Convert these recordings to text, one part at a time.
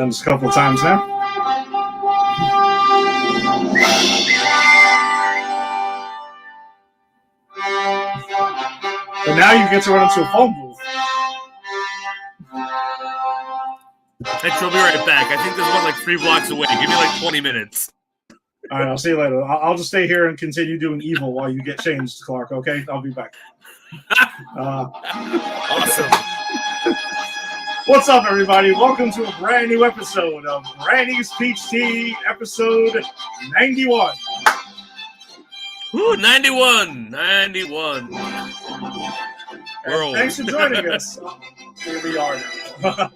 Done this a couple of times now. But now you get to run into a phone booth. Hey, she'll be right back. I think there's one like 3 blocks away. Give me like 20 minutes. All right, I'll see you later. I'll just stay here and continue doing evil while you get changed, Clark, okay? I'll be back. Awesome. What's up, everybody? Welcome to a brand new episode of Granny's Peach Tea, episode 91. Ooh, 91. 91. Thanks for joining us. Here we are now.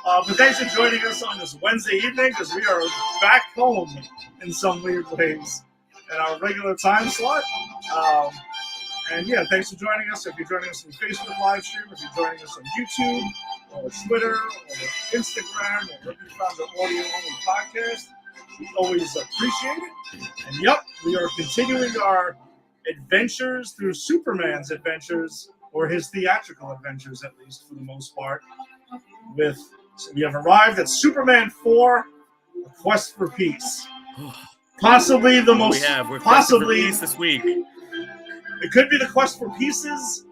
But thanks for joining us on this Wednesday evening because we are back home in some weird ways in our regular time slot. And yeah, thanks for joining us. If you're joining us on Facebook live stream, if you're joining us on YouTube or Twitter or Instagram or wherever you found the audio-only podcast, we always appreciate it. And yep, we are continuing our adventures through Superman's adventures, or his theatrical adventures at least for the most part. We have arrived at Superman 4, A Quest for Peace. Possibly the most. We're possibly peace this week. It could be the Quest for Pieces.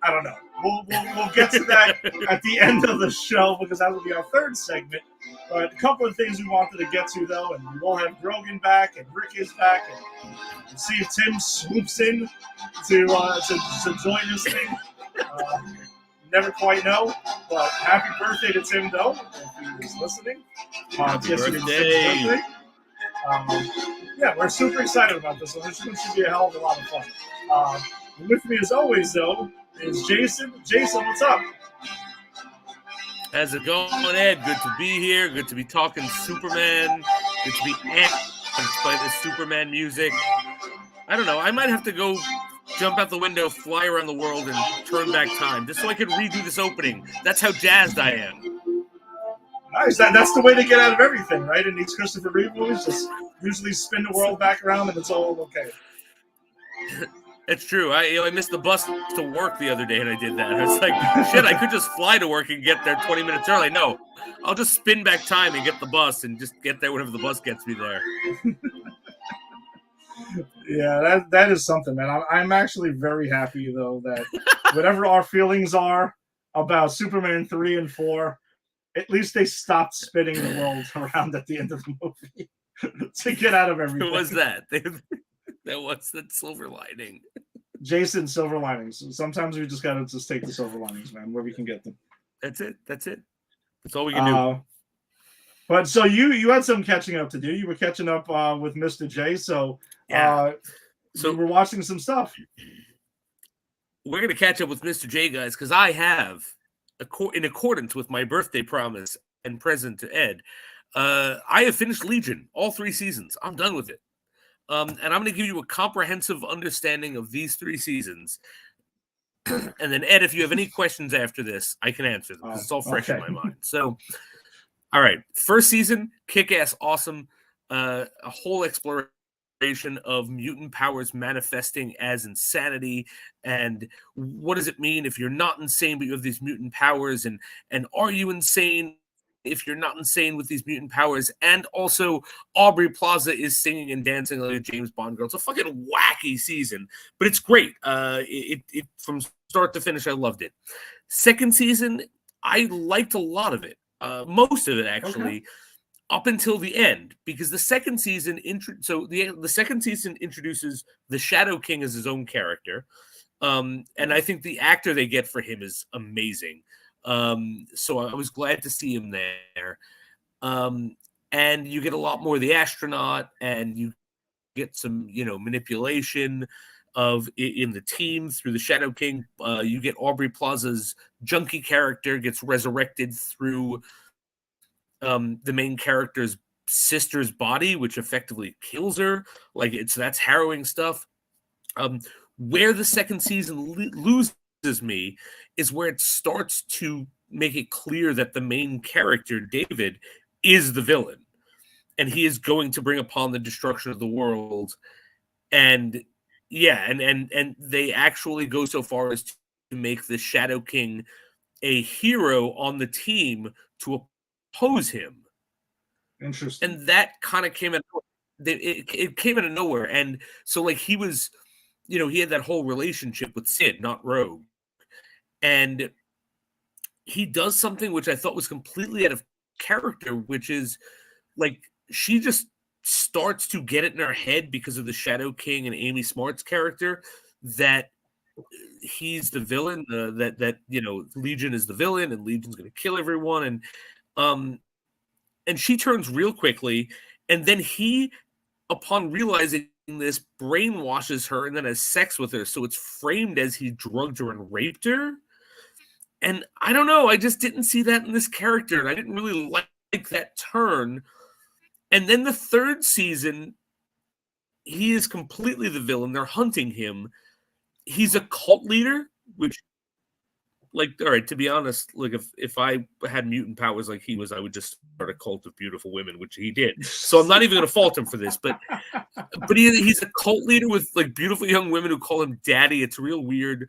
I don't know. We'll get to that at the end of the show because that will be our third segment. But a couple of things we wanted to get to though, and we will have Grogan back and Rick is back, and see if Tim swoops in to join this thing. Never quite know, but happy birthday to Tim though, if he was listening. Happy birthday. Yeah, we're super excited about this one. This one should be a hell of a lot of fun. With me as always though is Jason. Jason, what's up? How's it going, Ed? Good to be here. Good to be talking Superman. Good to be amped by the Superman music. I don't know. I might have to go jump out the window, fly around the world, and turn back time just so I can redo this opening. That's how jazzed I am. Nice. That's the way to get out of everything, right? In these Christopher Reeve movies, just usually spin the world back around and it's all okay. It's true. I missed the bus to work the other day and I did that. I was like, shit, I could just fly to work and get there 20 minutes early. No, I'll just spin back time and get the bus and just get there whenever the bus gets me there. Yeah, that is something, man. I'm actually very happy, though, that whatever our feelings are about Superman 3 and 4, at least they stopped spinning the world around at the end of the movie to get out of everything. What was that? That was that silver lining. Jason, silver linings. Sometimes we just got to just take the silver linings, man, where we can get them. That's it. That's all we can do. But so you had some catching up to do. You were catching up with Mr. J, so so we're watching some stuff. We're going to catch up with Mr. J, guys, because I have, in accordance with my birthday promise and present to Ed, I have finished Legion, all 3 seasons. I'm done with it. And I'm going to give you a comprehensive understanding of these 3 seasons. And then, Ed, if you have any questions after this, I can answer them. It's all fresh in my mind. So, all right. First season, kick-ass, awesome. A whole exploration of mutant powers manifesting as insanity. And what does it mean if you're not insane, but you have these mutant powers? And are you insane if you're not insane with these mutant powers? And also, Aubrey Plaza is singing and dancing like a James Bond girl. It's a fucking wacky season, but it's great. It from start to finish, I loved it. Second season, I liked a lot of it. Most of it, actually, up until the end, because the second season, the second season introduces the Shadow King as his own character, and I think the actor they get for him is amazing. So I was glad to see him there. And you get a lot more of the astronaut, and you get some, manipulation in the team through the Shadow King. You get Aubrey Plaza's junkie character gets resurrected through the main character's sister's body, which effectively kills her. That's harrowing stuff. Where the second season loses me is where it starts to make it clear that the main character, David, is the villain, and he is going to bring upon the destruction of the world. And and they actually go so far as to make the Shadow King a hero on the team to oppose him. Interesting. And that kind of came it came out of nowhere. And so like he was, he had that whole relationship with Sid, not Rogue. And he does something which I thought was completely out of character, which is like she just starts to get it in her head because of the Shadow King and Amy Smart's character that he's the villain, that Legion is the villain and Legion's going to kill everyone. And she turns real quickly. And then he, upon realizing this, brainwashes her and then has sex with her. So it's framed as he drugged her and raped her. And I don't know. I just didn't see that in this character. And I didn't really like that turn. And then the third season, he is completely the villain. They're hunting him. He's a cult leader, which, like, all right, to be honest, like if I had mutant powers like he was, I would just start a cult of beautiful women, which he did. So I'm not even going to fault him for this. But he's a cult leader with like beautiful young women who call him daddy. It's real weird.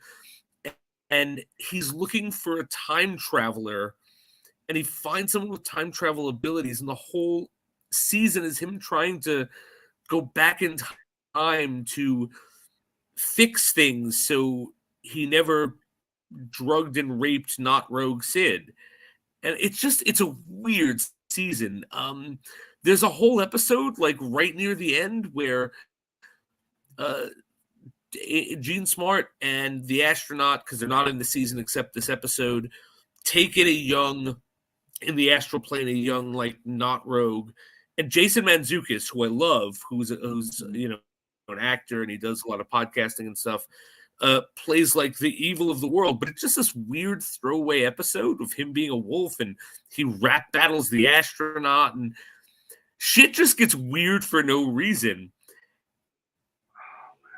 And he's looking for a time traveler, and he finds someone with time travel abilities, and the whole season is him trying to go back in time to fix things so he never drugged and raped not Rogue Sid. And it's a weird season. There's a whole episode like right near the end where Jean Smart and the astronaut, because they're not in the season except this episode, take in in the astral plane, a young, like, not Rogue. And Jason Mantzoukas, who I love, who's an actor, and he does a lot of podcasting and stuff, plays like the evil of the world. But it's just this weird throwaway episode of him being a wolf, and he rap battles the astronaut, and shit just gets weird for no reason.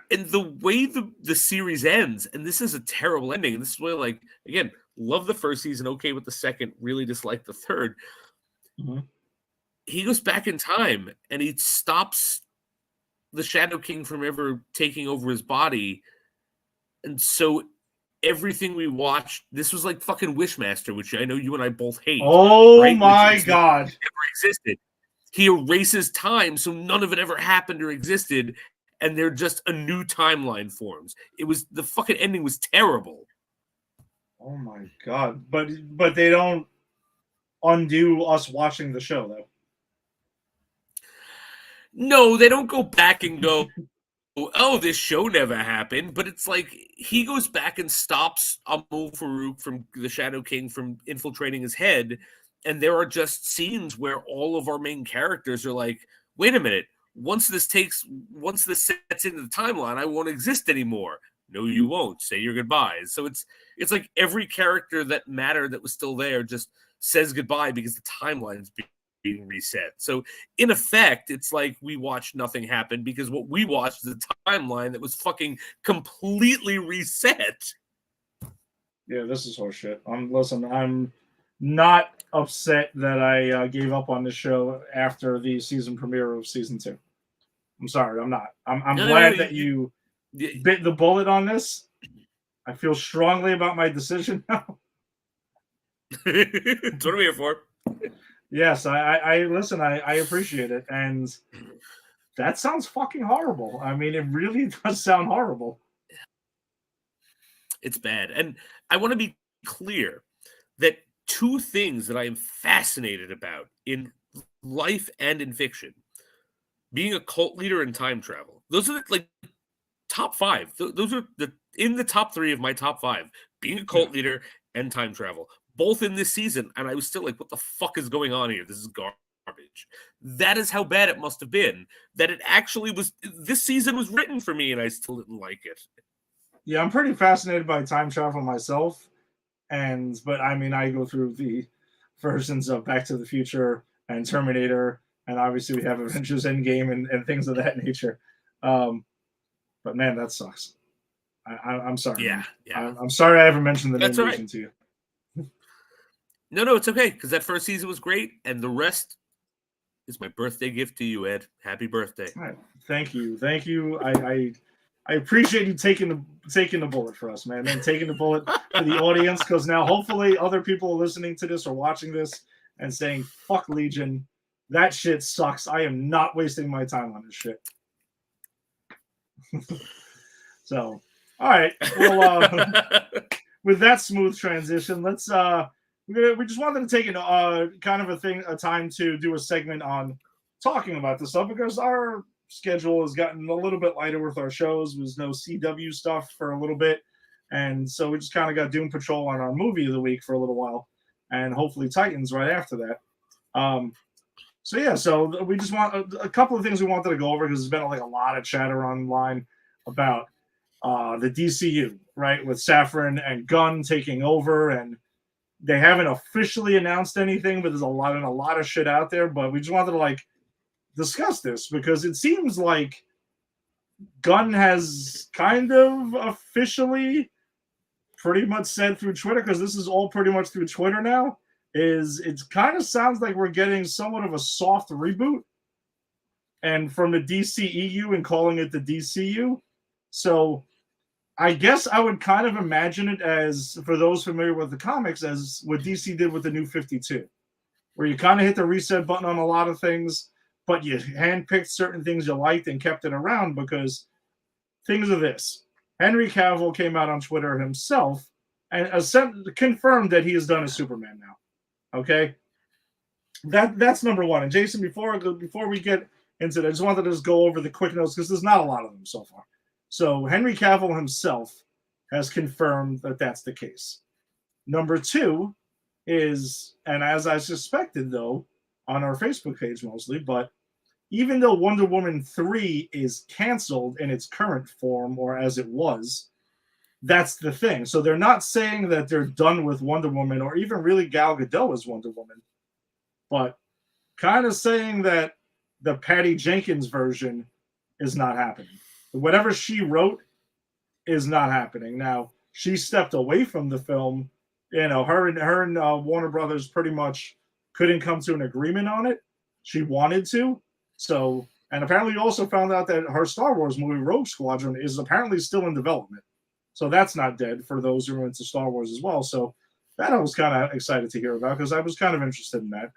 And the way the series ends, and this is a terrible ending, and this is why, like, again, love the first season, okay with the second, really dislike the third. Mm-hmm. He goes back in time, and he stops the Shadow King from ever taking over his body. And so everything we watched, this was like fucking Wishmaster, which I know you and I both hate. Oh, right? My Never God. existed. He erases time, so none of it ever happened or existed. And they're just a new timeline forms. The fucking ending was terrible. Oh my God. But they don't undo us watching the show, though. No, they don't go back and go, oh, this show never happened. But it's like he goes back and stops Amul Farouk from the Shadow King from infiltrating his head. And there are just scenes where all of our main characters are like, wait a minute. Once this sets into the timeline, I won't exist anymore. No, you won't. Say your goodbyes. So it's like every character that mattered that was still there just says goodbye because the timeline's being reset. So in effect, it's like we watched nothing happen because what we watched is a timeline that was fucking completely reset. Yeah, this is horseshit. Listen, I'm not upset that I gave up on this show after the season premiere of season 2. I'm sorry, I'm not. I'm glad that you bit the bullet on this. I feel strongly about my decision now. That's what I'm here for. Yes, I listen. I appreciate it, and that sounds fucking horrible. I mean, it really does sound horrible. It's bad, and I want to be clear that two things that I am fascinated about in life and in fiction: being a cult leader and time travel. Those are like top 5. Those are in the top 3 of my top 5. Being a cult leader and time travel, both in this season. And I was still like, what the fuck is going on here? This is garbage. That is how bad it must have been. That it actually was. This season was written for me, and I still didn't like it. Yeah, I'm pretty fascinated by time travel myself. But I mean, I go through the versions of Back to the Future and Terminator. And obviously we have Avengers Endgame and things of that nature. But man, that sucks. I'm sorry. Yeah. I'm sorry I ever mentioned the name Legion to you. No, it's okay, because that first season was great, and the rest is my birthday gift to you, Ed. Happy birthday. Right. Thank you. I appreciate you taking the bullet for us, man, and taking the bullet for the audience, because now hopefully other people are listening to this or watching this and saying, fuck Legion. That shit sucks. I am not wasting my time on this shit. So, all right. Well, with that smooth transition, let's we just wanted to take kind of a time to do a segment on talking about this stuff because our schedule has gotten a little bit lighter with our shows. There's no CW stuff for a little bit, and so we just kind of got Doom Patrol on our movie of the week for a little while, and hopefully Titans right after that. So we just want a couple of things we wanted to go over because there's been like a lot of chatter online about the DCU, right, with Safran and Gunn taking over, and they haven't officially announced anything, but there's a lot of shit out there. But we just wanted to like discuss this because it seems like Gunn has kind of officially pretty much said through Twitter, because this is all pretty much through Twitter now, is it kind of sounds like we're getting somewhat of a soft reboot and from the DCEU and calling it the DCU. So I guess I would kind of imagine it as, for those familiar with the comics, as what DC did with the New 52, where you kind of hit the reset button on a lot of things, but you handpicked certain things you liked and kept it around because things are this. Henry Cavill came out on Twitter himself and confirmed that he has done a Superman now. Okay? That's number one. And Jason, before we get into that, I just wanted to just go over the quick notes because there's not a lot of them so far. So Henry Cavill himself has confirmed that that's the case. Number two is, and as I suspected though, on our Facebook page mostly, but even though Wonder Woman 3 is canceled in its current form, or as it was, that's the thing. So they're not saying that they're done with Wonder Woman or even really Gal Gadot as Wonder Woman, but kind of saying that the Patty Jenkins version is not happening. Whatever she wrote is not happening. Now, she stepped away from the film. You know, her and Warner Brothers pretty much couldn't come to an agreement on it. She wanted to. So, and apparently you also found out that her Star Wars movie, Rogue Squadron, is apparently still in development. So that's not dead for those who are into Star Wars as well. So that I was kind of excited to hear about because I was kind of interested in that.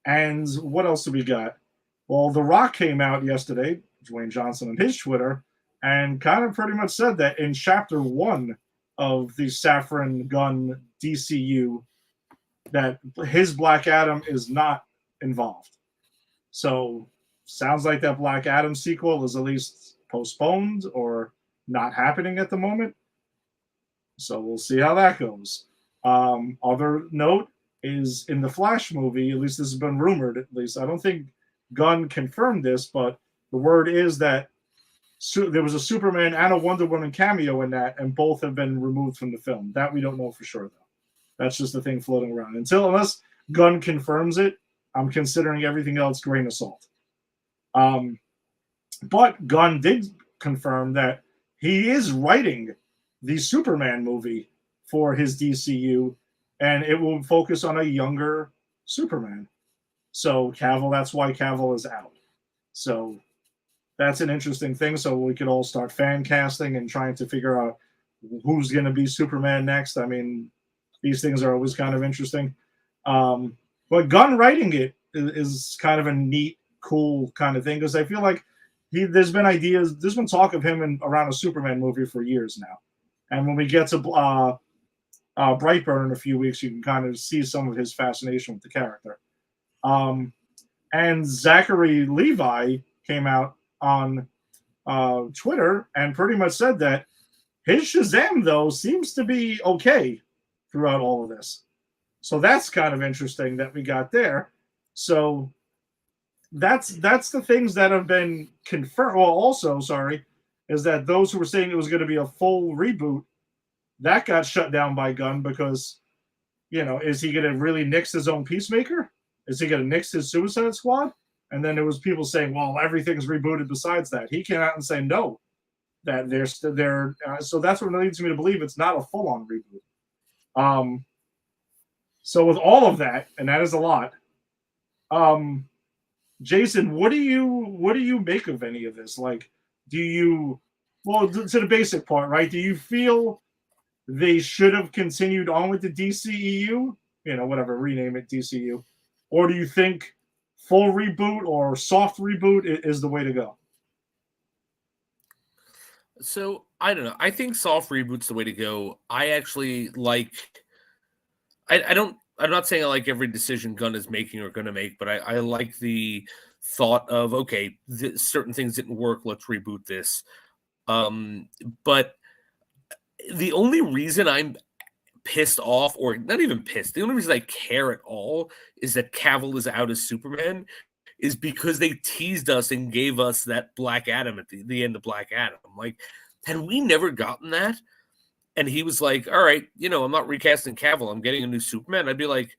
And what else do we got? Well, The Rock came out yesterday, Dwayne Johnson, on his Twitter, and kind of pretty much said that in Chapter 1 of the Safran Gunn DCU, that his Black Adam is not involved. So sounds like that Black Adam sequel is at least postponed or not happening at the moment. So we'll see how that goes. Other note is in the Flash movie, at least this has been rumored, at least. I don't think Gunn confirmed this, but the word is that there was a Superman and a Wonder Woman cameo in that, and both have been removed from the film. That we don't know for sure, though. That's just the thing floating around. Unless Gunn confirms it, I'm considering everything else grain of salt. But Gunn did confirm that he is writing the Superman movie for his DCU, and it will focus on a younger Superman. So Cavill, that's why Cavill is out. So that's an interesting thing. So we could all start fan casting and trying to figure out who's going to be Superman next. I mean, these things are always kind of interesting. But Gunn writing it is kind of a neat, cool kind of thing because I feel like there's been talk of him around a Superman movie for years now. And when we get to Brightburn in a few weeks, you can kind of see some of his fascination with the character. And Zachary Levi came out on Twitter and pretty much said that his Shazam, though, seems to be okay throughout all of this. So that's kind of interesting that we got there. So that's the things that have been confirmed. Well, also, is that those who were saying it was going to be a full reboot, that got shut down by Gunn because, is he going to really nix his own Peacemaker? Is he going to nix his Suicide Squad? And then there was people saying, well, everything's rebooted besides that. He came out and say no, that they're so that's what leads me to believe it's not a full-on reboot. So with all of that, and that is a lot, Jason, what do you make of any of this? Like, to the basic part, right? Do you feel they should have continued on with the DCEU, whatever, rename it DCU, or do you think full reboot or soft reboot is the way to go? So I don't know. I think soft reboot's the way to go. I actually like. I don't. I'm not saying I like every decision Gunn is making or going to make, but I like the thought of okay, certain things didn't work. Let's reboot this. But the only reason I'm pissed off, or not even pissed, the only reason I care at all is that Cavill is out as Superman, is because they teased us and gave us that Black Adam at the end of Black Adam. Like, had we never gotten that, and he was like, "All right, I'm not recasting Cavill. I'm getting a new Superman." I'd be like,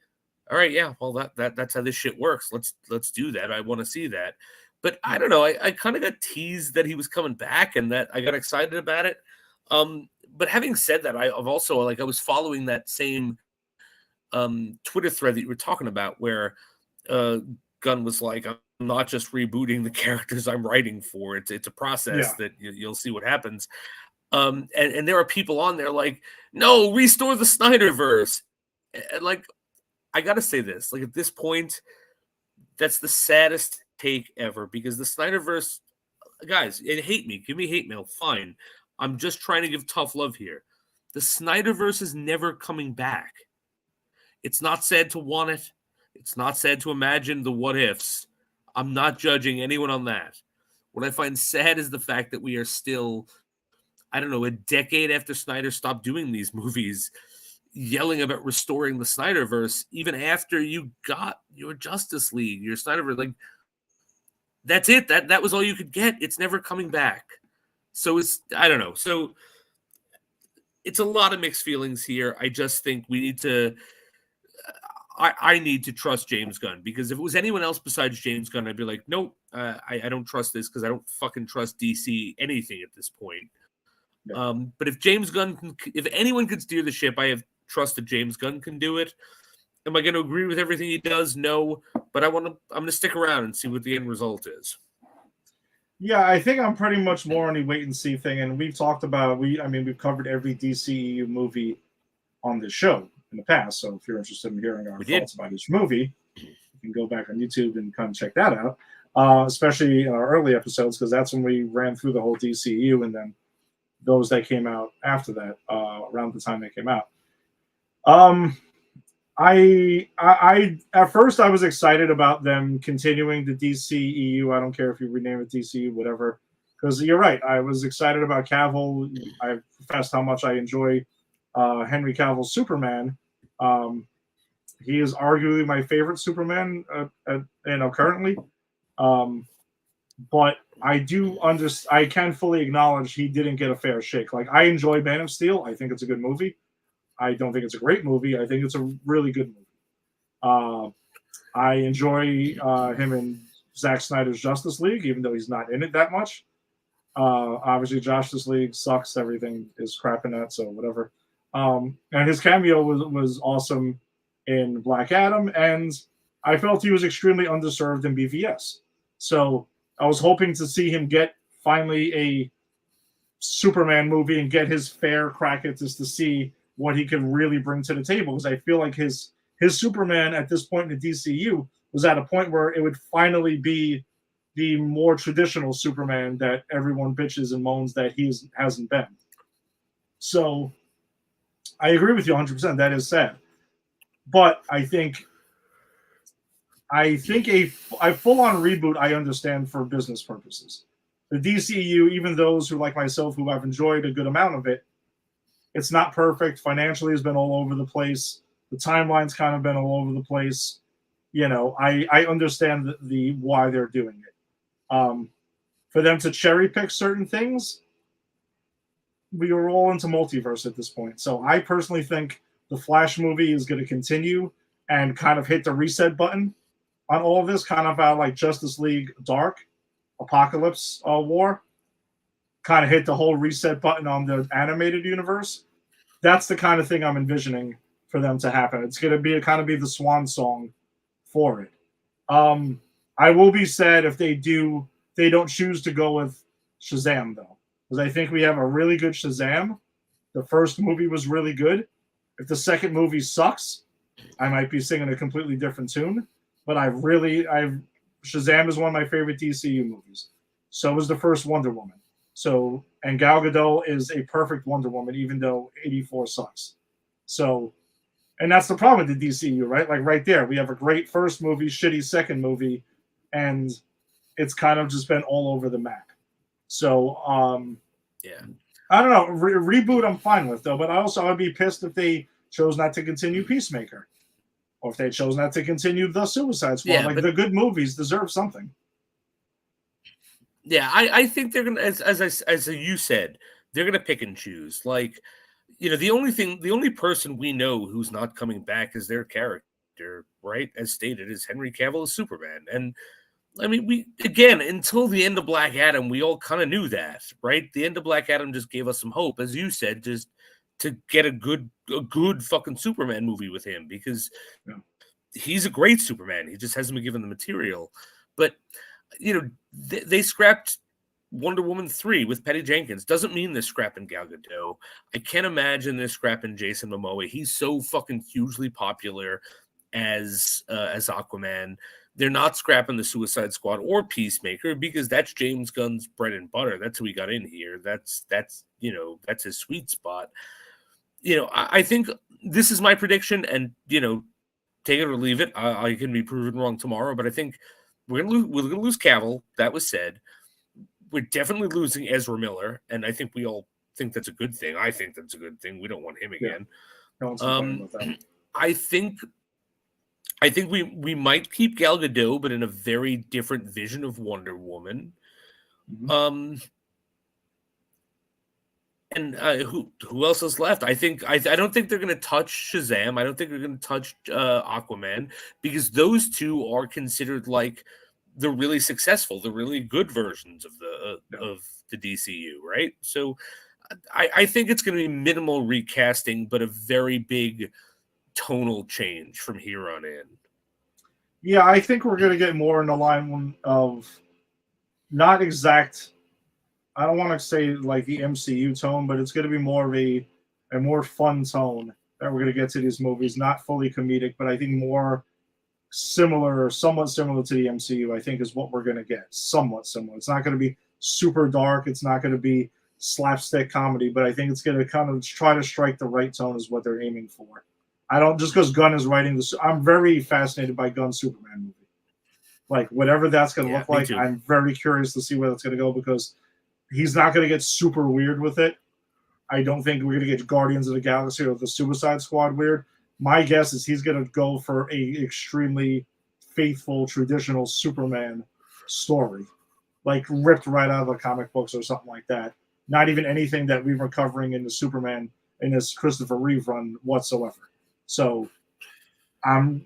"All right, yeah, well that's how this shit works. Let's do that. I want to see that." But I don't know. I kind of got teased that he was coming back, and that I got excited about it. But having said that, I've also I was following that same Twitter thread that you were talking about, where Gunn was like, "I'm not just rebooting the characters I'm writing for. It's a process that you'll see what happens." And there are people on there like, "No, restore the Snyderverse." And I gotta say this, at this point, that's the saddest take ever, because the Snyderverse, guys, and hate me, give me hate mail, fine. I'm just trying to give tough love here. The Snyderverse is never coming back. It's not sad to want it. It's not sad to imagine the what ifs. I'm not judging anyone on that. What I find sad is the fact that we are still, I don't know, a decade after Snyder stopped doing these movies, yelling about restoring the Snyderverse, even after you got your Justice League, your Snyderverse. That's it. That was all you could get. It's never coming back. So I don't know. So it's a lot of mixed feelings here. I just think we need to, I need to trust James Gunn, because if it was anyone else besides James Gunn, I'd be like, nope, I don't trust this, because I don't fucking trust DC anything at this point. Yeah. But if James Gunn, if anyone could steer the ship, I have trust that James Gunn can do it. Am I going to agree with everything he does? No, but I'm going to stick around and see what the end result is. Yeah, I think I'm pretty much more on a wait and see thing. And we've talked about, we've covered every DCEU movie on this show in the past. So if you're interested in hearing our thoughts about each movie, you can go back on YouTube and kind of check that out. Especially in our early episodes, because that's when we ran through the whole DCEU, and then those that came out after that, around the time they came out. I at first I was excited about them continuing the DCEU. I don't care if you rename it DCEU, whatever, because you're right. I was excited about Cavill. I professed how much I enjoy Henry Cavill's Superman. He is arguably my favorite Superman, currently. But I can fully acknowledge he didn't get a fair shake. I enjoy Man of Steel. I think it's a good movie. I don't think it's a great movie. I think it's a really good movie. I enjoy him in Zack Snyder's Justice League, even though he's not in it that much. Obviously, Justice League sucks. Everything is crap in that, so whatever. And his cameo was awesome in Black Adam, and I felt he was extremely underserved in BVS. So I was hoping to see him get finally a Superman movie and get his fair crack at this, to see what he could really bring to the table, because I feel like his Superman at this point in the DCU was at a point where it would finally be the more traditional Superman that everyone bitches and moans that he hasn't been. So I agree with you 100%. That is sad. But I think a full-on reboot I understand for business purposes. The DCU, even those who like myself who have enjoyed a good amount of it, it's not perfect. Financially, has been all over the place. The timeline's kind of been all over the place. I understand the why they're doing it. For them to cherry pick certain things, we are all into multiverse at this point. So I personally think the Flash movie is going to continue and kind of hit the reset button on all of this, kind of like Justice League Dark, Apocalypse War. Kind of hit the whole reset button on the animated universe. That's the kind of thing I'm envisioning for them to happen. It's going to be the swan song for it. I will be sad if they don't choose to go with Shazam, though, because I think we have a really good Shazam. The first movie was really good. If the second movie sucks, I might be singing a completely different tune. but Shazam is one of my favorite DCU movies. So is the first Wonder Woman. So, and Gal Gadot is a perfect Wonder Woman, even though 84 sucks. So, and that's the problem with the DCU, right? Like right there, we have a great first movie, shitty second movie, and it's kind of just been all over the map. So, yeah, I don't know. Reboot, I'm fine with though, but I would be pissed if they chose not to continue Peacemaker, or if they chose not to continue the Suicide Squad. Yeah, like the good movies deserve something. Yeah, I think they're gonna, as you said, they're gonna pick and choose. Like, the only person we know who's not coming back is their character, right? As stated, is Henry Cavill as Superman. And I mean, we again, until the end of Black Adam, we all kind of knew that, right? The end of Black Adam just gave us some hope, as you said, just to get a good fucking Superman movie with him, because he's a great Superman. He just hasn't been given the material. But they scrapped Wonder Woman 3 with Patty Jenkins. Doesn't mean they're scrapping Gal Gadot. I can't imagine they're scrapping Jason Momoa. He's so fucking hugely popular as Aquaman. They're not scrapping the Suicide Squad or Peacemaker, because that's James Gunn's bread and butter. That's who he got in here. That's his sweet spot. I think this is my prediction, and take it or leave it. I can be proven wrong tomorrow, but I think we're gonna lose Cavill. That was said. We're definitely losing Ezra Miller, and I think we all think that's a good thing. I think that's a good thing. We don't want him again. Yeah. I think we might keep Gal Gadot, but in a very different vision of Wonder Woman. Mm-hmm. And who else is left? I don't think they're going to touch Shazam. I don't think they're going to touch Aquaman, because those two are considered like the really successful, the really good versions of the DCU, right? So I think it's going to be minimal recasting, but a very big tonal change from here on in. Yeah, I think we're going to get more in the line of not exact. I don't want to say like the MCU tone, but it's going to be more of a more fun tone that we're going to get to these movies. Not fully comedic, but I think more similar, somewhat similar to the MCU, I think is what we're going to get. Somewhat similar. It's not going to be super dark. It's not going to be slapstick comedy, but I think it's going to kind of try to strike the right tone is what they're aiming for. I don't, just because Gunn is writing this, I'm very fascinated by Gunn's Superman movie. Like, whatever that's going to look like, I'm very curious to see where that's going to go, because he's not going to get super weird with it. I don't think we're going to get Guardians of the Galaxy or the Suicide Squad weird. My guess is he's going to go for a extremely faithful, traditional Superman story, like ripped right out of the comic books or something like that. Not even anything that we were covering in the Superman, in this Christopher Reeve run whatsoever. So I'm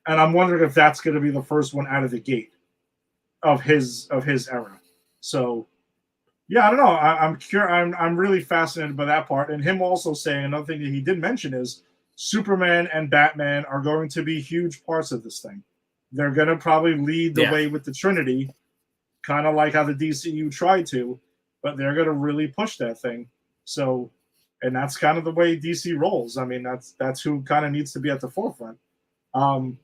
wondering if that's going to be the first one out of the gate of his era. So yeah, I don't know. I'm really fascinated by that part. And him also saying, another thing that he did mention is Superman and Batman are going to be huge parts of this thing. They're going to probably lead the way with the Trinity, kind of like how the DCU tried to, but they're going to really push that thing. So, and that's kind of the way DC rolls. I mean, that's who kind of needs to be at the forefront. And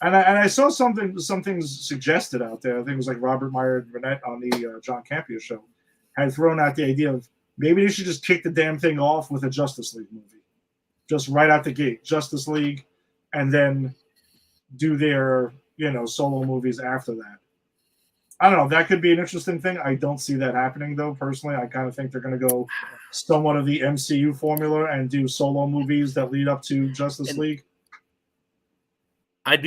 I saw some things suggested out there. I think it was like Robert Meyer Burnett on the John Campea show had thrown out the idea of maybe they should just kick the damn thing off with a Justice League movie, just right out the gate, Justice League, and then do their solo movies after that. I don't know. That could be an interesting thing. I don't see that happening, though, personally. I kind of think they're going to go somewhat of the MCU formula and do solo movies that lead up to Justice League. I'd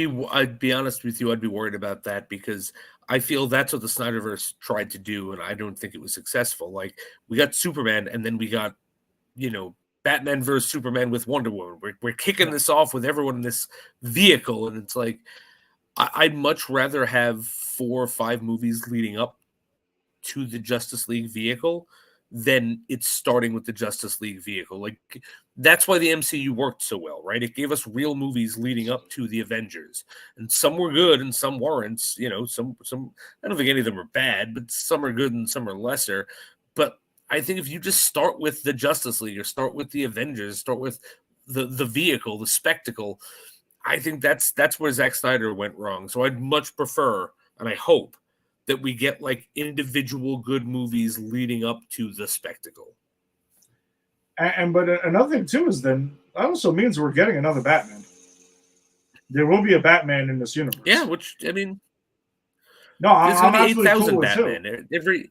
be honest with you. I'd be worried about that, because I feel that's what the Snyderverse tried to do, and I don't think it was successful. Like, we got Superman, and then we got, Batman versus Superman with Wonder Woman. We're kicking this off with everyone in this vehicle, and it's like, I'd much rather have 4 or 5 movies leading up to the Justice League vehicle than it's starting with the Justice League vehicle. Like, that's why the MCU worked so well, right? It gave us real movies leading up to the Avengers, and some were good and some weren't. Some I don't think any of them are bad, but some are good and some are lesser. But I think if you just start with the Justice League or start with the Avengers, start with the vehicle, the spectacle, I think that's where Zack Snyder went wrong. So I'd much prefer, and I hope, that we get like individual good movies leading up to the spectacle. But another thing too is then that also means we're getting another Batman. There will be a Batman in this universe. Yeah, which I mean, no, I'm absolutely cool with Batman.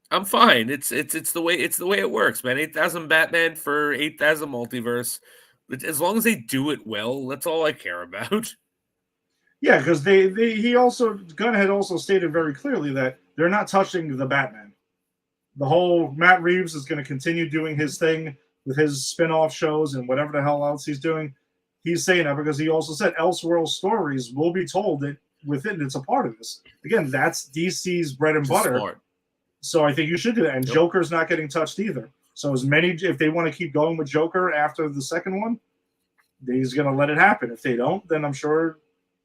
I'm fine. It's the way it works, man. 8,000 Batman for 8,000 multiverse. As long as they do it well, that's all I care about. Yeah, because Gunn had also stated very clearly that they're not touching the Batman. The whole Matt Reeves is going to continue doing his thing with his spin-off shows and whatever the hell else he's doing. He's saying that because he also said Elseworld stories will be told within it's a part of this. Again, that's DC's bread and butter. Smart. So I think you should do that. And Joker's not getting touched either. So if they want to keep going with Joker after the second one, he's going to let it happen. If they don't, then I'm sure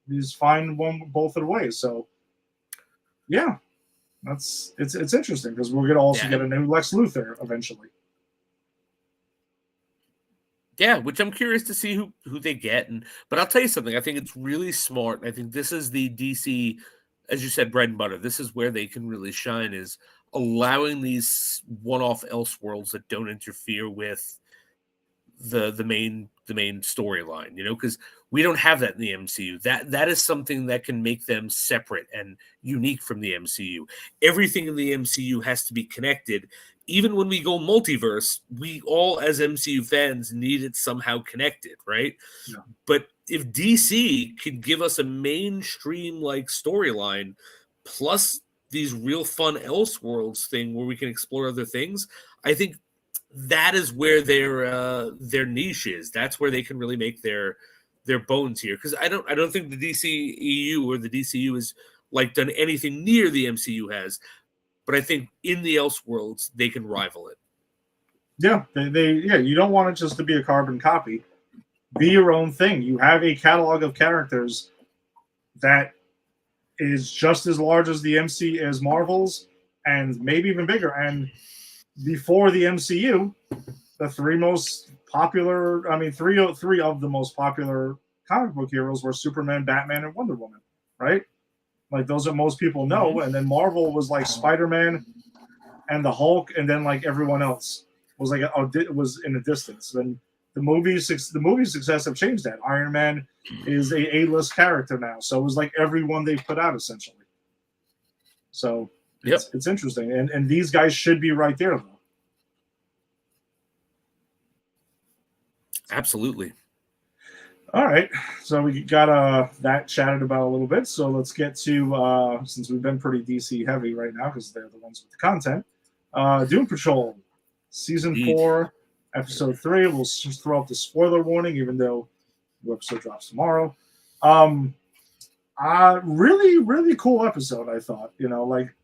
he's fine both of the ways. So yeah, it's interesting because we're going to also get a new Lex Luthor eventually. Yeah, which I'm curious to see who they get. But I'll tell you something. I think it's really smart. I think this is the DC, as you said, bread and butter. This is where they can really shine, is allowing these one-off Elseworlds that don't interfere with the main storyline, because we don't have that in the MCU. That is something that can make them separate and unique from the MCU. Everything in the MCU has to be connected. Even when we go multiverse, we all as MCU fans need it somehow connected, right? Yeah. But if DC could give us a mainstream like storyline plus these real fun Elseworlds thing where we can explore other things, I think that is where their niche is. That's where they can really make their bones here. Because I don't think the DCEU or the DCU has like done anything near the MCU has, but I think in the Elseworlds they can rival it. Yeah, you don't want it just to be a carbon copy. Be your own thing. You have a catalog of characters that is just as large as the MC as Marvel's, and maybe even bigger. And before the MCU, the three of the most popular comic book heroes were Superman, Batman, and Wonder Woman, right? Like those are most people know. And then Marvel was like Spider-Man and the Hulk, and then like everyone else was like was in a distance. And the movie success have changed that. Iron Man is a A-list character now, so it was like everyone they put out essentially. So it's interesting, and these guys should be right there though. Absolutely. All right, so we got that chatted about a little bit. So let's get to since we've been pretty DC heavy right now because they're the ones with the content. Doom Patrol, season 4, episode 3. We'll just throw up the spoiler warning, even though the episode drops tomorrow. Really, really cool episode. I thought, like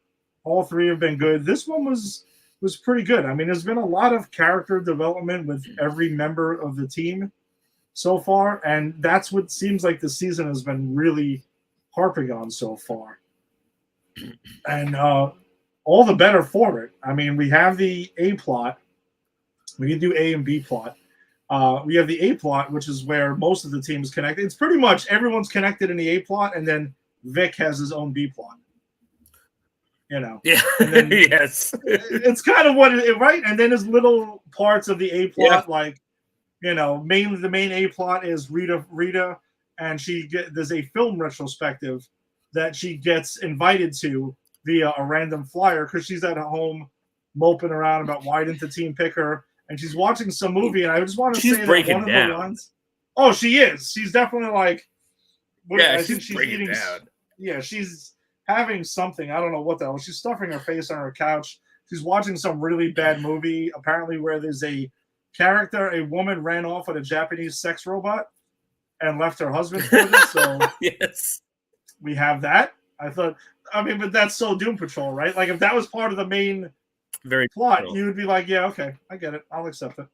all 3 have been good. This one was pretty good. I mean, there's been a lot of character development with every member of the team so far, and that's what seems like the season has been really harping on so far. And all the better for it. I mean, we have the A plot. We can do A and B plot. We have the A plot, which is where most of the team is connected. It's pretty much everyone's connected in the A plot, and then Vic has his own B plot. Yeah. Then, yes. It's kind of what it, right? And then there's little parts of the A plot, like, mainly the main A plot is Rita, and there's a film retrospective that she gets invited to via a random flyer because she's at home moping around about why didn't the team pick her, and she's watching some movie, and I just want to say that one of the lines. Oh, she is. She's definitely like. I think she's eating. Yeah, she's having something. I don't know what the hell. She's stuffing her face on her couch. She's watching some really bad movie, apparently, where there's a woman ran off with a Japanese sex robot and left her husband for this. So yes, we have that. But that's so Doom Patrol, right? Like if that was part of the main plot, you would be like, yeah, okay, I get it. I'll accept it.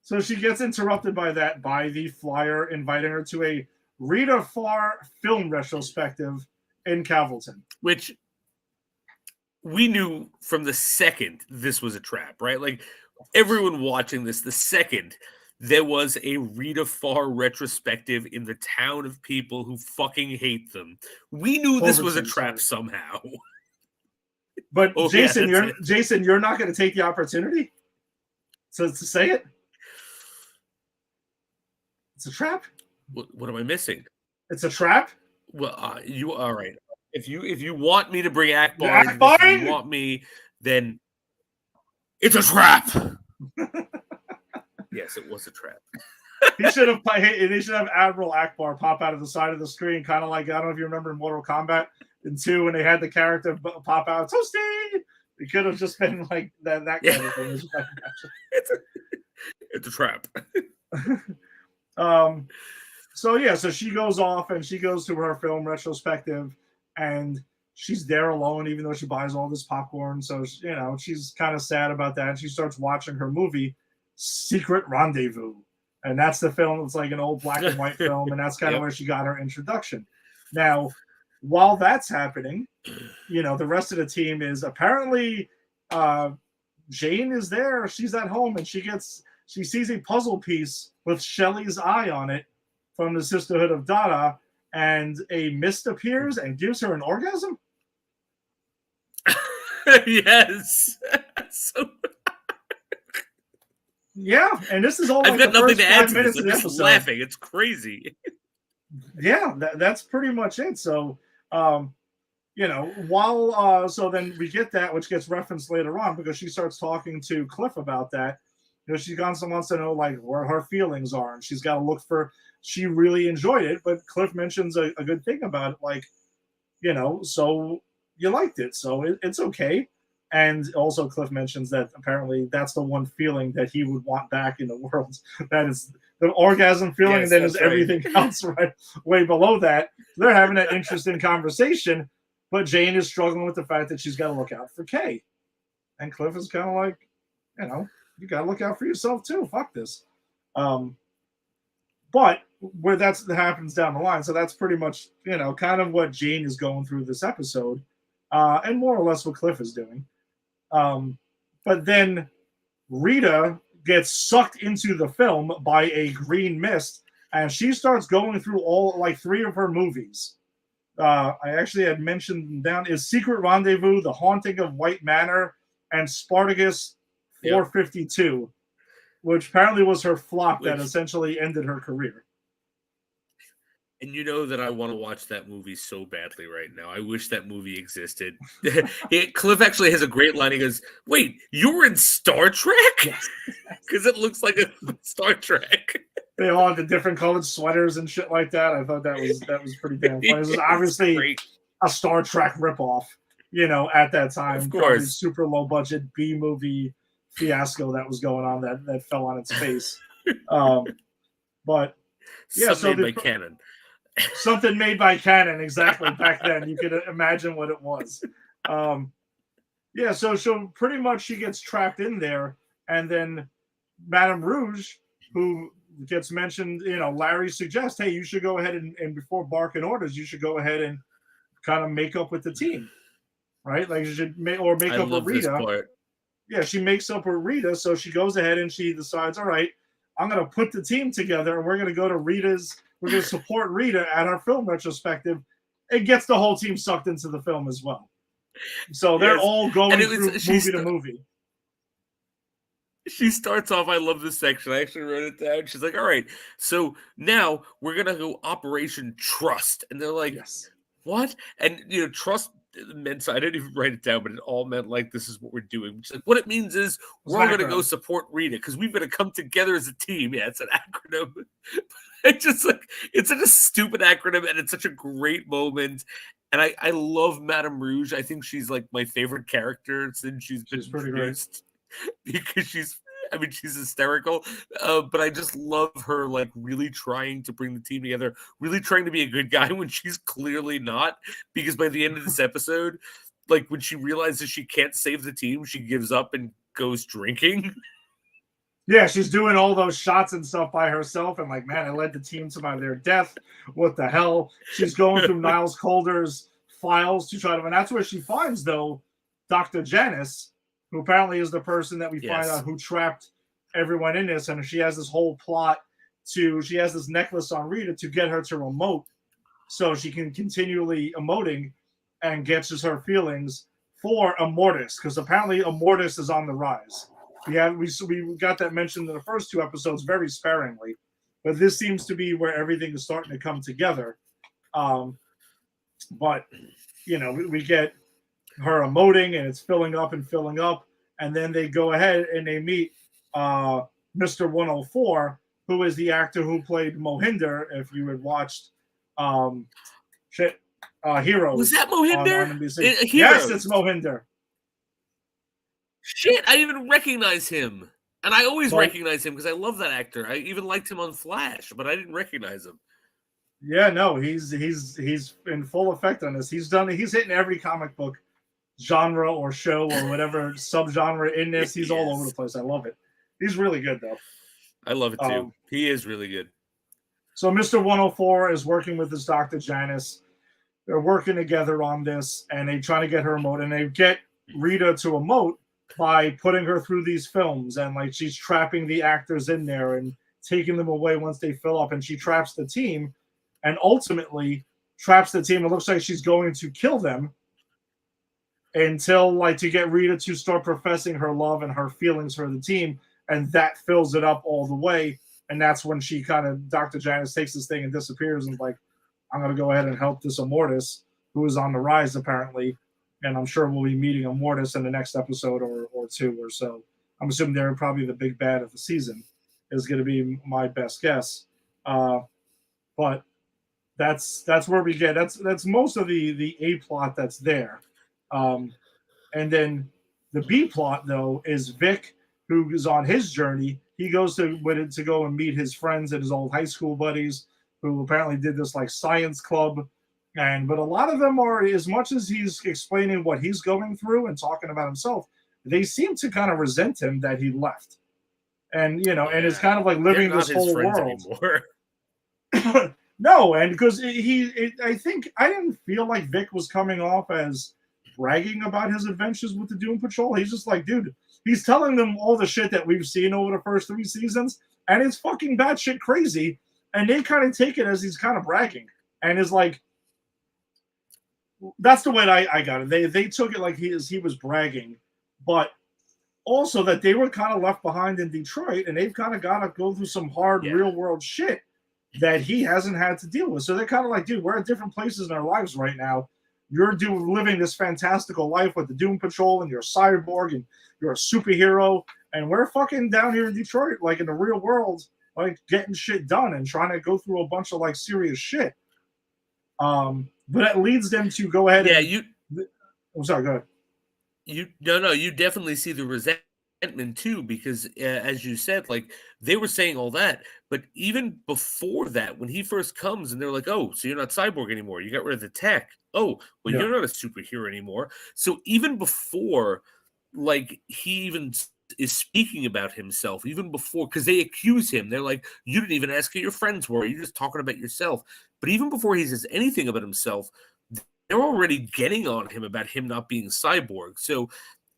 So she gets interrupted by the flyer inviting her to a Rita Farr film retrospective in Calverton. Which we knew from the second this was a trap, right? Like everyone watching this, the second there was a Rita Farr retrospective in the town of people who fucking hate them. We knew this was a trap somehow. But Jason, yeah, you're not going to take the opportunity to say it. It's a trap. What am I missing? It's a trap. Well, you all right? If you want me to bring Akbar, if you want me, then it's a trap. Yes, it was a trap. They should have Admiral Akbar pop out of the side of the screen, kind of like, I don't know if you remember in Mortal Kombat in 2 when they had the character pop out, Toasty. It could have just been like that kind of thing. It's a trap. So she goes off and she goes to her film retrospective, and she's there alone, even though she buys all this popcorn. So she's kind of sad about that. And she starts watching her movie, Secret Rendezvous. And that's the film. It's like an old black and white film. And that's kind of where she got her introduction. Now, while that's happening, the rest of the team is apparently Jane is there. She's at home and she sees a puzzle piece with Shelley's eye on it from the Sisterhood of Dada, and a mist appears and gives her an orgasm. Yes. Yeah, and this is all like I've got the nothing first to add 5 to minutes this. of the I'm just episode. laughing. It's crazy. Yeah, that's pretty much it. So, while so then we get that, which gets referenced later on because she starts talking to Cliff about that. She constantly wants to know like where her feelings are, and she's got to look for. She really enjoyed it, but Cliff mentions a good thing about it, like, so you liked it, so it's okay. And also Cliff mentions that apparently that's the one feeling that he would want back in the world. That is the orgasm feeling, and then there's everything else right way below that. They're having an interesting conversation, but Jane is struggling with the fact that she's got to look out for Kay. And Cliff is kind of like, you got to look out for yourself too. Fuck this. But where that happens down the line, so that's pretty much, kind of what Jane is going through this episode, and more or less what Cliff is doing. But then Rita gets sucked into the film by a green mist, and she starts going through all like 3 of her movies. I actually had mentioned them down is Secret Rendezvous, The Haunting of White Manor, and Spartacus 452, which apparently was her flop that essentially ended her career. And you know that I want to watch that movie so badly right now. I wish that movie existed. Cliff actually has a great line. He goes, "Wait, you were in Star Trek?" Because it looks like a Star Trek. They all had the different colored sweaters and shit like that. I thought that was pretty damn funny. This was obviously a Star Trek ripoff, at that time. Of course. Super low budget B movie fiasco that was going on that fell on its face. But yeah, something by Canon. Something made by Canon, exactly. Back then, you could imagine what it was. So pretty much she gets trapped in there, and then Madame Rouge, who gets mentioned, Larry suggests, hey, you should go ahead and before barking orders, you should go ahead and kind of make up with the team, right? Like you should make up with Rita. Yeah, she makes up with Rita, so she goes ahead and she decides, all right, I'm going to put the team together, and we're going to go to Rita's. We're going to support Rita at our film retrospective. It gets the whole team sucked into the film as well. So they're all going through movie to movie. She starts off, I love this section. I actually wrote it down. She's like, all right, so now we're going to go Operation Trust. And they're like, what? And, Trust meant, I didn't even write it down, but it all meant like, this is what we're doing. She's like, what it means is we're all going to go support Rita because we've got to come together as a team. Yeah, it's an acronym. It's just like, it's such a stupid acronym, and it's such a great moment. And I love Madame Rouge. I think she's like my favorite character since she's been introduced because she's hysterical. But I just love her like really trying to bring the team together, really trying to be a good guy when she's clearly not. Because by the end of this episode, like when she realizes she can't save the team, she gives up and goes drinking. Yeah, she's doing all those shots and stuff by herself, and like, man, I led the team to their death. What the hell? She's going through Niles Calder's files to try to, and that's where she finds though Dr. Janice, who apparently is the person that we find out who trapped everyone in this, and she has this whole plot she has this necklace on Rita to get her to emote so she can continually emoting and gets her feelings for Immortus, because apparently Immortus is on the rise. We got that mentioned in the first 2 episodes very sparingly, but this seems to be where everything is starting to come together. But we get her emoting, and it's filling up, and then they go ahead and they meet Mr. 104, who is the actor who played Mohinder. If you had watched Heroes, was that Mohinder? Yes, it's Mohinder. Shit, I didn't even recognize him. And I always recognize him because I love that actor. I even liked him on Flash, but I didn't recognize him. Yeah, no, he's in full effect on this. He's hitting every comic book genre or show or whatever subgenre in this. He's all over the place. I love it. He's really good, though. I love it, too. He is really good. So Mr. 104 is working with his Dr. Janice. They're working together on this, and they try to get her emote, and they get Rita to emote by putting her through these films, and like she's trapping the actors in there and taking them away once they fill up, and she traps the team, and ultimately traps the team. It looks like she's going to kill them until to get Rita to start professing her love and her feelings for the team, and that fills it up all the way. And that's when she Dr. Janice takes this thing and disappears, and I'm going to go ahead and help this Immortus, who is on the rise apparently. And I'm sure we'll be meeting Immortus in the next episode or 2 or so. I'm assuming they're probably the big bad of the season is going to be my best guess. But that's where we get that's most of the A plot that's there. And then the B plot though is Vic, who is on his journey. He goes to go and meet his friends and his old high school buddies who apparently did this science club. But a lot of them are, as much as he's explaining what he's going through and talking about himself, they seem to kind of resent him that he left. And, and it's kind of living this whole world. No, and because I think I didn't feel like Vic was coming off as bragging about his adventures with the Doom Patrol. He's just dude, he's telling them all the shit that we've seen over the first 3 seasons, and it's fucking batshit crazy. And they kind of take it as he's kind of bragging. And is that's the way I got it. They took it like he was bragging, but also that they were kind of left behind in Detroit, and they've kind of got to go through some hard real world shit that he hasn't had to deal with. So they're kind of dude, we're at different places in our lives right now. You're living this fantastical life with the Doom Patrol, and you're a cyborg, and you're a superhero, and we're fucking down here in Detroit, in the real world, getting shit done and trying to go through a bunch of serious shit. But it leads them to go ahead. I'm sorry. Go ahead. You definitely see the resentment too, because as you said, they were saying all that, but even before that, when he first comes and they're like, "Oh, so you're not Cyborg anymore? You got rid of the tech? Oh, well, you're not a superhero anymore." So even before, he even is speaking about himself, even before, because they accuse him. They're like, "You didn't even ask who your friends were. You're just talking about yourself." But even before he says anything about himself, they're already getting on him about him not being Cyborg. So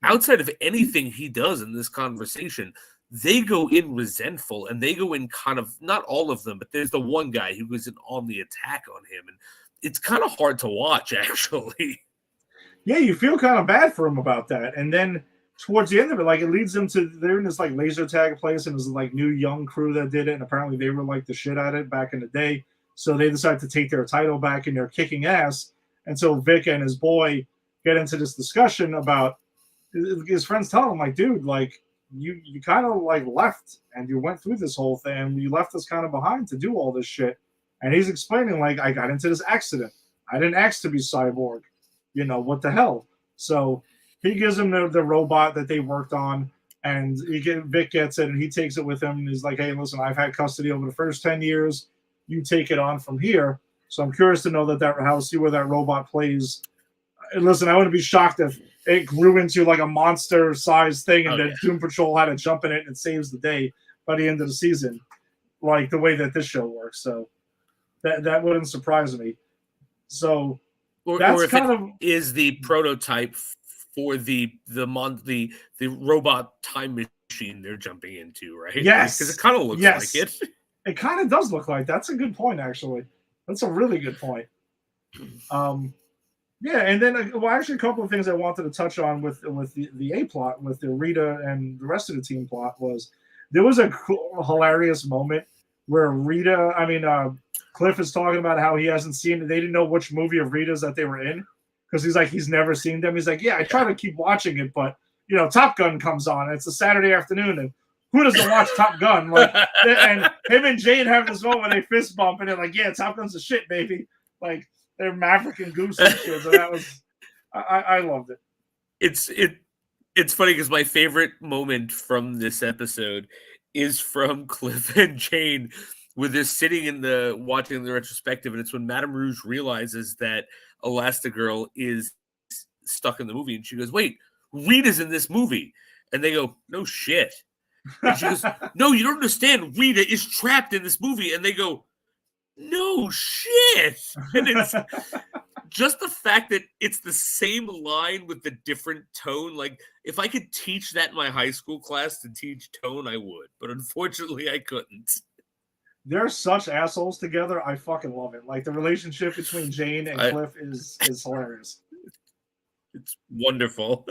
outside of anything he does in this conversation, they go in resentful, and they go in kind of, not all of them, but there's the one guy who goes in on the attack on him. And it's kind of hard to watch, actually. Yeah, you feel kind of bad for him about that. And then towards the end of it, it leads them to, they're in this laser tag place, and there's new young crew that did it. And apparently they were the shit at it back in the day. So they decide to take their title back, and they're kicking ass. And so Vic and his boy get into this discussion about his friends telling him, dude, you kind of left, and you went through this whole thing, and you left us kind of behind to do all this shit. And he's explaining, I got into this accident. I didn't ask to be Cyborg. What the hell? So he gives him the robot that they worked on, and Vic gets it, and he takes it with him, and he's like, "Hey, listen, I've had custody over the first 10 years. You take it on from here." So I'm curious to know see where that robot plays. And listen, I wouldn't be shocked if it grew into a monster-sized thing, and then Doom Patrol had to jump in it, and it saves the day by the end of the season, the way that this show works. So that wouldn't surprise me. So or if it is the prototype for the robot time machine they're jumping into, right? Yes, because it kind of looks like it. It kind of does look like. That's a good point, actually. That's a really good point. Yeah, and then actually a couple of things I wanted to touch on with the A plot, with the Rita and the rest of the team plot, was there was a cool, hilarious moment where Cliff is talking about how he hasn't seen, they didn't know which movie of Rita's that they were in, because he's like, he's never seen them. He's like, yeah, I try to keep watching it, but Top Gun comes on, and it's a Saturday afternoon, and who doesn't watch Top Gun? Like, and him and Jane have this moment where they fist bump, and they're like, yeah, Top Gun's the shit, baby. Like, they're Maverick and Goose and shit. So that was, I loved it. It's funny because my favorite moment from this episode is from Cliff and Jane, where they're sitting watching the retrospective, and it's when Madame Rouge realizes that Elastigirl is stuck in the movie, and she goes, "Wait, Rita's in this movie," and they go, "No shit." And she goes, "No, you don't understand. Rita is trapped in this movie," and they go, "No shit." And it's just the fact that it's the same line with the different tone. Like, if I could teach that in my high school class to teach tone, I would. But unfortunately, I couldn't. They're such assholes together. I fucking love it. Like, the relationship between Jane and Cliff is hilarious. It's wonderful.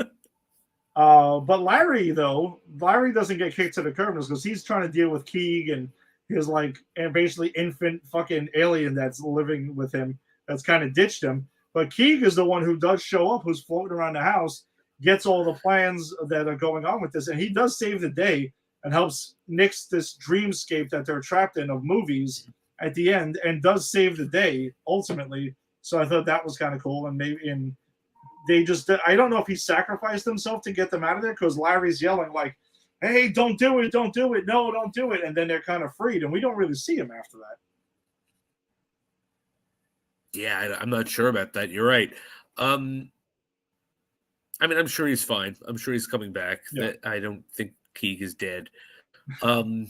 But Larry doesn't get kicked to the curb because he's trying to deal with Keeg and his and basically infant fucking alien that's living with him, that's kind of ditched him. But Keeg is the one who does show up, who's floating around the house, gets all the plans that are going on with this, and he does save the day and helps nix this dreamscape that they're trapped in of movies at the end, and does save the day ultimately. So I thought that was kind of cool. And I don't know if he sacrificed himself to get them out of there, because Larry's yelling like, "Hey, don't do it, don't do it, no, don't do it," and then they're kind of freed, and we don't really see him after that. Yeah, I'm not sure about that. You're right. I'm sure he's fine. I'm sure he's coming back. Yeah. I don't think Keeg is dead. But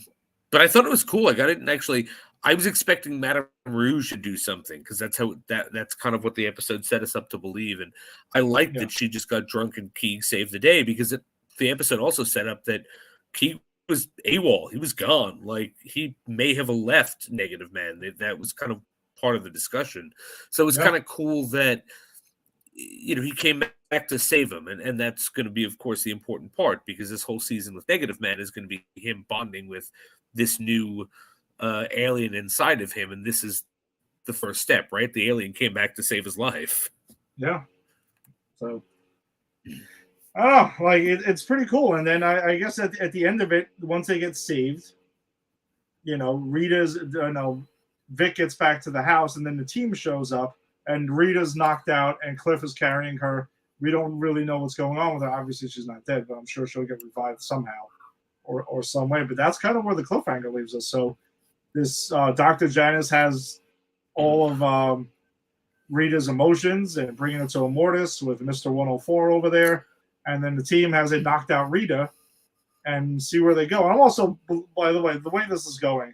I thought it was cool. I was expecting Madame Rouge to do something, because that's kind of what the episode set us up to believe. And I liked that she just got drunk and Keeg saved the day, because the episode also set up that Keeg was AWOL. He was gone. Like, he may have left Negative Man. That was kind of part of the discussion. So it was kind of cool that he came back to save him, and that's going to be, of course, the important part, because this whole season with Negative Man is going to be him bonding with this new alien inside of him, and this is the first step, right? The alien came back to save his life. Yeah. So I don't know, it's pretty cool. And then I guess at the end of it, once they get saved, Vic gets back to the house, and then the team shows up, and Rita's knocked out, and Cliff is carrying her. We don't really know what's going on with her. Obviously, she's not dead, but I'm sure she'll get revived somehow or some way. But that's kind of where the cliffhanger leaves us. So this Dr. Janice has all of Rita's emotions and bringing it to Immortus with Mr. 104 over there. And then the team has it knocked out Rita and see where they go. And I'm also, by the way this is going,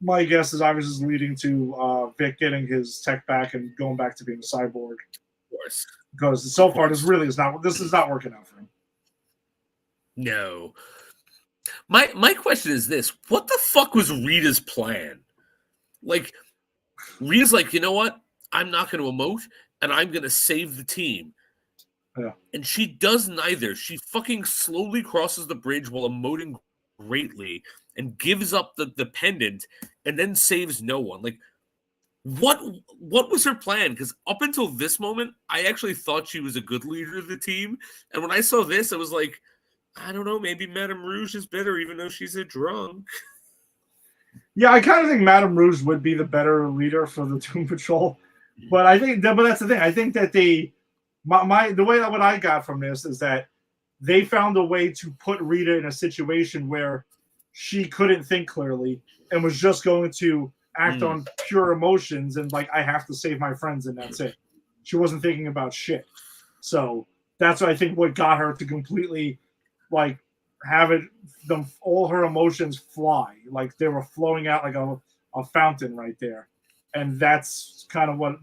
my guess is obviously leading to Vic getting his tech back and going back to being a cyborg. Of course. Because so far this is not working out for him. No. My question is this: what the fuck was Rita's plan? Like, Rita's like, you know what? I'm not going to emote, and I'm going to save the team. Yeah. And she does neither. She fucking slowly crosses the bridge while emoting greatly and gives up the pendant and then saves no one. Like, what was her plan? Because up until this moment, I actually thought she was a good leader of the team. And when I saw this, I was like, I don't know, maybe Madame Rouge is better, even though she's a drunk. Yeah, I kind of think Madame Rouge would be the better leader for the Doom Patrol. But that's the thing. I think that the way that what I got from this is that they found a way to put Rita in a situation where she couldn't think clearly and was just going to act on pure emotions and I have to save my friends and that's it. She wasn't thinking about shit. So that's what got her to completely have all her emotions fly. Like they were flowing out like a fountain right there. And that's kind of what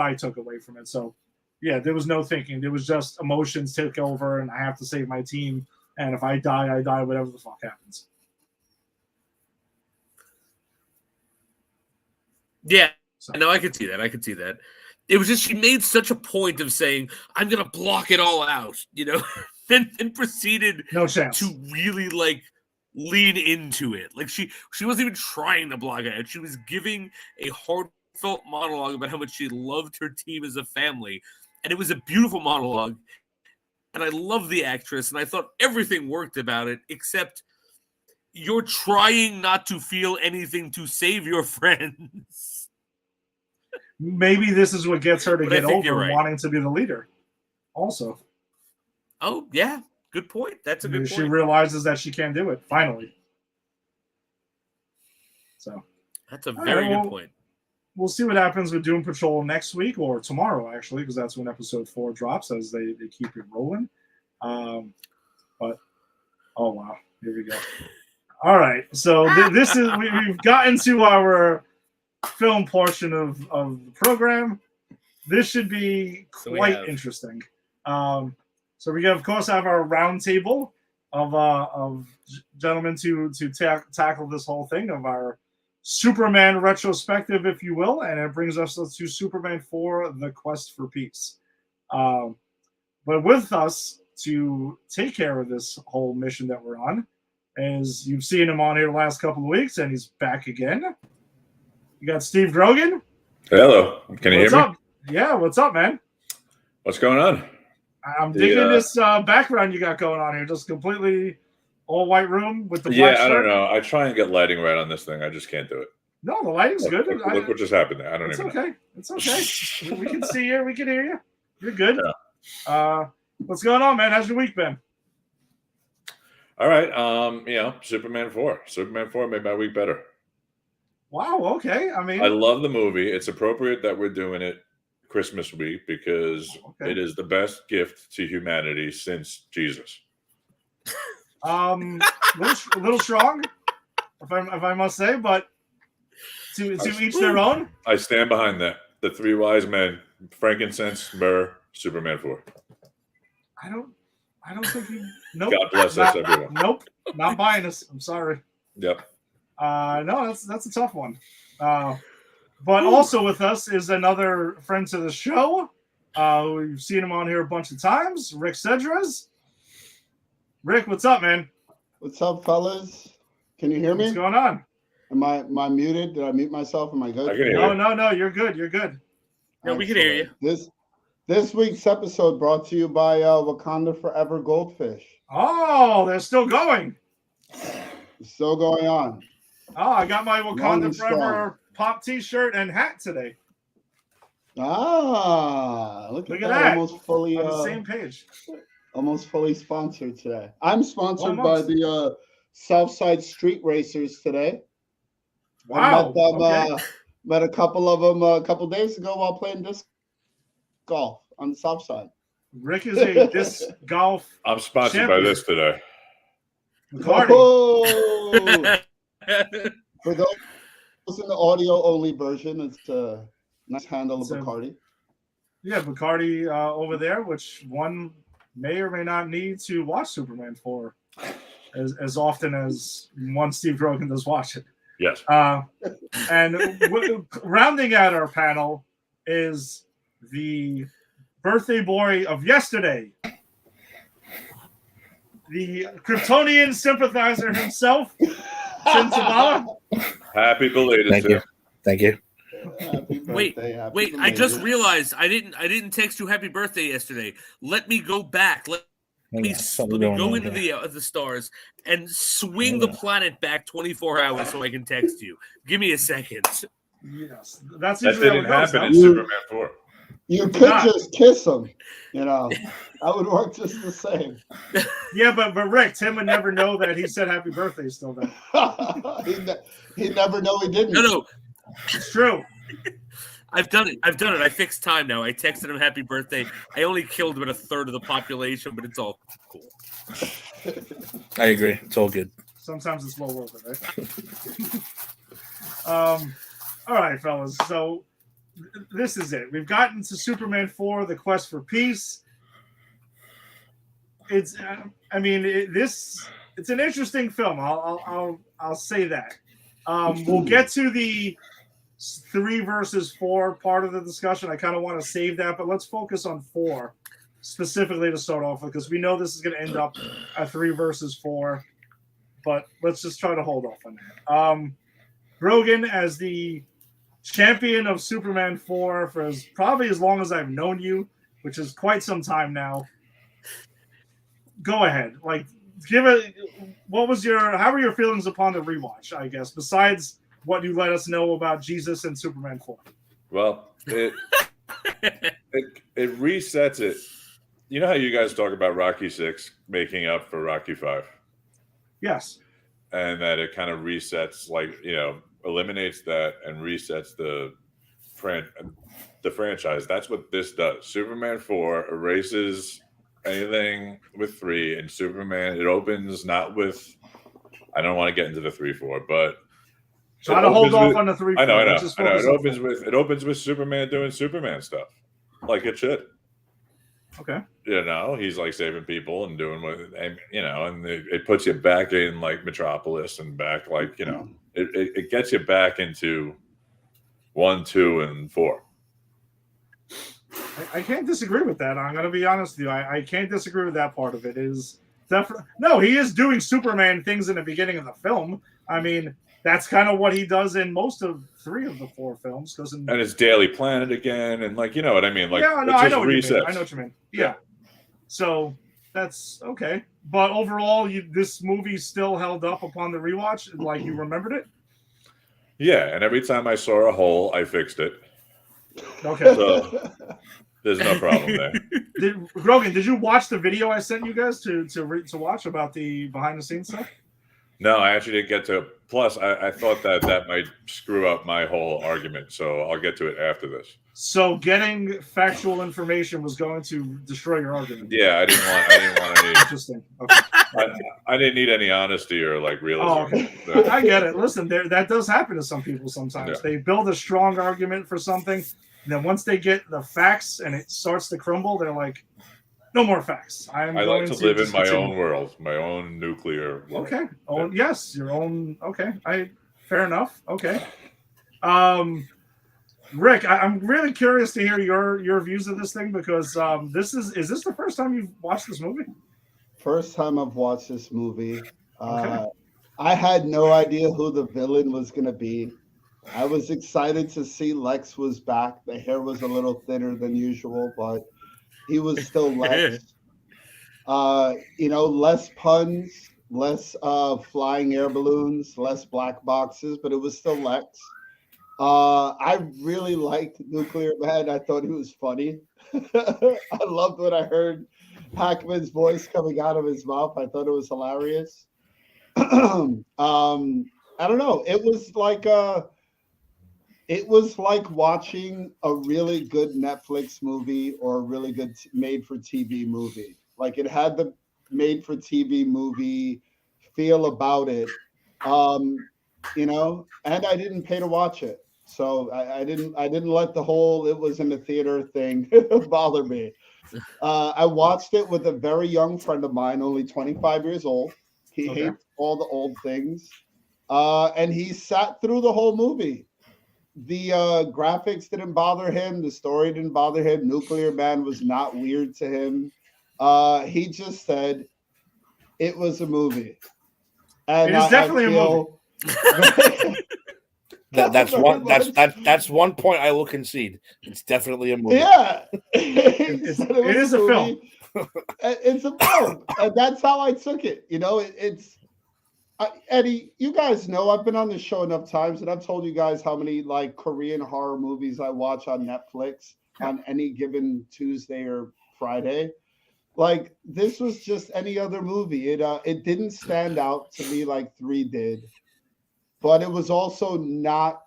I took away from it. So Yeah, there was no thinking. There was just emotions took over, and I have to save my team. And if I die, I die. Whatever the fuck happens. Yeah, So, no, I could see that. I could see that. It was just she made such a point of saying, "I'm gonna block it all out," and proceeded no chance. to really like lean into it. Like she wasn't even trying to block it out. She was giving a heartfelt monologue about how much she loved her team as a family, and it was a beautiful monologue. And I love the actress, and I thought everything worked about it, except you're trying not to feel anything to save your friends. Maybe this is what gets her to But I get think over you're right. wanting to be the leader. Also, Oh, yeah. Good point. That's a good she point. realizes that she can't do it, finally. So That's a very good well, point. We'll see what happens with Doom Patrol next week, or tomorrow, actually, because that's when episode 4 drops, as they keep it rolling. But, oh, wow. Here we go. All right. So this is, we've gotten to our film portion of the program. This should be quite interesting. So we, of course, have our round table of gentlemen to tackle this whole thing of our Superman retrospective, if you will, and it brings us to Superman 4: The Quest for Peace. But with us to take care of this whole mission that we're on, as you've seen him on here the last couple of weeks, and he's back again. You got Steve Grogan. Hello. Can you hear me? What's up? Yeah, what's up, man? What's going on? I'm digging this background you got going on here. Just completely all white room with the black shirt. I don't know. I try and get lighting right on this thing. I just can't do it. No, the lighting's good. Look what just happened there. I don't even know. It's okay. We can see you. We can hear you. You're good. Yeah. What's going on, man? How's your week been? All right. Superman 4. Superman 4 made my week better. Wow. Okay. I mean, I love the movie. It's appropriate that we're doing it Christmas week because it is the best gift to humanity since Jesus. Little strong, if I must say, but to each their own. I stand behind that. The 3 wise men: frankincense, myrrh, Superman 4. I don't think you. Nope. God bless us, everyone. Nope. Not buying us. I'm sorry. Yep. No, that's a tough one. But also with us is another friend to the show. We've seen him on here a bunch of times. Rick Cedras. Rick, what's up, man? What's up, fellas? Can you hear me? What's going on? Am I muted? Did I mute myself? Am I good? I can hear you. No. You're good. You're good. No, we can hear you. This week's episode brought to you by Wakanda Forever Goldfish. Oh, they're still going. It's still going on. Oh, I got my Wakanda Forever pop T-shirt and hat today. Look at that! Almost fully on the same page. Almost fully sponsored today. I'm sponsored by the Southside Street Racers today. Wow! I met a couple of them a couple days ago while playing disc golf on the South Side. Rick is a disc golf. I'm sponsored by this today. Bacardi. Oh! For those in the audio only version, it's a nice handle of Bacardi. Yeah, Bacardi over there, which one may or may not need to watch Superman 4 as often as one Steve Grogan does watch it. Yes. And rounding out our panel is the birthday boy of yesterday, the Kryptonian sympathizer himself, Sin Sabala. Happy belated. Thank you. Wait! I just realized I didn't text you happy birthday yesterday. Let me go back. Let me go into the stars and swing the planet back 24 hours so I can text you. Give me a second. Yes, that didn't happen in Superman 4. You could just kiss him, that would work just the same. Yeah, but Rick, Tim would never know that he said happy birthday still then. He'd never know he didn't. No, it's true. I've done it. I fixed time now. I texted him happy birthday. I only killed about a third of the population, but it's all cool. I agree. It's all good. Sometimes it's well worth it, right? All right, fellas. So this is it. We've gotten to Superman 4, The Quest for Peace. It's, I mean, it's an interesting film. I'll say that. We'll get to the 3 versus 4 part of the discussion. I kind of want to save that, but let's focus on 4 specifically to start off with, because we know this is going to end up at 3 versus 4. But let's just try to hold off on that. Grogan, as the champion of Superman 4 for probably as long as I've known you, which is quite some time now. Go ahead. Like, how were your feelings upon the rewatch, I guess, besides what you let us know about Jesus and Superman 4? Well, it resets it. You know how you guys talk about Rocky 6 making up for Rocky 5? Yes. And that it kind of resets, eliminates that and resets the franchise. That's what this does. Superman 4 erases anything with 3, and Superman, it opens not with, I don't want to get into the 3-4, but try to hold off on the 3-4. I know. It opens with Superman doing Superman stuff, like it should. Okay. He's like saving people and doing what, and it puts you back in like Metropolis and back, it gets you back into 1, 2, and 4. I can't disagree with that. I'm going to be honest with you. I can't disagree with that part of it. Is definitely no. He is doing Superman things in the beginning of the film. I mean, that's kind of what he does in most of 3 of the 4 films. And it's Daily Planet again, and what I mean. I know what you mean. Yeah. So that's okay. But overall, this movie still held up upon the rewatch. Like, you remembered it. Yeah, and every time I saw a hole, I fixed it. Okay. So there's no problem there. Grogan, did you watch the video I sent you guys to watch about the behind the scenes stuff? No, I actually didn't get to. Plus, I thought that might screw up my whole argument, so I'll get to it after this. So getting factual information was going to destroy your argument. Yeah, I didn't want any. Interesting. Okay. I didn't need any honesty or realism. Oh, okay. So. I get it. Listen, that does happen to some people sometimes. Yeah. They build a strong argument for something, and then once they get the facts and it starts to crumble, they're like, no more facts. I like to live in my own world, my own nuclear world. Okay. Oh, yes, your own. Okay. Fair enough. Okay. Rick, I'm really curious to hear your views of this thing, because is this the first time you've watched this movie? First time I've watched this movie. Okay. I had no idea who the villain was going to be. I was excited to see Lex was back. The hair was a little thinner than usual, but he was still Lex. Less puns, less flying air balloons, less black boxes, but it was still Lex. I really liked Nuclear Man. I thought he was funny. I loved when I heard Hackman's voice coming out of his mouth. I thought it was hilarious. I don't know. It was like watching a really good Netflix movie or a really good made-for-TV movie. Like, it had the made-for-TV movie feel about it, and I didn't pay to watch it. So I didn't let the whole it was in the theater thing bother me. I watched it with a very young friend of mine, only 25 years old. He hates all the old things. And he sat through the whole movie. The graphics didn't bother him. The story didn't bother him. Nuclear Man was not weird to him. He just said it was a movie. And it is definitely a movie. That's one point I will concede. It's definitely a movie. Yeah, it is a film. It's a film, and that's how I took it. Eddie, you guys know I've been on this show enough times, and I've told you guys how many Korean horror movies I watch on Netflix on any given Tuesday or Friday. This was just any other movie. It didn't stand out to me like 3 did. But it was also not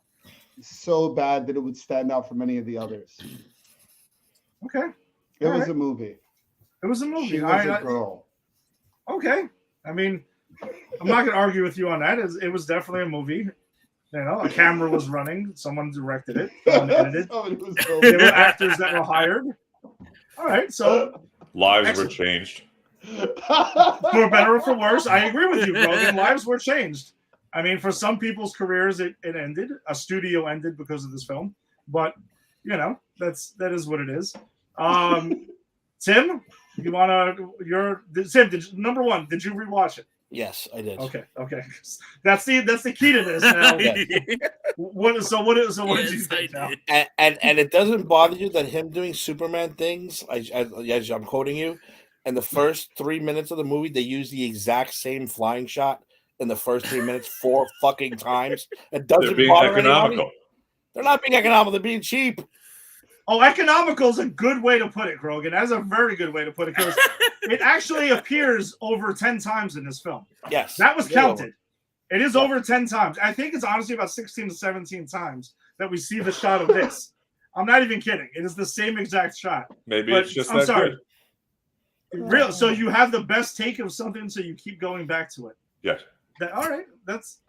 so bad that it would stand out from any of the others. Okay. It was a movie. It was a movie. She was a girl. Okay. I mean, I'm not going to argue with you on that. It was definitely a movie. You know, a camera was running. Someone directed it. Someone edited. Somebody was There filming. were actors that were hired. All right, so Lives were Excellent. changed. for better or for worse, I agree with you, Brogan. Lives were changed. I mean, for some people's careers, it ended. A studio ended because of this film, but you know, that is what it is. Tim, you wanna? Tim. Number one, did you rewatch it? Yes, I did. Okay. That's the key to this. Now. What did you Yes, think? I Now? did. And it doesn't bother you that him doing Superman things, as I'm quoting you, in the first 3 minutes of the movie, they use the exact same flying shot in the first 3 minutes 4 fucking times. It doesn't They're being bother economical. anybody. They're not being economical. They're being cheap. Oh, economical is a good way to put it, Grogan. That's a very good way to put it because it actually appears over 10 times in this film. Yes, That was Way counted. It is over 10 times. I think it's honestly about 16 to 17 times that we see the shot of this. I'm not even kidding. It is the same exact shot. Maybe But it's just I'm that sorry. good. Real. So you have the best take of something, so you keep going back to it. Yes. All right. It's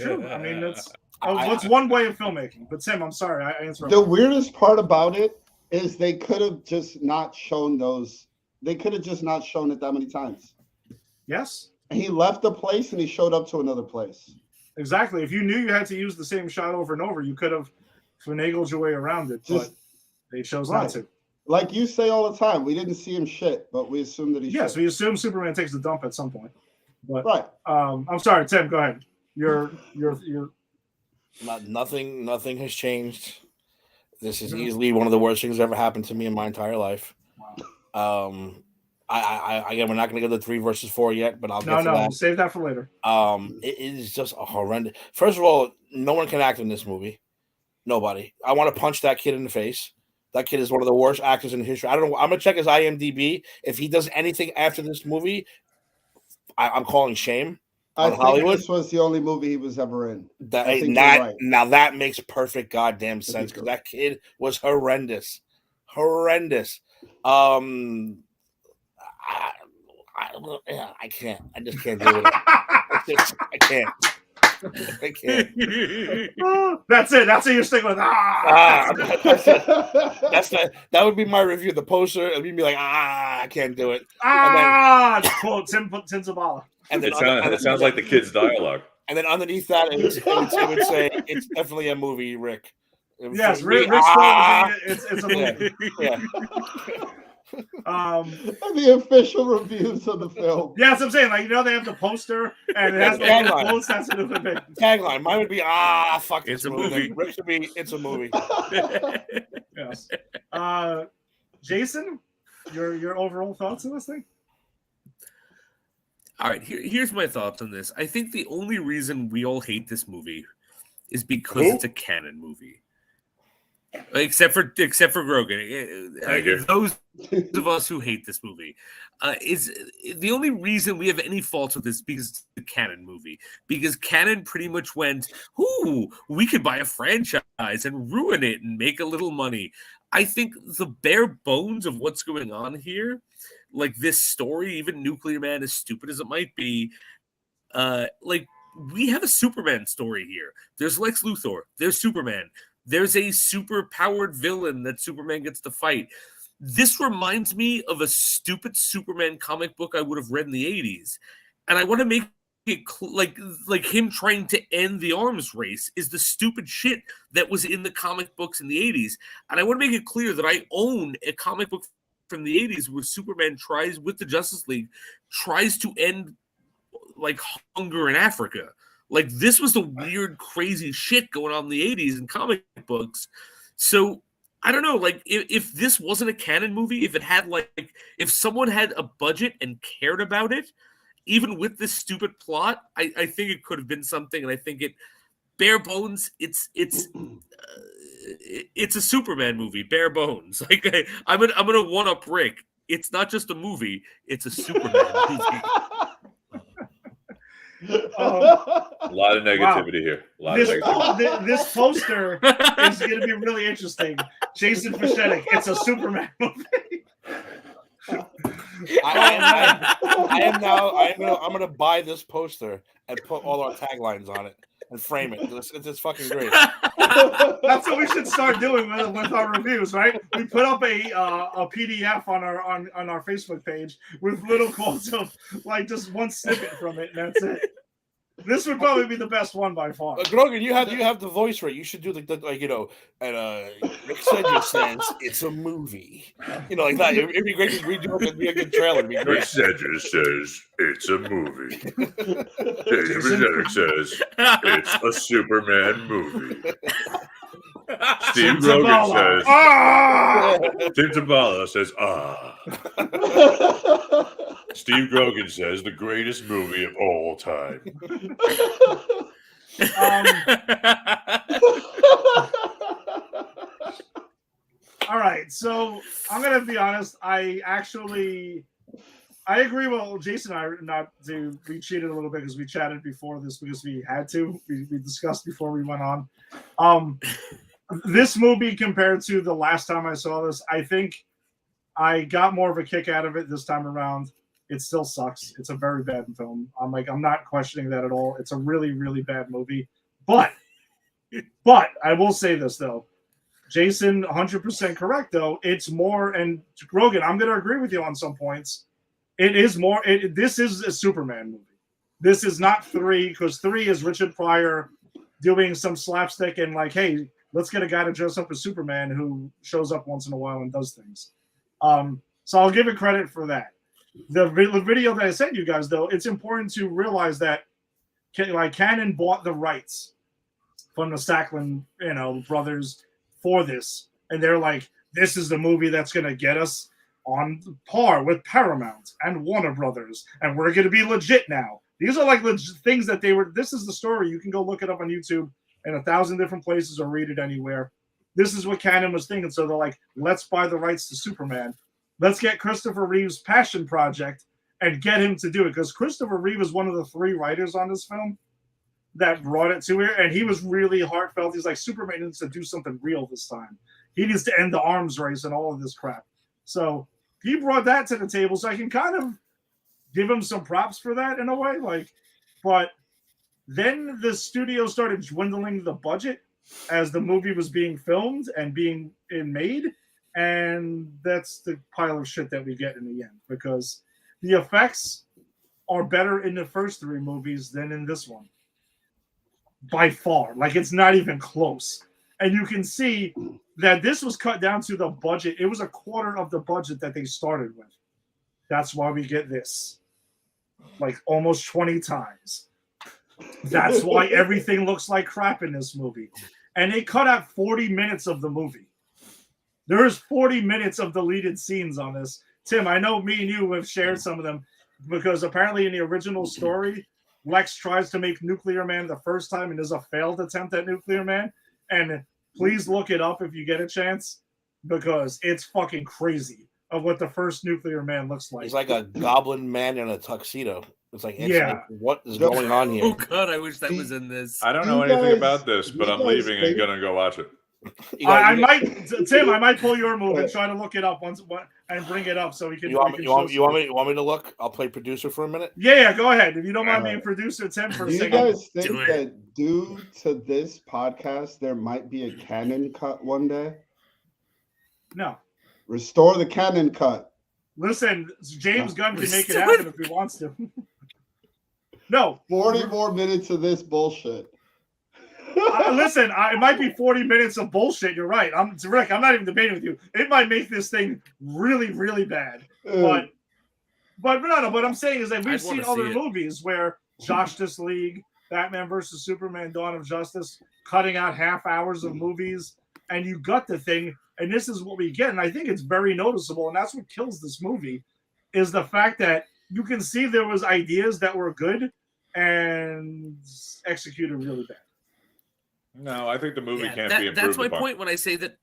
true. I mean, that's I- what's one way of filmmaking. But Tim, I'm sorry. I answered. The weirdest part about it is they could have just not shown those. They could have just not shown it that many times. Yes. And he left the place and he showed up to another place. Exactly. If you knew you had to use the same shot over and over, you could have finagled your way around it, Just but they chose right. not to. Like you say all the time, we didn't see him shit, but we assumed that he Yes, shit. we assume Superman takes a dump at some point. But Right. I'm sorry, Tim. Go ahead. You're Nothing has changed. This is No. easily one of the worst things that ever happened to me in my entire life. Wow. Again, we're not going to go to 3 versus 4 yet, but I'll get to no. that. Save that for later. It is just a horrendous. First of all, no one can act in this movie. Nobody. I want to punch that kid in the face. That kid is one of the worst actors in history. I don't know. I'm gonna check his IMDb. If he does anything after this movie, I'm calling shame I on think Hollywood. this was the only movie he was ever in. That I think that you're right. now that makes perfect goddamn sense think because you're that kid was horrendous. I can't. I just can't do it. I can't. I can't. That's it. That's what you're sticking with. That would be my review. The poster, and we'd be like, I can't do it. Quote Tim Zabala. And then It sounds like the kid's dialogue. And then underneath that, it would say, "It's definitely a movie, Rick." Yes, For me, Rick's quote would be, it's a movie. yeah. The official reviews of the film. Yeah, that's what I'm saying. Like, they have the poster and it has the Tagline. quotes. That's what it would be. Tagline. Mine would be, fuck It's this a movie. movie. Rick should be, it's a movie. Yes. Jason, your overall thoughts on this thing? All right, here's my thoughts on this. I think the only reason we all hate this movie is because it's a canon movie. Except for Grogan. Thank you. Those of us who hate this movie is the only reason we have any faults with this because it's a canon movie. Because canon pretty much went, "Ooh, we could buy a franchise and ruin it and make a little money." I think the bare bones of what's going on here, like this story, even Nuclear Man, as stupid as it might be, like we have a Superman story here. There's Lex Luthor. There's Superman. There's a super-powered villain that Superman gets to fight. This reminds me of a stupid Superman comic book I would have read in the 80s. And I want to make it like him trying to end the arms race is the stupid shit that was in the comic books in the 80s. And I want to make it clear that I own a comic book from the 80s where Superman tries, with the Justice League, tries to end like hunger in Africa. Like, this was the weird, crazy shit going on in the 80s in comic books. So, I don't know, like, if this wasn't a canon movie, if it had, like, if someone had a budget and cared about it, even with this stupid plot, I think it could have been something, and I think it, bare bones, it's a Superman movie, bare bones. Like, I'm gonna one-up Rick. It's not just a movie, it's a Superman movie. A lot of negativity here. A lot of negativity. This poster is going to be really interesting. Jason Pachetic, it's a Superman movie. I'm gonna buy this poster and put all our taglines on it and frame it. It's fucking great. That's what we should start doing with our reviews, right? We put up a PDF on our Facebook page with little quotes of like just one snippet from it, and that's it. This would probably be the best one by far. Grogan, you have the voice for it. You should do the like, you know, and Rick Sedgwick says it's a movie. You know, like that. It'd be great to redo it. It'd be a good trailer. It'd be Rick great. Sedgwick says it's a movie. David Sedgwick says it's a Superman movie. Steve Rogen says, Tim Tabala says, Steve Grogan says the greatest movie of all time. All right, so I'm gonna be honest. I agree with Jason and I not to we cheated a little bit because we chatted before this because we had to. We discussed before we went on. This movie compared to the last time I saw this, I think I got more of a kick out of it this time around. It still sucks. It's a very bad film. I'm not questioning that at all. It's a really, really bad movie. But I will say this though. Jason, 100% correct though. It's more, and Grogan, I'm going to agree with you on some points. It is more. This is a Superman movie. This is not 3 because 3 is Richard Pryor doing some slapstick and like, hey, let's get a guy to dress up as Superman who shows up once in a while and does things. So I'll give it credit for that. The video that I sent you guys, though, it's important to realize that like Canon bought the rights from the Sacklin, brothers for this, and they're like, this is the movie that's going to get us on par with Paramount and Warner Brothers, and we're going to be legit now. These are like legit things that they were. This is the story. You can go look it up on YouTube in 1,000 different places or read it anywhere. This is what Canon was thinking. So they're like, let's buy the rights to Superman. Let's get Christopher Reeve's passion project and get him to do it. Because Christopher Reeve is one of the 3 writers on this film that brought it to here. And he was really heartfelt. He's like, Superman needs to do something real this time. He needs to end the arms race and all of this crap. So he brought that to the table. So I can kind of give him some props for that in a way. But then the studio started dwindling the budget as the movie was being filmed and being made. And that's the pile of shit that we get in the end, because the effects are better in the first 3 movies than in this one. By far. Like, it's not even close. And you can see that this was cut down to the budget. It was a quarter of the budget that they started with. That's why we get this. Like, almost 20 times. That's why everything looks like crap in this movie. And they cut out 40 minutes of the movie. There is 40 minutes of deleted scenes on this. Tim, I know me and you have shared some of them because apparently in the original story, Lex tries to make Nuclear Man the first time and there's a failed attempt at Nuclear Man. And please look it up if you get a chance because it's fucking crazy of what the first Nuclear Man looks like. He's like a goblin man in a tuxedo. It's like, yeah. What is going on here? Oh, God, I wish that was in this. I don't know anything about this, but I'm leaving and going to go watch it. I might pull your move and try to look it up and bring it up so we can. You want me to look? I'll play producer for a minute. Yeah, go ahead. If you don't mind being producer, Tim, for a second. Do you guys think that due to this podcast, there might be a canon cut one day? No. Restore the canon cut. Listen, James Gunn can make it happen if he wants to. No. 40 more minutes of this bullshit. Listen, it might be 40 minutes of bullshit. You're right. Rick, I'm not even debating with you. It might make this thing really, really bad. But no. What I'm saying is that we've seen other movies where Justice League, Batman versus Superman, Dawn of Justice, cutting out half hours of movies, and you got the thing, and this is what we get. And I think it's very noticeable, and that's what kills this movie, is the fact that you can see there was ideas that were good and executed really bad. No, I think the movie can't be improved That's my upon. point when I say that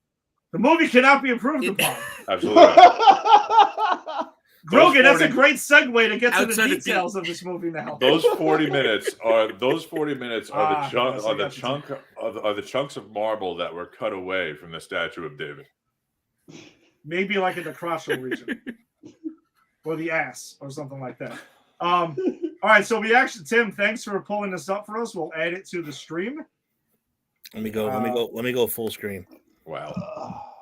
the movie cannot be improved upon. Absolutely not. Grogan, that's a great segue to get to the details of this movie now. Those 40 minutes are the chunks of marble that were cut away from the statue of David. Maybe like in the Crossroad region. or the ass or something like that. All right, so Tim, thanks for pulling this up for us. We'll add it to the stream. Let me go full screen. Wow.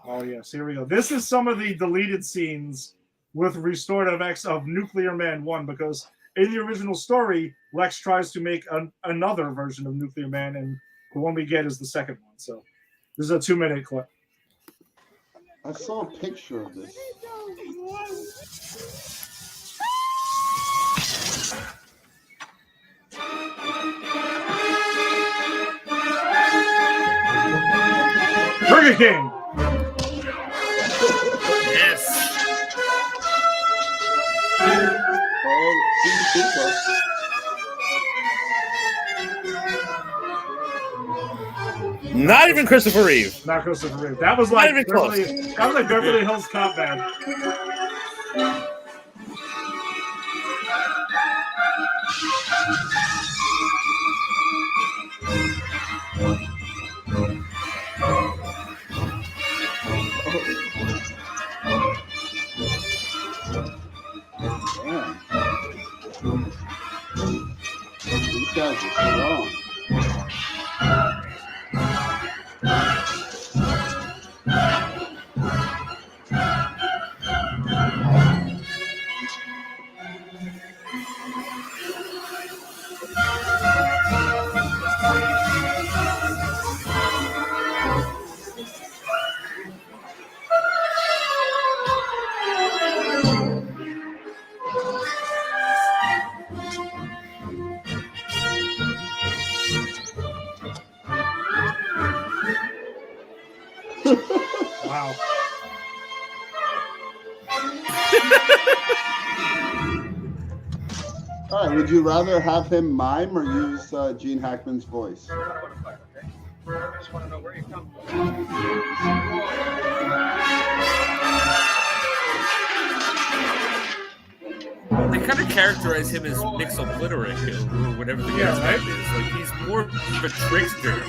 Oh yes, here we go. This is some of the deleted scenes with Restorative X of Nuclear Man 1, because in the original story, Lex tries to make another version of Nuclear Man, and the one we get is the second one. So this is a 2-minute clip. I saw a picture of this. Burger King. Yes. Oh, Not even Christopher Reeve. Not Christopher Reeve. That was like Beverly Hills Cop bad. Damn. These guys are strong. Wow. All right, would you rather have him mime or use Gene Hackman's voice? I just want to know where you come from. They kind of characterize him as Mixobliterate or whatever the guy's name is. Like, he's more of a trickster.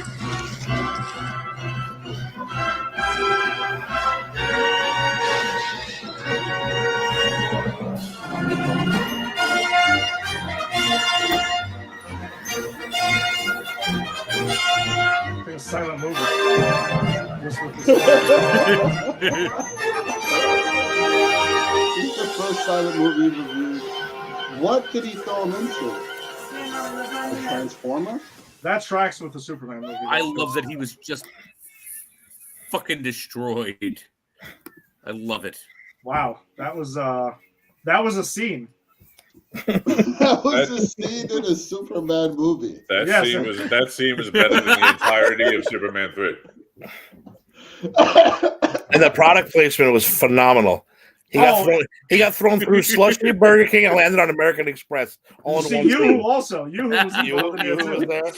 A silent movie. Just with It's the first silent movie you've reviewed. What did he throw him into? A Transformer? that tracks with the Superman movie. I love that he was just fucking destroyed. I love it. Wow, that was a scene. That was a scene in a Superman movie. That Yes. scene was better than the entirety of Superman 3. And the product placement was phenomenal. He got thrown through Slushy, Burger King, and landed on American Express. All in See, one you scene. also, you was involved in You it was too. there.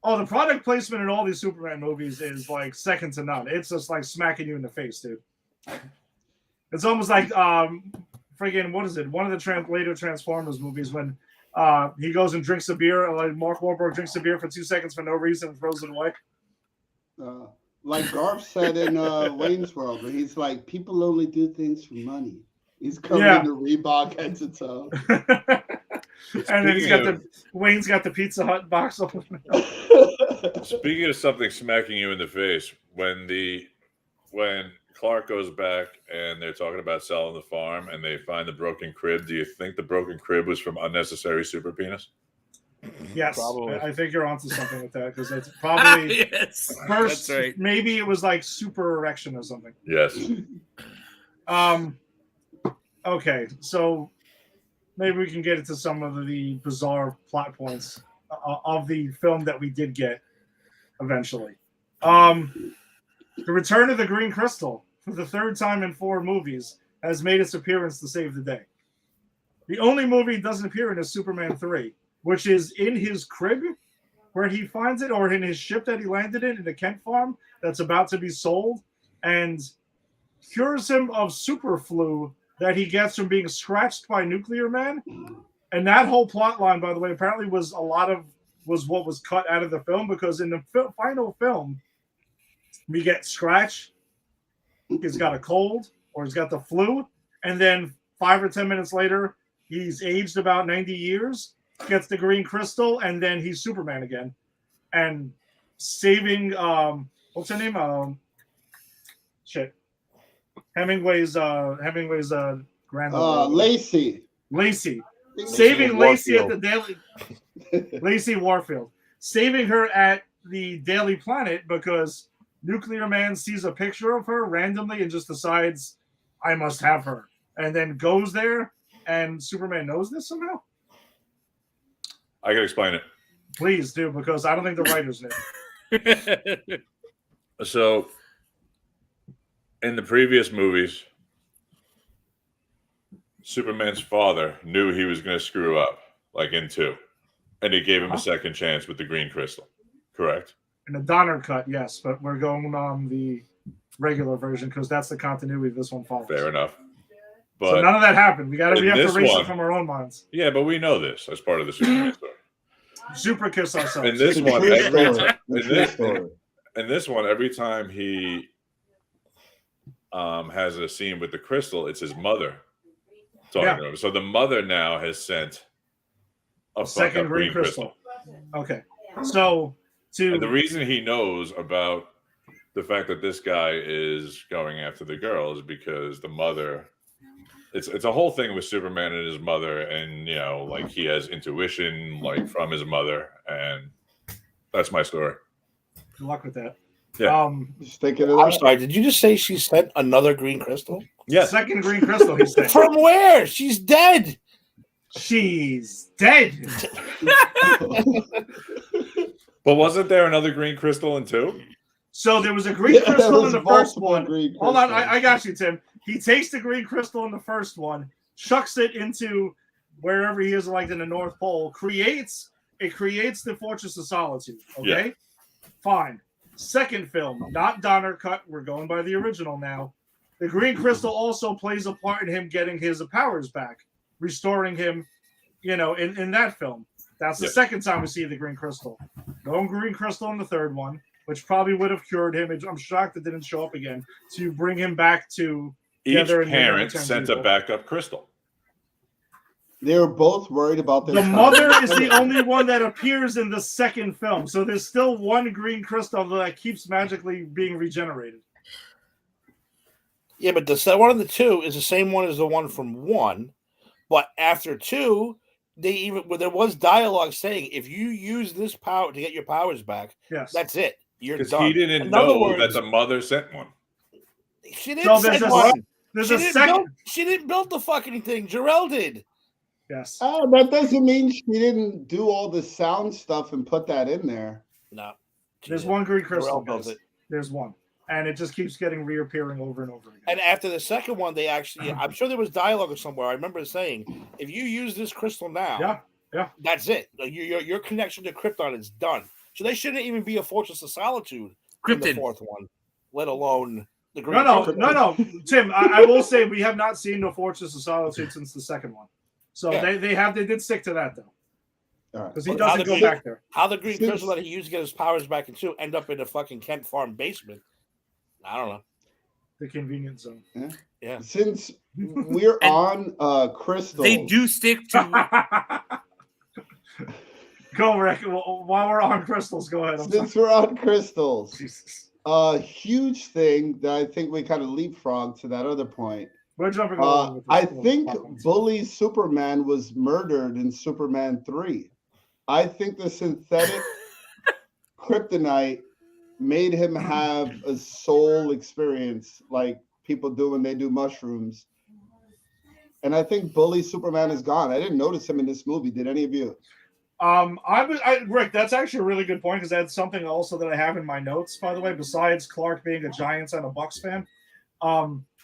Oh, the product placement in all these Superman movies is like second to none. It's just like smacking you in the face, dude. It's almost like friggin' what is it? One of the later Transformers movies when he goes and drinks a beer, like Mark Wahlberg drinks a beer for 2 seconds for no reason and throws it away. Like Garth said in Wayne's World, where he's like, people only do things for money. He's coming into Reebok head to toe. And then Wayne's got the Pizza Hut box open. Speaking of something smacking you in the face, when Clark goes back and they're talking about selling the farm and they find the broken crib, do you think the broken crib was from Unnecessary Super Penis? Yes, Probably. I think you're onto something with that because it's probably Yes, first. that's right. Maybe it was like super erection or something. Yes. Okay, so maybe we can get into some of the bizarre plot points of the film that we did get eventually. The Return of the Green Crystal, for the third time in 4 movies, has made its appearance to save the day. The only movie it doesn't appear in is Superman 3, which is in his crib where he finds it, or in his ship that he landed in the Kent farm that's about to be sold, and cures him of super flu that he gets from being scratched by Nuclear Man. And that whole plot line, by the way, apparently was what was cut out of the film, because in the final film, we get Scratch, he's got a cold, or he's got the flu, and then 5 or 10 minutes later, he's aged about 90 years, gets the green crystal, and then he's Superman again. And saving what's her name? Hemingway's granddaughter. Lacey. Saving Lacey at Warfield. the Daily Lacey Warfield. Saving her at the Daily Planet because Nuclear Man sees a picture of her randomly and just decides I must have her. And then goes there, and Superman knows this somehow? I can explain it. Please do, because I don't think the writers knew. So, in the previous movies, Superman's father knew he was going to screw up, like in 2, and he gave him a second chance with the green crystal. Correct? In the Donner cut, yes, but we're going on the regular version because that's the continuity this one follows. Fair enough. So But none of that happened. We have to in erase this it one- from our own minds. yeah, but we know this as part of the Superman story. Super kiss ourselves. In this The one, true every story. time, The true story. in this one, every time he has a scene with the crystal, it's his mother talking Yeah. to him. So the mother now has sent a Second fuck-up green crystal. Okay. So And the reason he knows about the fact that this guy is going after the girl is because the mother. It's a whole thing with Superman and his mother, and like he has intuition like from his mother, and that's my story. good luck with that. Yeah. Just thinking of I'm that. sorry. Did you just say she sent another green crystal? Yes. Second green crystal, he said. From where? She's dead. She's dead. But wasn't there another green crystal in 2? So there was a green Yeah, there crystal in was the first multiple one. green Hold on, crystals. I got you, Tim. He takes the green crystal in the first one, chucks it into wherever he is, like in the North Pole, creates the Fortress of Solitude. Okay? Fine. Second film, not Donner cut. We're going by the original now. The green crystal also plays a part in him getting his powers back, restoring him, in that film. That's the Yeah. second time we see the green crystal. No green crystal in the third one, which probably would have cured him. I'm shocked it didn't show up again to bring him back to Each together and parent turn sent a evil. backup crystal. They were both worried about their The son. mother is the only one that appears in the second film, so there's still one green crystal that keeps magically being regenerated. Yeah, but the one of the 2 is the same one as the one from 1. But after 2, there was dialogue saying if you use this power to get your powers back, Yes. that's it. You're Because done. he didn't In other know words, that the mother sent one. she didn't So there's send a- one. There's She a didn't, second. build, she didn't build the fucking thing. Jarrell did. Yes. Oh, that doesn't mean she didn't do all the sound stuff and put that in there. No. There's one green crystal. Jarrell built Guys. it. There's one. And it just keeps getting reappearing over and over again. And after the second one, they actually, I'm sure there was dialogue somewhere. I remember saying, if you use this crystal now, Yeah. that's it. Like, your connection to Krypton is done. So they shouldn't even be a Fortress of Solitude in the Krypton. fourth one, let alone the Green No, Krypton. Tim, I will say we have not seen the Fortress of Solitude since the second one. So Yeah. they did stick to that, though. All right. Because he But how doesn't the go green- back there. How the Green Since- Crystal that he used to get his powers back into end up in a fucking Kent Farm basement? I don't know. The convenience zone. Yeah. Since we're And on crystals, They do stick to. Go, Rick. While we're on crystals, go ahead. I'm since we're on crystals, sorry. Jesus. a huge thing that I think we kind of leapfrog to that other point. We're jumping over with this I little think platform. Bully Superman was murdered in Superman 3. I think the synthetic kryptonite made him have a soul experience like people do when they do mushrooms. And I think Bully Superman is gone. I didn't notice him in this movie. Did any of you? Rick, that's actually a really good point because that's something also that I have in my notes, by the way, besides Clark being a Giants and a Bucks fan.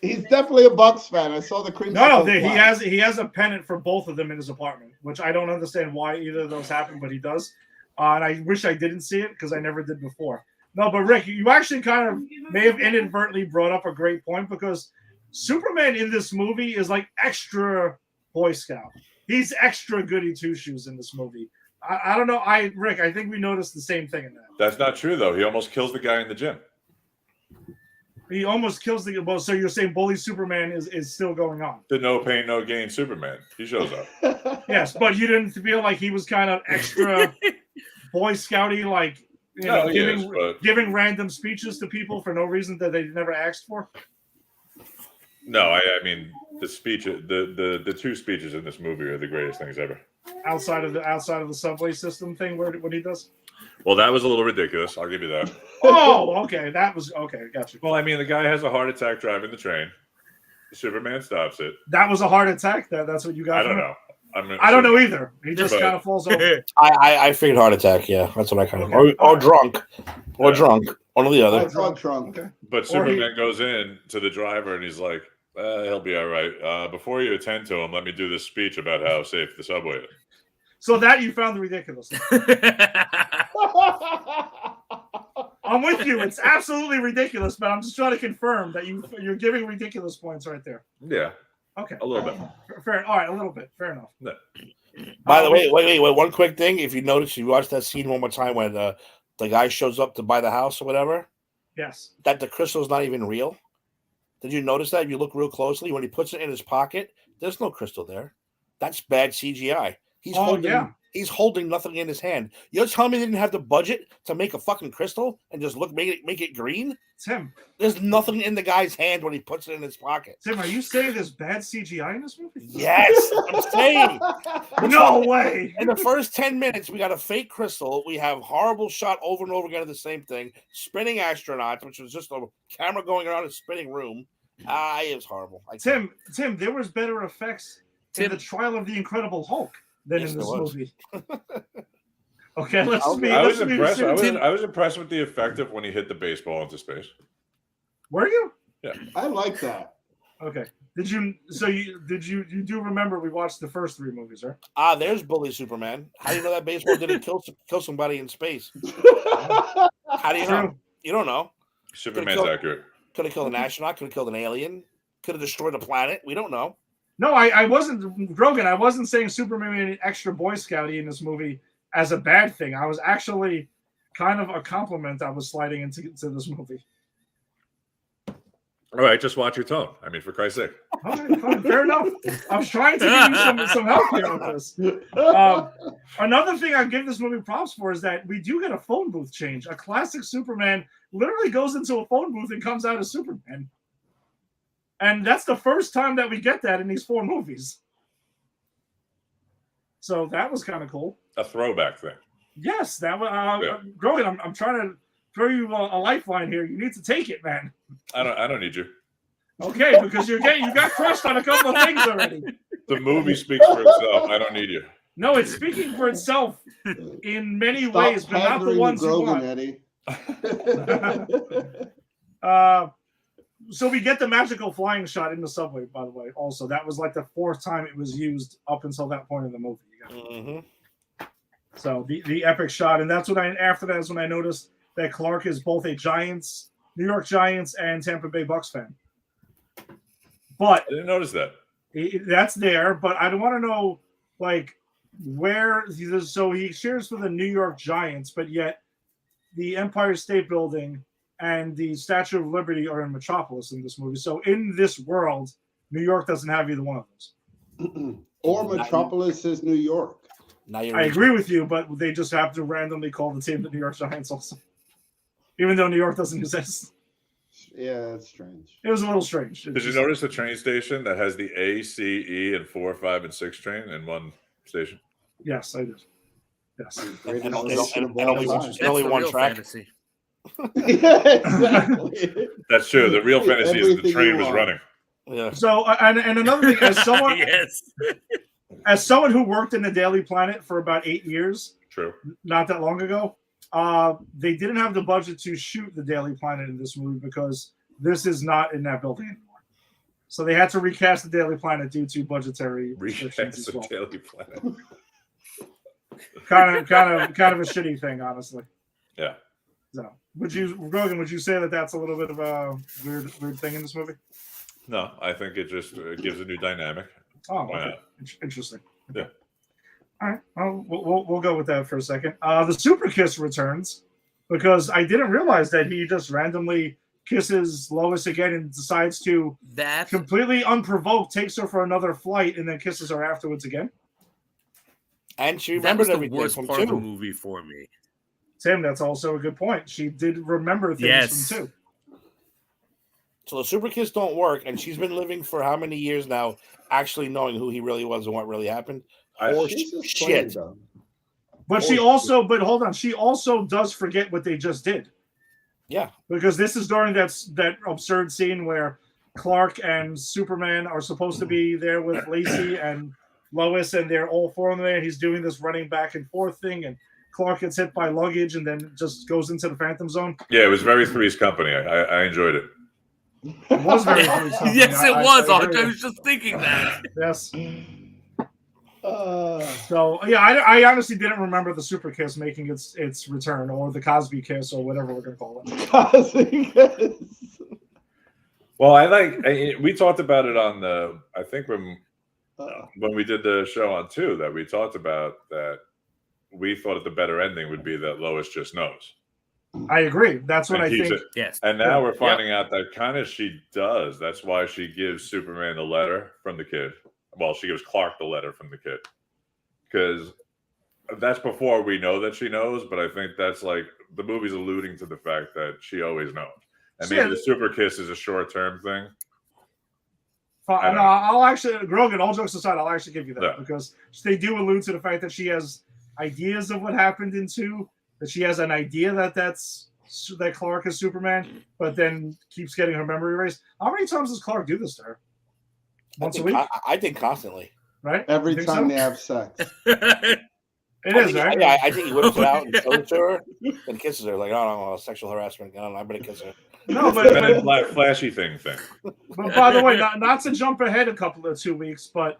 He's definitely a Bucks fan. I saw the cream. He has a pennant for both of them in his apartment, which I don't understand why either of those happened, but he does. And I wish I didn't see it because I never did before. No, but Rick, you actually kind of may have inadvertently brought up a great point because Superman in this movie is like extra Boy Scout. He's extra goody two shoes in this movie. I don't know. Rick, I think we noticed the same thing in that. That's not true though. He almost kills the guy in the gym. He almost kills the. Well, so you're saying Bully Superman is still going on? The no pain, no gain Superman. He shows up. Yes, but you didn't feel like he was kind of extra Boy Scouty, like No, he is, but giving random speeches to people for no reason that they never asked for. no, I mean the speech, the two speeches in this movie are the greatest things ever. Outside of the subway system thing, where what he does. Well, that was a little ridiculous. I'll give you that. Oh, okay, that was okay. Gotcha. Well, I mean, the guy has a heart attack driving the train. Superman stops it. That was a heart attack. That's what you got. I don't from it? know. I don't know either. He just But- kind of falls over. I figured heart attack. Yeah, that's what I kind of Okay. or drunk, or Yeah. drunk, one or the other. Trunk. Okay. But Or he- Superman goes in to the driver and he's like, he'll be all right. Before you attend to him, let me do this speech about how safe the subway is. So that you found ridiculous. I'm with you. It's absolutely ridiculous, but I'm just trying to confirm that you're giving ridiculous points right there. Yeah, Okay. a little bit. Fair. All right, a little bit. Fair enough. By the way, wait. One quick thing. If you notice, you watch that scene one more time when the guy shows up to buy the house or whatever, Yes. that the crystal's not even real. Did you notice that? If you look real closely, when he puts it in his pocket, there's no crystal there. That's bad CGI. He's holding nothing in his hand. You're telling me they didn't have the budget to make a fucking crystal and just make it green? Tim, There's nothing in the guy's hand when he puts it in his pocket. Tim, are you saying there's bad CGI in this movie? Yes, I'm saying. No way. In the first 10 minutes, we got a fake crystal. We have horrible shot over and over again of the same thing. Spinning astronauts, which was just a camera going around a spinning room. It was horrible. Tim, there was better effects in Tim. the Trial of the Incredible Hulk than Yes, in this there was. movie. Okay, let's be. I was let's be impressed. I serious. was impressed with the effect of when he hit the baseball into space. Were you? I like that. Okay. Did you? So you do remember we watched the first three movies, right? There's Bully Superman. How do you know that baseball didn't kill somebody in space? How do you know? True. You don't know. Superman's Could- accurate. Could have killed an astronaut. Could have killed an alien. Could have destroyed a planet. We don't know. No, I wasn't Grogan. I wasn't saying Superman made an extra Boy Scouty in this movie as a bad thing. I was actually kind of a compliment I was sliding into this movie. All right, just watch your tone. I mean, for Christ's sake. All right, fine, fair enough. I was trying to give you some help here on this. Another thing I give this movie props for is that we do get a phone booth change. A classic Superman literally goes into a phone booth and comes out as Superman. And that's the first time that we get that in these four movies. So that was kind of cool. A throwback thing. Yes, that was Yeah. Grogan. I'm trying to throw you a lifeline here. You need to take it, man. I don't need you. Okay, because you got crushed on a couple of things already. The movie speaks for itself. I don't need you. No, it's speaking for itself in many Stop ways, but not the pandering to ones you Grogan, want. Eddie. So we get the magical flying shot in the subway, by the way. Also, that was like the fourth time it was used up until that point in the movie. Mm-hmm. So the epic shot, and that's when after that is when I noticed that Clark is both a New York Giants and Tampa Bay Bucks fan. But I didn't notice that. that's there, but I want to know like where. So he cheers for the New York Giants, but yet the Empire State Building and the Statue of Liberty are in Metropolis in this movie. So in this world, New York doesn't have either one of those. Or Metropolis is New York. Now you're I agree with you, but they just have to randomly call the team the New York Giants also, even though New York doesn't exist. Yeah, that's strange. It was a little strange. Did you notice the train station that has the A, C, E, and 4, 5, and 6 train in one station? Yes, I did. Yes. Greatest and station of and all only time. one- only the one real track. fantasy. Yeah, exactly. That's true. The real fantasy is the Everything train you was want. running. Yeah. So and another thing, Yes. as someone who worked in the Daily Planet for about 8 years, True. not that long ago, they didn't have the budget to shoot the Daily Planet in this movie because this is not in that building anymore. So they had to recast the Daily Planet due to budgetary restrictions Recast as the well. Daily Planet. Kind of a shitty thing, honestly. Yeah. So, Grogan, would you say that that's a little bit of a weird thing in this movie? No, I think it just gives a new dynamic. Oh, Why okay. not? Interesting. Yeah. All right. Well, we'll go with that for a second. The Super Kiss returns because I didn't realize that he just randomly kisses Lois again and decides to That completely unprovoked takes her for another flight and then kisses her afterwards again. And she that was remembered the everything worst from part of the 2. movie for me. Tim, that's also a good point. She did remember things Yes. from 2. So the super kiss don't work, and she's been living for how many years now, actually knowing who he really was and what really happened. Horse She's just shit. playing, though. But she also, but hold on, she also does forget what they just did. Yeah. Because this is during that absurd scene where Clark and Superman are supposed to be there with Lacey and Lois, and they're all four in there. He's doing this running back and forth thing, and Clark gets hit by luggage and then just goes into the Phantom Zone. Yeah, it was very Three's Company. I enjoyed it. It was very something. Yes, it was. I I agree. was just thinking that. Yes. So yeah, I honestly didn't remember the super kiss making its return, or the Cosby kiss, or whatever we're gonna call it. Cosby kiss. Well, we talked about it on the, I think when we did the show on 2, that we talked about that we thought the better ending would be that Lois just knows. I agree. That's what And I keeps think. it. Yes. And now we're Yep. finding out that kind of she does. That's why she gives Superman the letter from the kid. Well, she gives Clark the letter from the kid. Because that's before we know that she knows, but I think that's like the movie's alluding to the fact that she always knows. And maybe the super kiss is a short-term thing. I'll actually, Grogan, all jokes aside, I'll actually give you that Yeah. because they do allude to the fact that she has ideas of what happened in 2, that she has an idea that Clark is Superman, but then keeps getting her memory erased. How many times does Clark do this to her? Once a week, I think constantly. right? Every You think time so? they have sex. It is, right? Yeah, I think he whips it out and shows it to her and kisses her. Like, oh, no, sexual harassment. I'm going to kiss her. No, Men in Black flashy thing. But by the way, not to jump ahead a couple of 2 weeks, but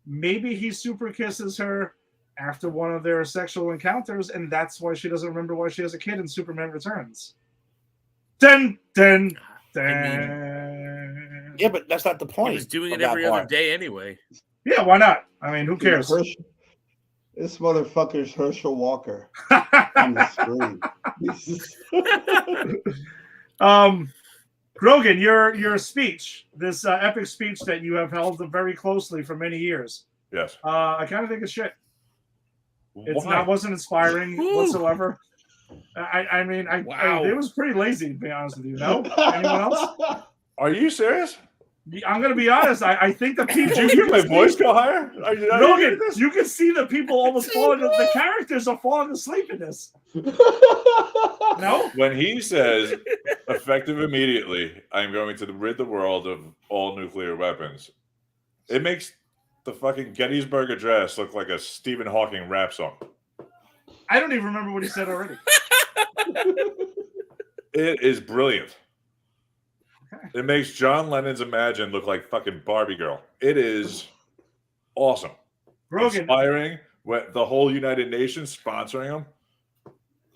maybe he super kisses her after one of their sexual encounters, and that's why she doesn't remember why she has a kid in Superman Returns. Dun, dun, dun. Yeah, but that's not the He point. was doing of it that every other part. day anyway. Yeah, why not? I mean, who cares? This motherfucker's Herschel Walker on the screen. Grogan, your speech, this epic speech that you have held very closely for many years. Yes. I kind of think it's shit. Why? Wasn't inspiring whatsoever. I mean, Wow. it was pretty lazy, to be honest with you. No? Anyone else? Are you serious? I'm going to be honest. I think the people. Did you hear my voice go higher? Are you not hearing Grogan, this? you can see the people almost falling. The characters are falling asleep in this. No? When he says, effective immediately, I'm going to rid the world of all nuclear weapons, it makes the fucking Gettysburg Address look like a Stephen Hawking rap song. I don't even remember what he said already. It is brilliant. It makes John Lennon's Imagine look like fucking Barbie Girl. It is awesome. Grogan, Inspiring. The whole United Nations sponsoring them.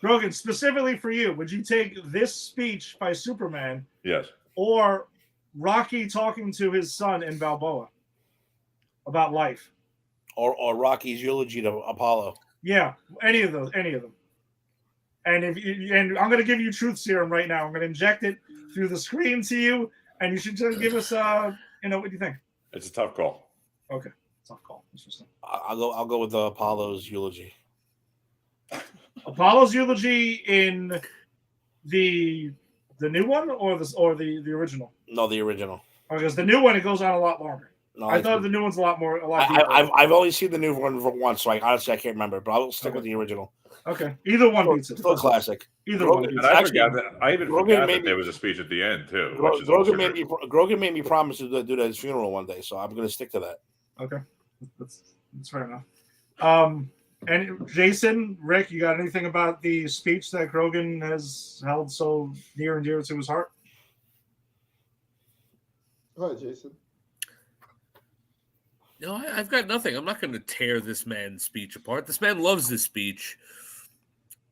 Grogan, specifically for you, would you take this speech by Superman Yes. or Rocky talking to his son in Balboa about life? Or Rocky's eulogy to Apollo. Yeah, any of them. And I'm going to give you truth serum right now. I'm going to inject it through the screen to you, and you should just give us what do you think? It's a tough call. Okay, tough call. Interesting. I'll go with Apollo's eulogy. Apollo's eulogy in the new one or the original? No, the original. Because the new one, it goes on a lot longer. No, I thought the new one's a lot deeper. I've only seen the new one once, so honestly I can't remember. But I'll stick with the original. Okay, either one beats it. Still a classic. Either Grogan- one beats And it. I Actually, forgot that. I even Grogan forgot made that me- there was a speech at the end too. Which is also Grogan made me promise to do that at his funeral one day, so I'm going to stick to that. Okay, that's fair enough. And Jason, Rick, you got anything about the speech that Grogan has held so near and dear to his heart? Go ahead, Jason. No, I've got nothing. I'm not going to tear this man's speech apart. This man loves this speech.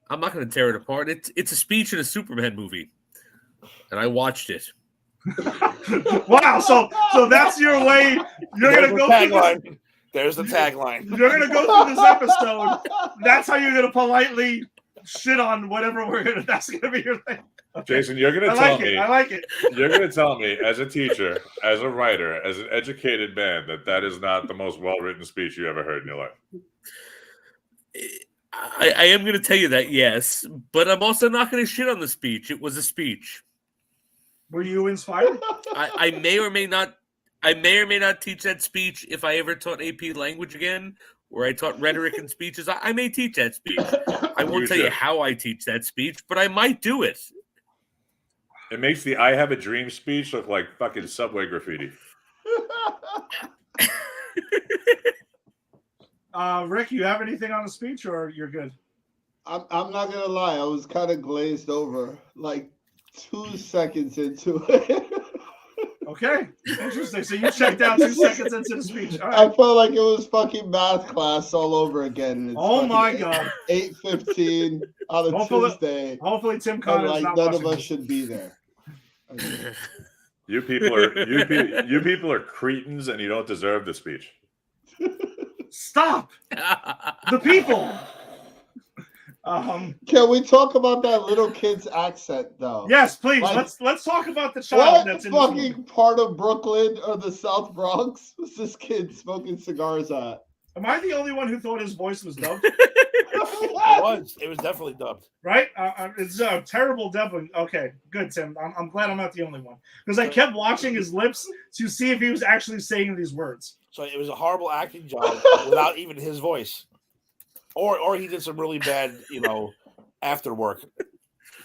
I'm not going to tear it apart. It's a speech in a Superman movie, and I watched it. Wow, so that's your way. You're There's gonna the go through this. tagline. There's the tagline. You're gonna go through this episode. That's how you're gonna politely shit on whatever we're gonna. That's gonna be your thing. Okay. Jason, you're gonna I tell like me. it. I like it. You're gonna tell me, as a teacher, as a writer, as an educated man, that is not the most well-written speech you ever heard in your life. I am going to tell you that, yes, but I'm also not going to shit on the speech. It was a speech. Were you inspired? I may or may not. I may or may not teach that speech if I ever taught AP language again, where I taught rhetoric and speeches. I may teach that speech. I won't tell you how I teach that speech, but I might do it. It makes the "I have a dream" speech look like fucking subway graffiti. Rick, you have anything on the speech, or you're good? I'm not gonna lie, I was kind of glazed over like 2 seconds into it. Okay, interesting. So you checked out 2 seconds into the speech. All I right. felt like it was fucking math class all over again. And it's Oh my fucking God. 8:15 on a Hopefully- Tuesday. Hopefully, Tim And Connor's like not none of watching us this. should be there. You people are cretins, and you don't deserve the speech. Stop the people. Can we talk about that little kid's accent though? Yes, please. Like- let's talk about the child What that's in this movie. fucking part of Brooklyn or the South Bronx was this kid smoking cigars at? Am I the only one who thought his voice was dubbed? It was definitely dubbed. Right? It's a terrible dubbing. Okay, good, Tim. I'm glad I'm not the only one because I kept watching his lips to see if he was actually saying these words. So it was a horrible acting job without even his voice, or he did some really bad, after work.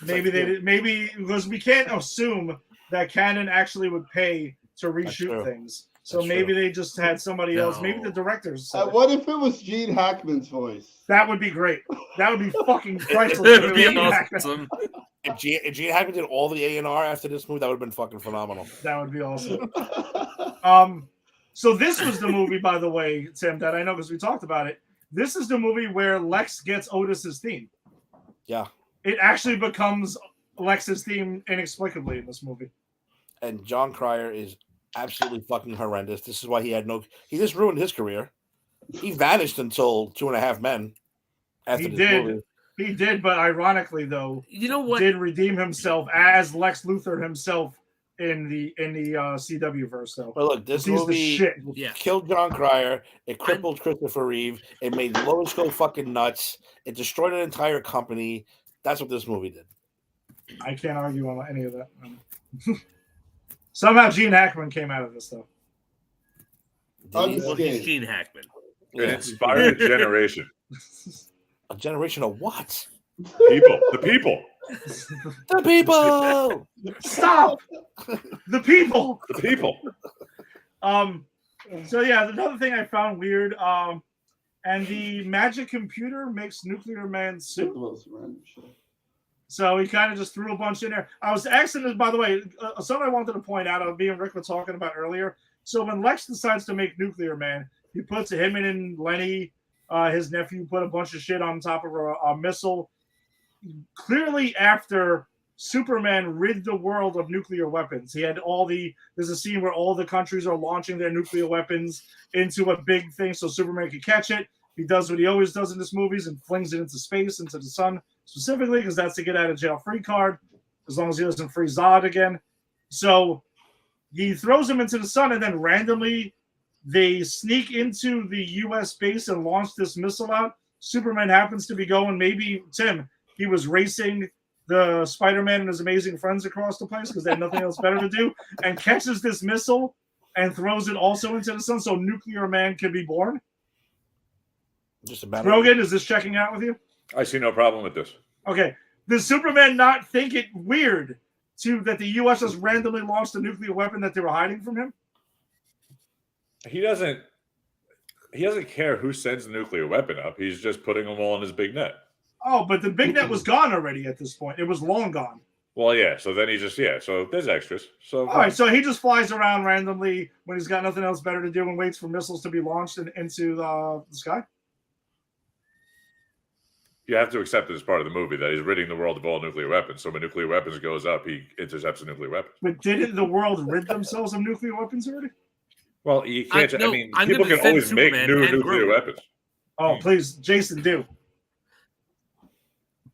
Maybe they did. Maybe because we can't assume that Canon actually would pay to true. reshoot things. So That's maybe true. they just had somebody else. Maybe the No. directors. said it. What if it was Gene Hackman's voice? That would be great. That would be fucking priceless. That if would it be was Gene Hackman. awesome. If Gene Hackman did all the A&R after this movie, that would have been fucking phenomenal. That would be awesome. So this was the movie, by the way, Tim, that I know because we talked about it. This is the movie where Lex gets Otis's theme. Yeah. It actually becomes Lex's theme inexplicably in this movie. And John Cryer is absolutely fucking horrendous. This is why he just ruined his career. He vanished until 2.5 Men after He this did. movie. He did, but ironically, though, You know what? did redeem himself as Lex Luthor himself in the CW verse, though. But look, this He's the movie shit. Yeah. killed John Cryer. It crippled Christopher Reeve. It made Lois go fucking nuts. It destroyed an entire company. That's what this movie did. I can't argue on any of that. Somehow Gene Hackman came out of this, though. Well, he's Unscathed. Gene Hackman. It Yeah. inspired a generation. A generation of what? People, the people, The people. Stop! The people! the people. So yeah, another thing I found weird, and the magic computer makes Nuclear Man soup. So he kind of just threw a bunch in there. I was asking this, by the way, something I wanted to point out, me and Rick were talking about earlier. So when Lex decides to make Nuclear Man, he puts him and Lenny, his nephew, put a bunch of shit on top of a missile. Clearly after Superman rid the world of nuclear weapons. He had there's a scene where all the countries are launching their nuclear weapons into a big thing so Superman can catch it. He does what he always does in his movies and flings it into space, into the sun, specifically because that's the get out of jail free card, as long as he doesn't free Zod again. So he throws him into the sun, and then randomly they sneak into the U.S. base and launch this missile out. Superman happens to be going, maybe, Tim, he was racing the Spider-Man and his amazing friends across the place because they had nothing else better to do, and catches this missile and throws it also into the sun so Nuclear Man can be born. Just about Rogan, is this checking out with you? I see no problem with this. Okay. Does Superman not think it weird that the U.S. just randomly launched a nuclear weapon that they were hiding from him? He doesn't care who sends the nuclear weapon up. He's just putting them all in his big net. Oh, but the big net was gone already at this point. It was long gone. Well, yeah. So then he just so there's extras. So All right, so he just flies around randomly when he's got nothing else better to do and waits for missiles to be launched into the sky. you have to accept it as part of the movie that he's ridding the world of all nuclear weapons. So when nuclear weapons goes up, he intercepts a nuclear weapon. But didn't the world rid themselves of nuclear weapons already? Well, you can't. no, I'm people gonna can always defend make Superman new and nuclear Groot. weapons. Oh, please, Jason, do.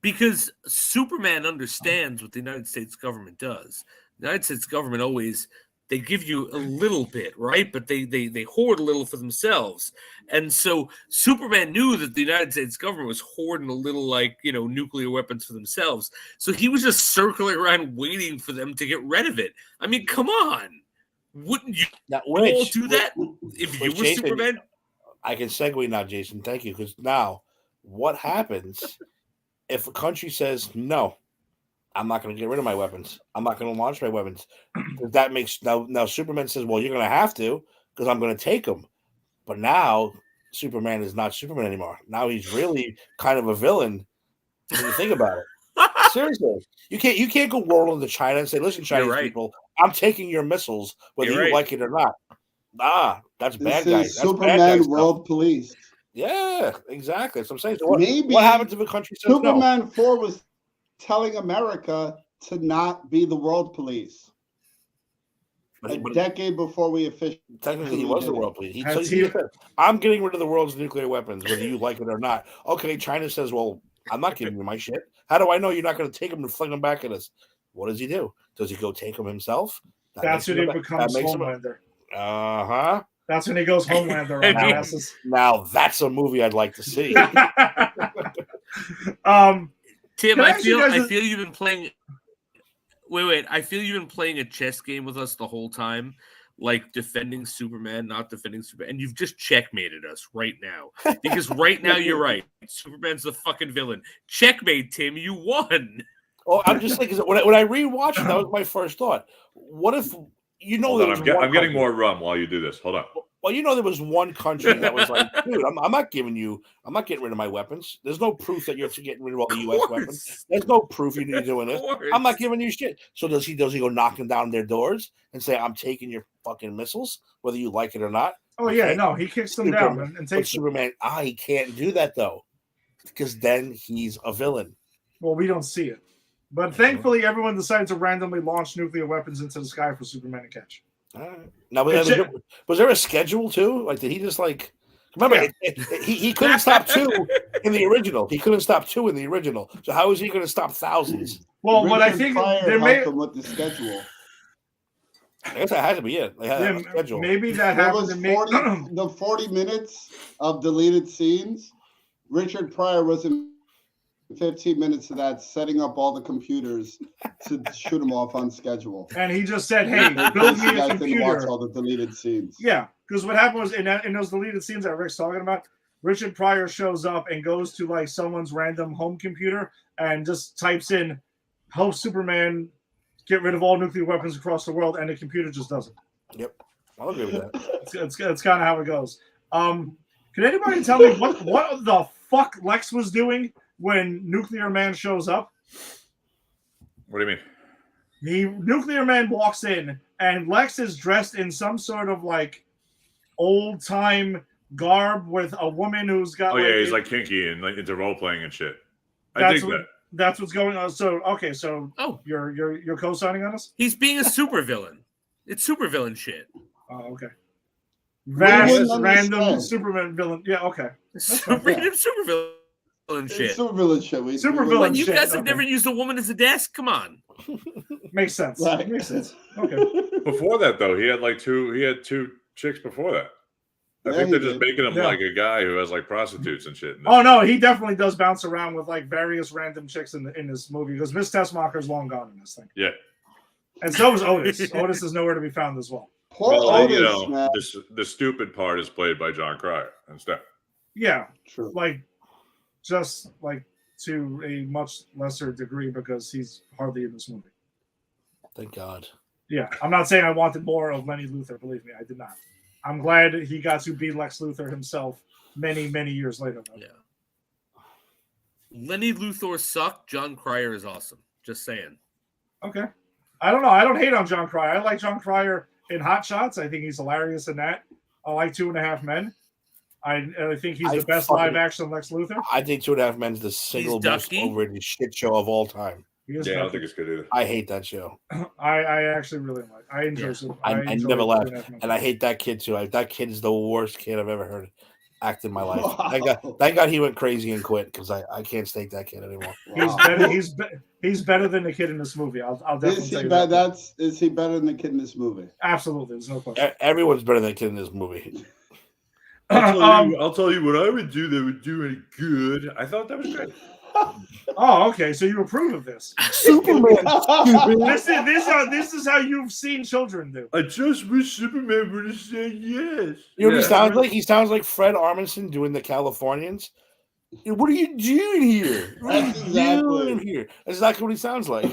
because Superman understands what the United States government does. The United States government always they give you a little bit, right? But they hoard a little for themselves. And so Superman knew that the United States government was hoarding a little, like, nuclear weapons for themselves. So he was just circling around waiting for them to get rid of it. I mean, come on. Wouldn't you all do that if you were Jason, Superman? I can segue now, Jason. Thank you. Because now, what happens if a country says, no, I'm not going to get rid of my weapons. I'm not going to launch my weapons. That makes now Superman says, well, you're going to have to because I'm going to take them. But now Superman is not Superman anymore. Now he's really kind of a villain when you think about it. Seriously, you can't go roll into China and say, listen, Chinese people, I'm taking your missiles whether you like it or not. That's bad guys. That's Superman World Police. Yeah, exactly. So I'm saying, so what happens if a country says Superman no? 4 was telling America to not be the world police. A decade before we officially. Technically, he was the world police. He said, I'm getting rid of the world's nuclear weapons, whether you like it or not. Okay, China says, well, I'm not giving you my shit. How do I know you're not going to take them and fling them back at us? What does he do? Does he go take them himself? That's when he becomes Homelander. Uh-huh. That's when he goes Homelander on our asses. Now, that's a movie I'd like to see. Tim, I feel you've been playing. Wait. I feel you've been playing a chess game with us the whole time, like defending Superman, not defending Superman, and you've just checkmated us right now. Because right now you're right. Superman's the fucking villain. Checkmate, Tim. You won. Oh, I'm just thinking when I rewatched it, that was my first thought. What if I'm getting more rum while you do this. Hold on. Well, there was one country that was like, dude, I'm not getting rid of my weapons. There's no proof that you're getting rid of all the U.S. weapons. There's no proof you're doing this. I'm not giving you shit. So does he go knocking down their doors and say, I'm taking your fucking missiles, whether you like it or not? Oh, yeah, no, he kicks them down and takes Superman, he can't do that, though, because then he's a villain. Well, we don't see it. But thankfully, everyone decided to randomly launch nuclear weapons into the sky for Superman to catch. All right. Now, was there a schedule too? Like, did he just like? Remember, he couldn't stop 2 in the original. He couldn't stop 2 in the original. So how is he going to stop thousands? Well, what I think there may come with the schedule. I guess that had to be it. They had a schedule. Maybe that happened. The 40 minutes of deleted scenes. Richard Pryor was in 15 minutes of that, setting up all the computers to shoot them off on schedule. And he just said, hey, build me a computer. Didn't watch all the deleted scenes. Yeah, because what happened was in those deleted scenes that Rick's talking about, Richard Pryor shows up and goes to like someone's random home computer and just types in, help Superman get rid of all nuclear weapons across the world, and the computer just does it. Yep, I'll agree with that. It's kind of how it goes. Can anybody tell me what the fuck Lex was doing when Nuclear Man shows up? What do you mean? Nuclear Man walks in, and Lex is dressed in some sort of like old time garb with a woman who's got. Oh yeah, he's like kinky and like into role playing and shit. That's what's going on. So okay, so you're co-signing on us? He's being a supervillain. It's supervillain shit. Oh, okay. Vast random Superman villain. Yeah, okay. Random supervillain shit. Supervillain shit. Supervillain. You guys have never used a woman as a desk? Come on. Makes sense. Right. Makes sense. Okay. Before that though, he had two chicks before that. I think they're just making him like a guy who has like prostitutes and shit. Oh no, he definitely does bounce around with like various random chicks in this movie because Miss Tessmacher's long gone in this thing. Yeah. And so is Otis. Otis is nowhere to be found as well. Poor Otis, man. The stupid part is played by John Cryer instead. Yeah. True. Like just like to a much lesser degree because he's hardly in this movie. Thank God. Yeah. I'm not saying I wanted more of Lenny Luthor, believe me, I did not. I'm glad he got to be Lex Luthor himself many, many years later. Though. Yeah. Lenny Luthor sucked. John Cryer is awesome. Just saying. Okay. I don't know. I don't hate on John Cryer. I like John Cryer in Hot Shots. I think he's hilarious in that. I like 2.5 Men. I think he's the best live action Lex Luthor. I think 2.5 Men's the single most overrated shit show of all time. Yeah, I don't think it's good either. I hate that show. I actually really like. I enjoy it. I never laughed, and I hate that kid too. That kid is the worst kid I've ever heard. act in my life. Wow. Thank God he went crazy and quit because I can't stake that kid anymore. He's better. He's better than the kid in this movie. I'll definitely Is tell he you better? that. Is he better than the kid in this movie? Absolutely, there's no question. Everyone's better than the kid in this movie. I'll tell you what I would do that would do any good. I thought that was great. Oh, okay. So you approve of this? Superman. This is how you've seen children do. I just wish Superman would have said yes. You know what he sounds like? He sounds like Fred Armisen doing the Californians. What are you doing here? What are That's you exactly. doing here? That's exactly what he sounds like.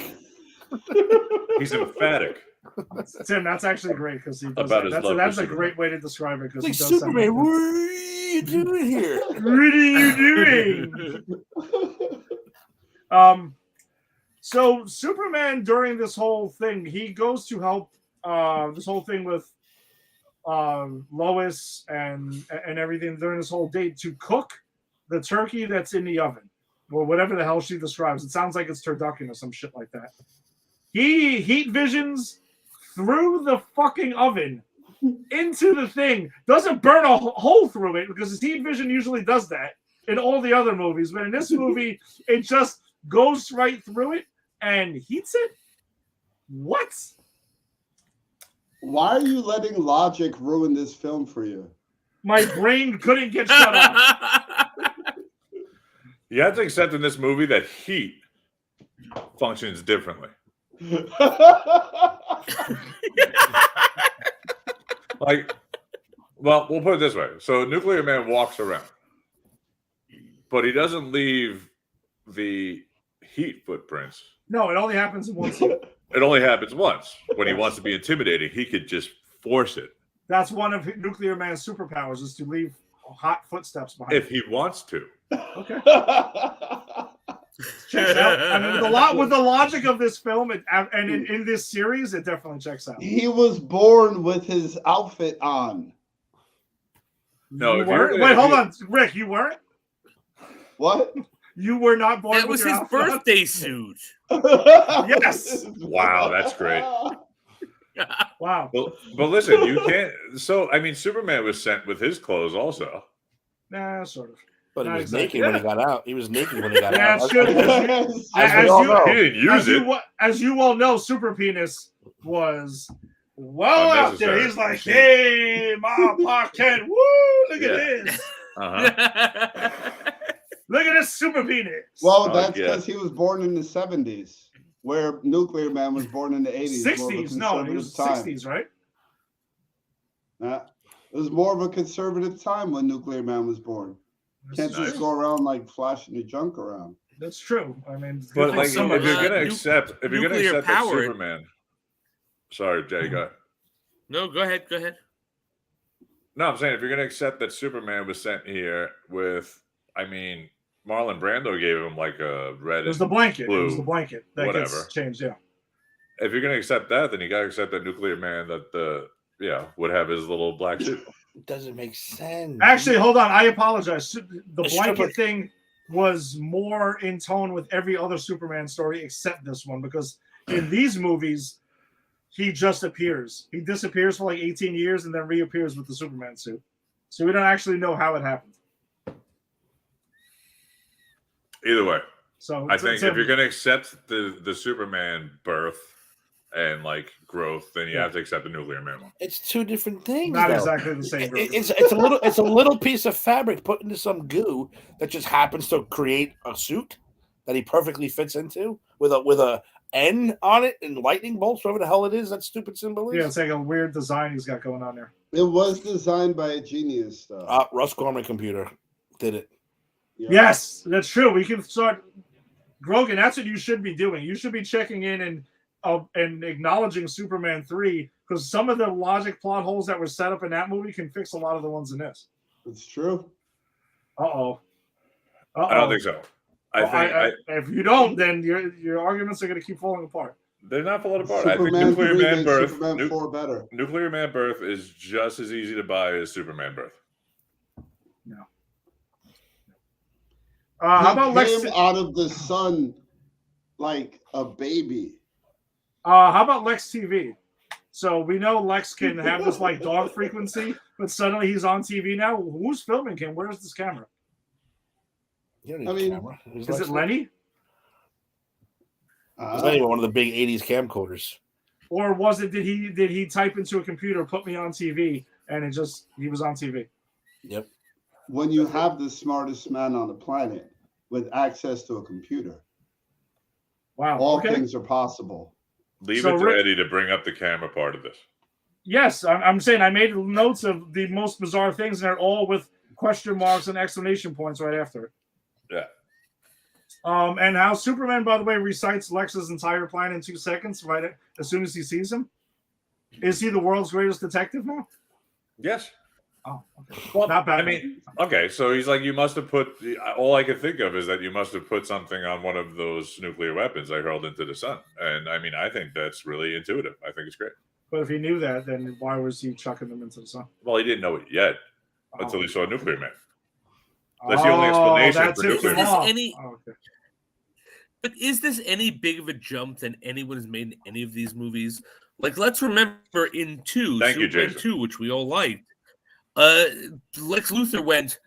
He's emphatic. Tim, that's actually great because he does. About his That's love a for great way to describe it because It's he like does Superman. sound What like are you doing here? that. What are you doing? So Superman during this whole thing, he goes to help this whole thing with Lois and everything during this whole date to cook the turkey that's in the oven or whatever the hell she describes. It sounds like it's turducken or some shit like that. He heat visions through the fucking oven into the thing. Doesn't burn a hole through it because his heat vision usually does that in all the other movies. But in this movie, it just goes right through it and heats it. What? Why are you letting logic ruin this film for you? My brain couldn't get shut off. You have to accept in this movie that heat functions differently. Like, well, we'll put it this way. So Nuclear Man walks around, but he doesn't leave the heat footprints. No, it only happens in one scene. It only happens once. When he wants to be intimidating, he could just force it. That's one of Nuclear Man's superpowers is to leave hot footsteps behind. If he wants to. Okay. Checks out. I mean, with the logic of this film and in this series, it definitely checks out. He was born with his outfit on. No, You if weren't? you're- Wait, if hold you- on, Rick. You weren't? What? You were not born. That with was your his outfit on? birthday suit. Yes. Wow, that's great. Wow. But listen, you can't. So, I mean, Superman was sent with his clothes also. Nah, sort of. But he Not was exactly. naked when he got out. He was naked when he got Yeah, out. it's true. Yes. As we all know. He didn't use it. As you all know, Super Penis was well out there. Unnecessary. He's like, hey, Ma, Pa, Ken, woo, look at this. Uh-huh. Look at this Super Penis. Well, Oh, that's yeah. because he was born in the 70s, where Nuclear Man was born in the 80s. more of a 60s. No, it was conservative time. 60s, right? It was more of a conservative time when Nuclear Man was born. Can't nice. just go around like flashing your junk around. That's true. I mean, But good for like, if somebody. you're gonna nu- accept, if you're gonna nuclear accept that power- Superman, sorry, Jay, go ahead. No, go ahead. Go ahead. No, I'm saying if you're gonna accept that Superman was sent here with, I mean, Marlon Brando gave him like a red. It was the blanket. It was blue, the blanket that whatever. gets changed. Yeah. If you're gonna accept that, then you gotta accept that Nuclear Man that would have his little black suit. It doesn't make sense. Actually, hold on. I apologize. The The blanket stripper- thing was more in tone with every other Superman story except this one because in these movies, he just appears. He disappears for like 18 years and then reappears with the Superman suit. So we don't actually know how it happened. Either way, So I think if you're gonna accept the Superman birth and like growth, then you have to accept the Nuclear Man one. It's two different things. not though. exactly the same. It's a little piece of fabric put into some goo that just happens to create a suit that he perfectly fits into with a N on it and lightning bolts, whatever the hell it is that stupid symbol is. Yeah, it's like a weird design he's got going on there. It was designed by a genius, though. Russ Gorman computer did it. Yeah. Yes, that's true. We can start, Grogan. That's what you should be doing. You should be checking in and acknowledging Superman 3 because some of the logic plot holes that were set up in that movie can fix a lot of the ones in this. It's true. Uh-oh. I don't think so. I think if you don't, then your arguments are going to keep falling apart. they're not falling apart. I think Superman Nuclear 3 Man makes birth, Superman 4 better. Nuclear Man birth is just as easy to buy as Superman birth. How about He Lex? came out of the sun like a baby. How about Lex TV? So we know Lex can have this like dog frequency, but suddenly he's on TV now. Who's filming him? Where's this camera? You don't need I a mean, camera. He's Is like- it Lenny? He's not even one of the big '80s camcorders. Or was it did he type into a computer, put me on TV, and he was on TV? Yep. When you have the smartest man on the planet with access to a computer, Wow. all okay. things are possible. Leave So it to Rick- Eddie to bring up the camera part of this. Yes, I'm saying I made notes of the most bizarre things, and they're all with question marks and exclamation points right after it. Yeah. And how Superman, by the way, recites Lex's entire plan in 2 seconds, right as soon as he sees him. Is he the world's greatest detective now? Yes. Oh, okay. Well, Not bad. I mean, okay, so he's like, you must have put. All I could think of is that you must have put something on one of those nuclear weapons I hurled into the sun. And I mean, I think that's really intuitive. I think it's great. But if he knew that, then why was he chucking them into the sun? Well, he didn't know it yet until Oh. he saw Nuclear Man. That's the only explanation that for tipped nuclear him Is this off. any- Oh, okay. But is this any big of a jump than anyone has made in any of these movies? Like, let's remember in Thank you, Superman Jason. 2, which we all liked, Lex Luthor went,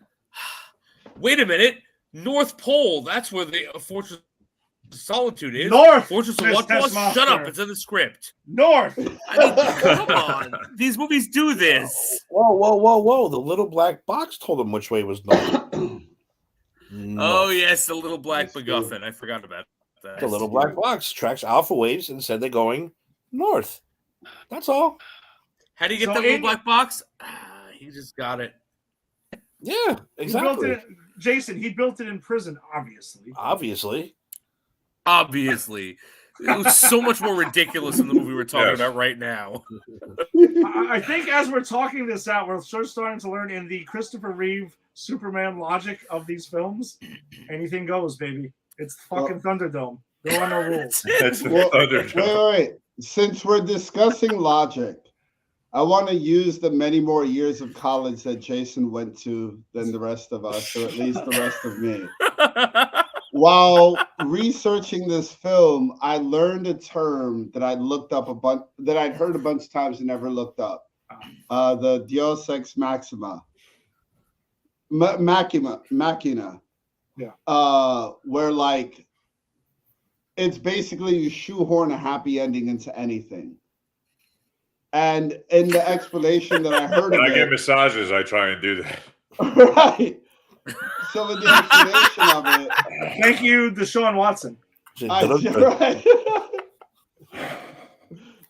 wait a minute, North Pole, that's where the Fortress of Solitude is. North, Fortress of Miss what? Boss? Taskmaster. Shut up, it's in the script. North. I mean, come on. These movies do this. Whoa! The little black box told him which way was north. Oh, yes, the little black That's MacGuffin. I forgot about that. The little black box tracks alpha waves and said they're going north. That's all. How do you get So that little in- black box? He just got it. Yeah, He built exactly. it, Jason, he built it in prison, obviously. Obviously. Obviously. It was so much more ridiculous than the movie we're talking Yes. about right now. I think as we're talking this out, we're sort of starting to learn in the Christopher Reeve Superman logic of these films. Anything goes, baby. It's fucking Thunderdome. There are no rules. That's the Well, Thunderdome. wait. Since we're discussing logic, I want to use the many more years of college that Jason went to than the rest of us, or at least the rest of me. While researching this film, I learned a term that I'd looked up that I'd heard a bunch of times and never looked up. The Deus Ex Maxima. Machina. Yeah. Where like it's basically you shoehorn a happy ending into anything. And in the explanation that I heard When of I get it, massages, I try and do that. right. So in the explanation of it, Thank you, Deshaun Watson. right.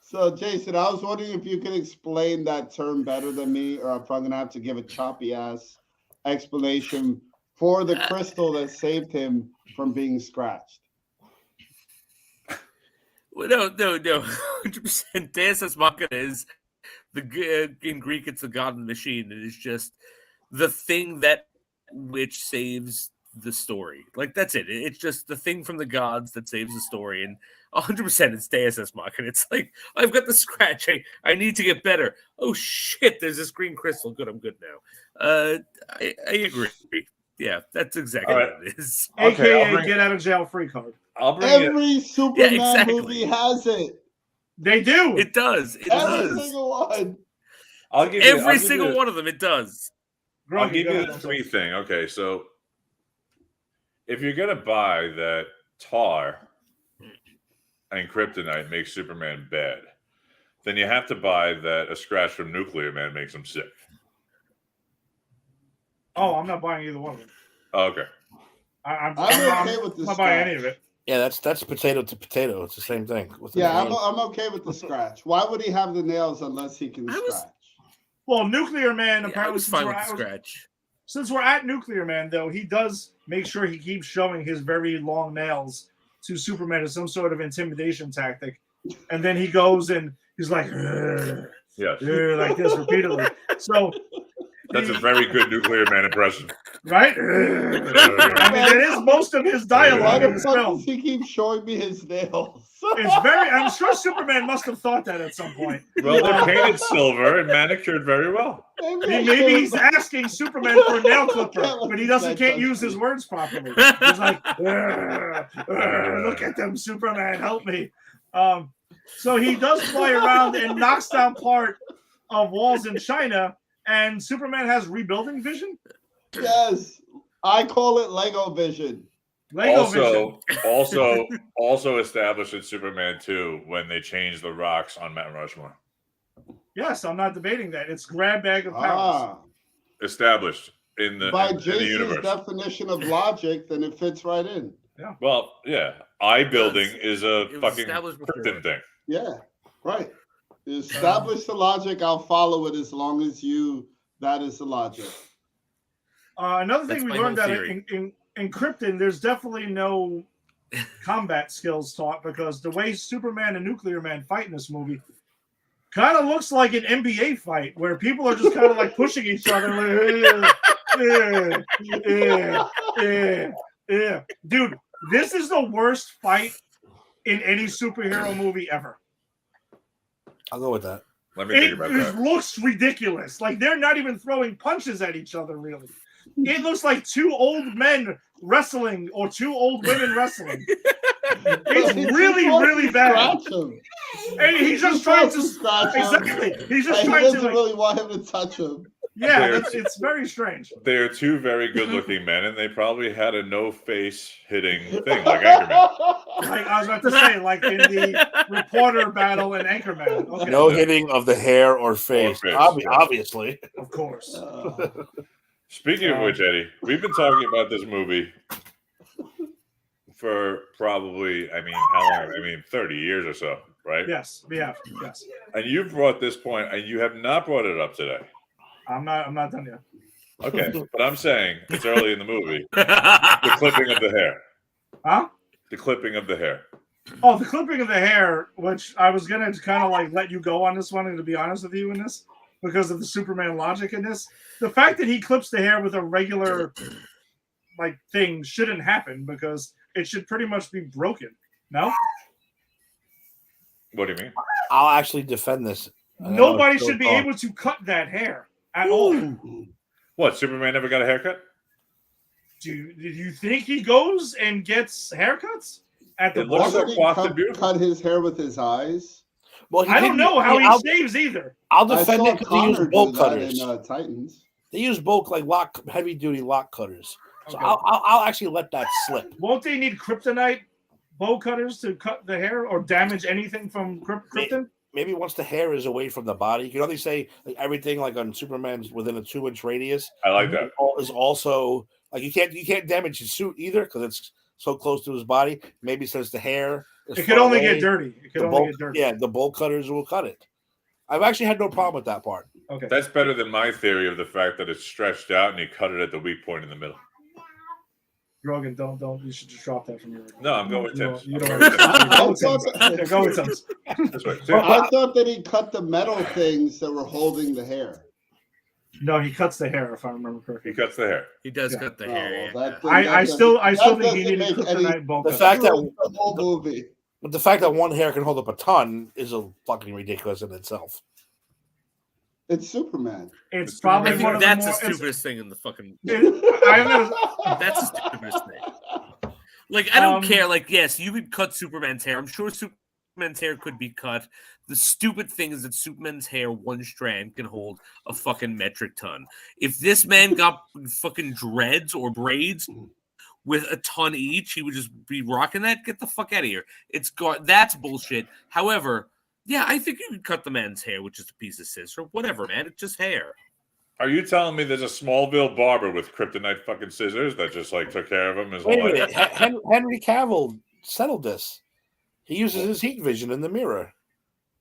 So Jason, I was wondering if you could explain that term better than me, or if I'm gonna have to give a choppy ass explanation for the crystal that saved him from being scratched. Well, no. 100% Deus Ex Machina is in Greek. It's the god of the machine. It is just the thing that which saves the story. Like that's it. It's just the thing from the gods that saves the story. And 100% it's Deus Ex Machina. It's like I've got the scratch. I need to get better. Oh shit! There's this green crystal. Good. I'm good now. I agree. Yeah, that's exactly All right. what it is. Okay, I'll AKA bring- get out of jail free card. I'll bring it. Every Superman exactly. movie has it. They do. It does. It Every does. single one. I'll give you Every single one of them. It does. I'll Grumpy, give go you ahead. the three thing. Okay, so if you're gonna buy that tar and kryptonite makes Superman bad, then you have to buy that a scratch from Nuclear Man makes him sick. Oh, I'm not buying either one of them. Oh, okay. I'm okay with the not buying scratch. any of it. Yeah, that's potato to potato. It's the same thing. With the Yeah, I'm, name. I'm okay with the scratch. Why would he have the nails unless he can I was- scratch? Well, Nuclear Man Yeah, I apparently was fine with the scratch. Since we're at Nuclear Man, though, he does make sure he keeps showing his very long nails to Superman as some sort of intimidation tactic. And then he goes and he's like, "Ugh, Yes. ugh," like this repeatedly. So, That's a very good Nuclear Man impression. right? Ugh. I mean, that is most of his Why dialogue in the this fuck film. does he keep showing me his nails? I'm sure Superman must have thought that at some point. Well, they're painted silver and manicured very well. Maybe he's asking Superman for a nail clipper, Can't let but he this can't guy use touch his me. words properly. He's like, "Ugh, ugh, look at them, Superman, help me. So he does fly around and knocks down part of walls in China, and Superman has rebuilding vision. Yes, I call it Lego Vision. Lego vision. Also established in Superman 2 when they changed the rocks on Mount Rushmore. Yes, I'm not debating that. It's grab bag of powers. Ah, Established in the by in the Jason's universe. definition of logic, then it fits right in. Well, yeah, eye building is a It was fucking established before. Krypton thing. Yeah, right. Establish the logic. I'll follow it as long as that is the logic. Another That's thing we my learned whole that theory. in Krypton, there's definitely no combat skills taught because the way Superman and Nuclear Man fight in this movie kind of looks like an NBA fight where people are just kind of like pushing each other. Like, Dude, this is the worst fight in any superhero movie ever. I'll go with that. Let me think It about just that. looks ridiculous. Like they're not even throwing punches at each other, really. It looks like two old men wrestling or two old women wrestling. It's really, really bad. Scratch him. And he's just trying to scratch him. exactly. He's just And he trying to doesn't like, really want him to touch him. yeah. It's very strange. They are two very good-looking men, and they probably had a no-face hitting thing like Anchorman. Like I was about to say, like in the reporter battle in Anchorman. Okay, No hitting of the hair or face. face, yeah. Obviously. of course. Speaking of which, Eddie, we've been talking about this movie for probably, how long? 30 years or so, right? Yes, we have. Yes, And you've brought this point, and you have not brought it up today. I'm not done yet. Okay, but I'm saying it's early in the movie. The clipping of the hair. Huh? The clipping of the hair. Oh, the clipping of the hair, which I was gonna kind of like let you go on this one, and to be honest with you in this, because of the Superman logic in this, the fact that he clips the hair with a regular like thing shouldn't happen because it should pretty much be broken. No, What do you mean? I'll actually defend this. nobody should be able to cut that hair at all. What, Superman never got a haircut? Do you think he goes and gets haircuts at the It looks barber? like Coiffed and Beautiful. Cut his hair with his eyes. Well, I don't know how he shaves either. I'll I defend saw it because they use Connor bolt do that cutters. in Titans. They use bolt like heavy duty lock cutters. So Okay. I'll actually let that slip. Won't they need kryptonite bow cutters to cut the hair or damage anything from krypton? Maybe once the hair is away from the body, you can only say like everything like on Superman's within a 2-inch radius I like that. is also like you can't damage his suit either because it's so close to his body. Maybe since the hair is It could far only away, get dirty. It could the only bolt, get dirty. yeah, the bolt cutters will cut it. I've actually had no problem with that part. Okay. That's better than my theory of the fact that it's stretched out and you cut it at the weak point in the middle. Rogan, don't. You should just drop that from your. No, I'm going with Tim's. You I'm don't. going with Tim's. Go with Tim's. Yeah, go with Tim's. That's right. But I thought that he cut the metal things that were holding the hair. No, he cuts the hair if I remember He correctly. cuts the hair. He does Yeah. cut the Oh, hair. well, yeah. that I still think he doesn't needed make any- kryptonite bow The cutters. fact that the whole movie. But the fact that one hair can hold up a ton is a fucking ridiculous in itself. It's Superman. It's I probably think one of that's the the more. It's, stupidest thing in the fucking. I'm gonna, That's the stupidest thing. Like, I don't Um, care. Like, yes, you could cut Superman's hair. I'm sure Superman's hair could be cut. The stupid thing is that Superman's hair, one strand, can hold a fucking metric ton. If this man got fucking dreads or braids with a ton each, he would just be rocking that. Get the fuck out of here. That's bullshit. However, yeah, I think you could cut the man's hair with just a piece of scissors or whatever, man. It's just hair. Are you telling me there's a Smallville barber with kryptonite fucking scissors that just like took care of him his Wait whole a life? minute. Henry Cavill settled this. He uses his heat vision in the mirror.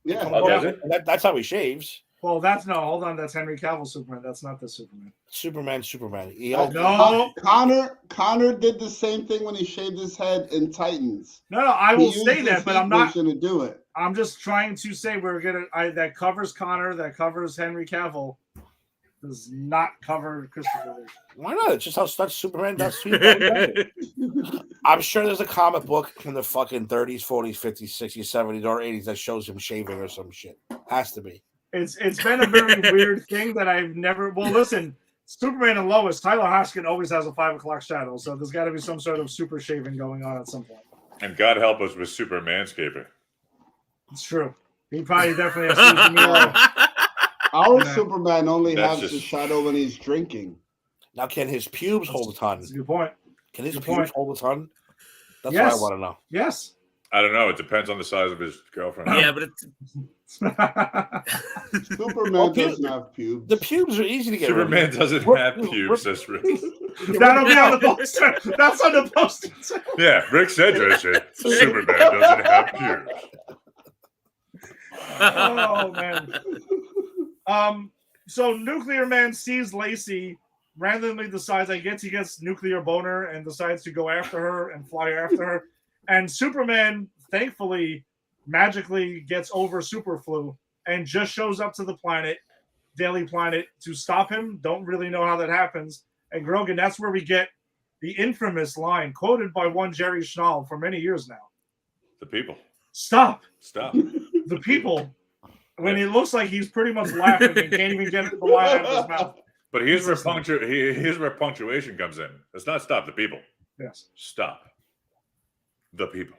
Yeah. Oh, does it? That's how he shaves. well, hold on. That's Henry Cavill Superman. That's not the Superman. Superman. No. Connor did the same thing when he shaved his head in Titans. No. I He will used say his that, but heat I'm not. vision to do it. I'm just trying to say that covers Connor. That covers Henry Cavill. Does not cover Christopher Reeve. Why not? It's just how such Superman does. Superman. I'm sure there's a comic book in the fucking 30s, 40s, 50s, 60s, 70s, or 80s that shows him shaving or some shit. Has to be. It's been a very weird thing that I've never. Well, listen, Superman and Lois. Tyler Hoskins always has a 5 o'clock shadow, so there's got to be some sort of super shaving going on at some point. And God help us with Supermanscaping. It's true. He probably definitely has to use the mirror. Our Yeah. Superman only That's has the just- shadow when he's drinking. Now, can his pubes hold a ton? That's a good point. Can his Good pubes point. hold a ton? That's Yes. what I want to know. Yes. I don't know. It depends on the size of his girlfriend. Yeah, but it's Superman Well, doesn't have pubes. The pubes are easy to get rid Superman of. doesn't Rip- have pubes. That's Rick. That'll be on the poster. That's on the poster. too. Yeah, Rick Sedgwick said Superman doesn't have pubes. Oh man. So Nuclear Man sees Lacey, randomly decides, I guess he gets nuclear boner and decides to go after her and fly after her. And Superman, thankfully, magically gets over Superflu and just shows up to the planet, Daily Planet, to stop him. Don't really know how that happens. And Grogan, that's where we get the infamous line quoted by one Jerry Schnall for many years now. The people. Stop. Stop. The people. When it looks like he's pretty much laughing and can't even get the line out of his mouth. But here's where punctuation comes in. It's not stop the people. Yes. Stop the people.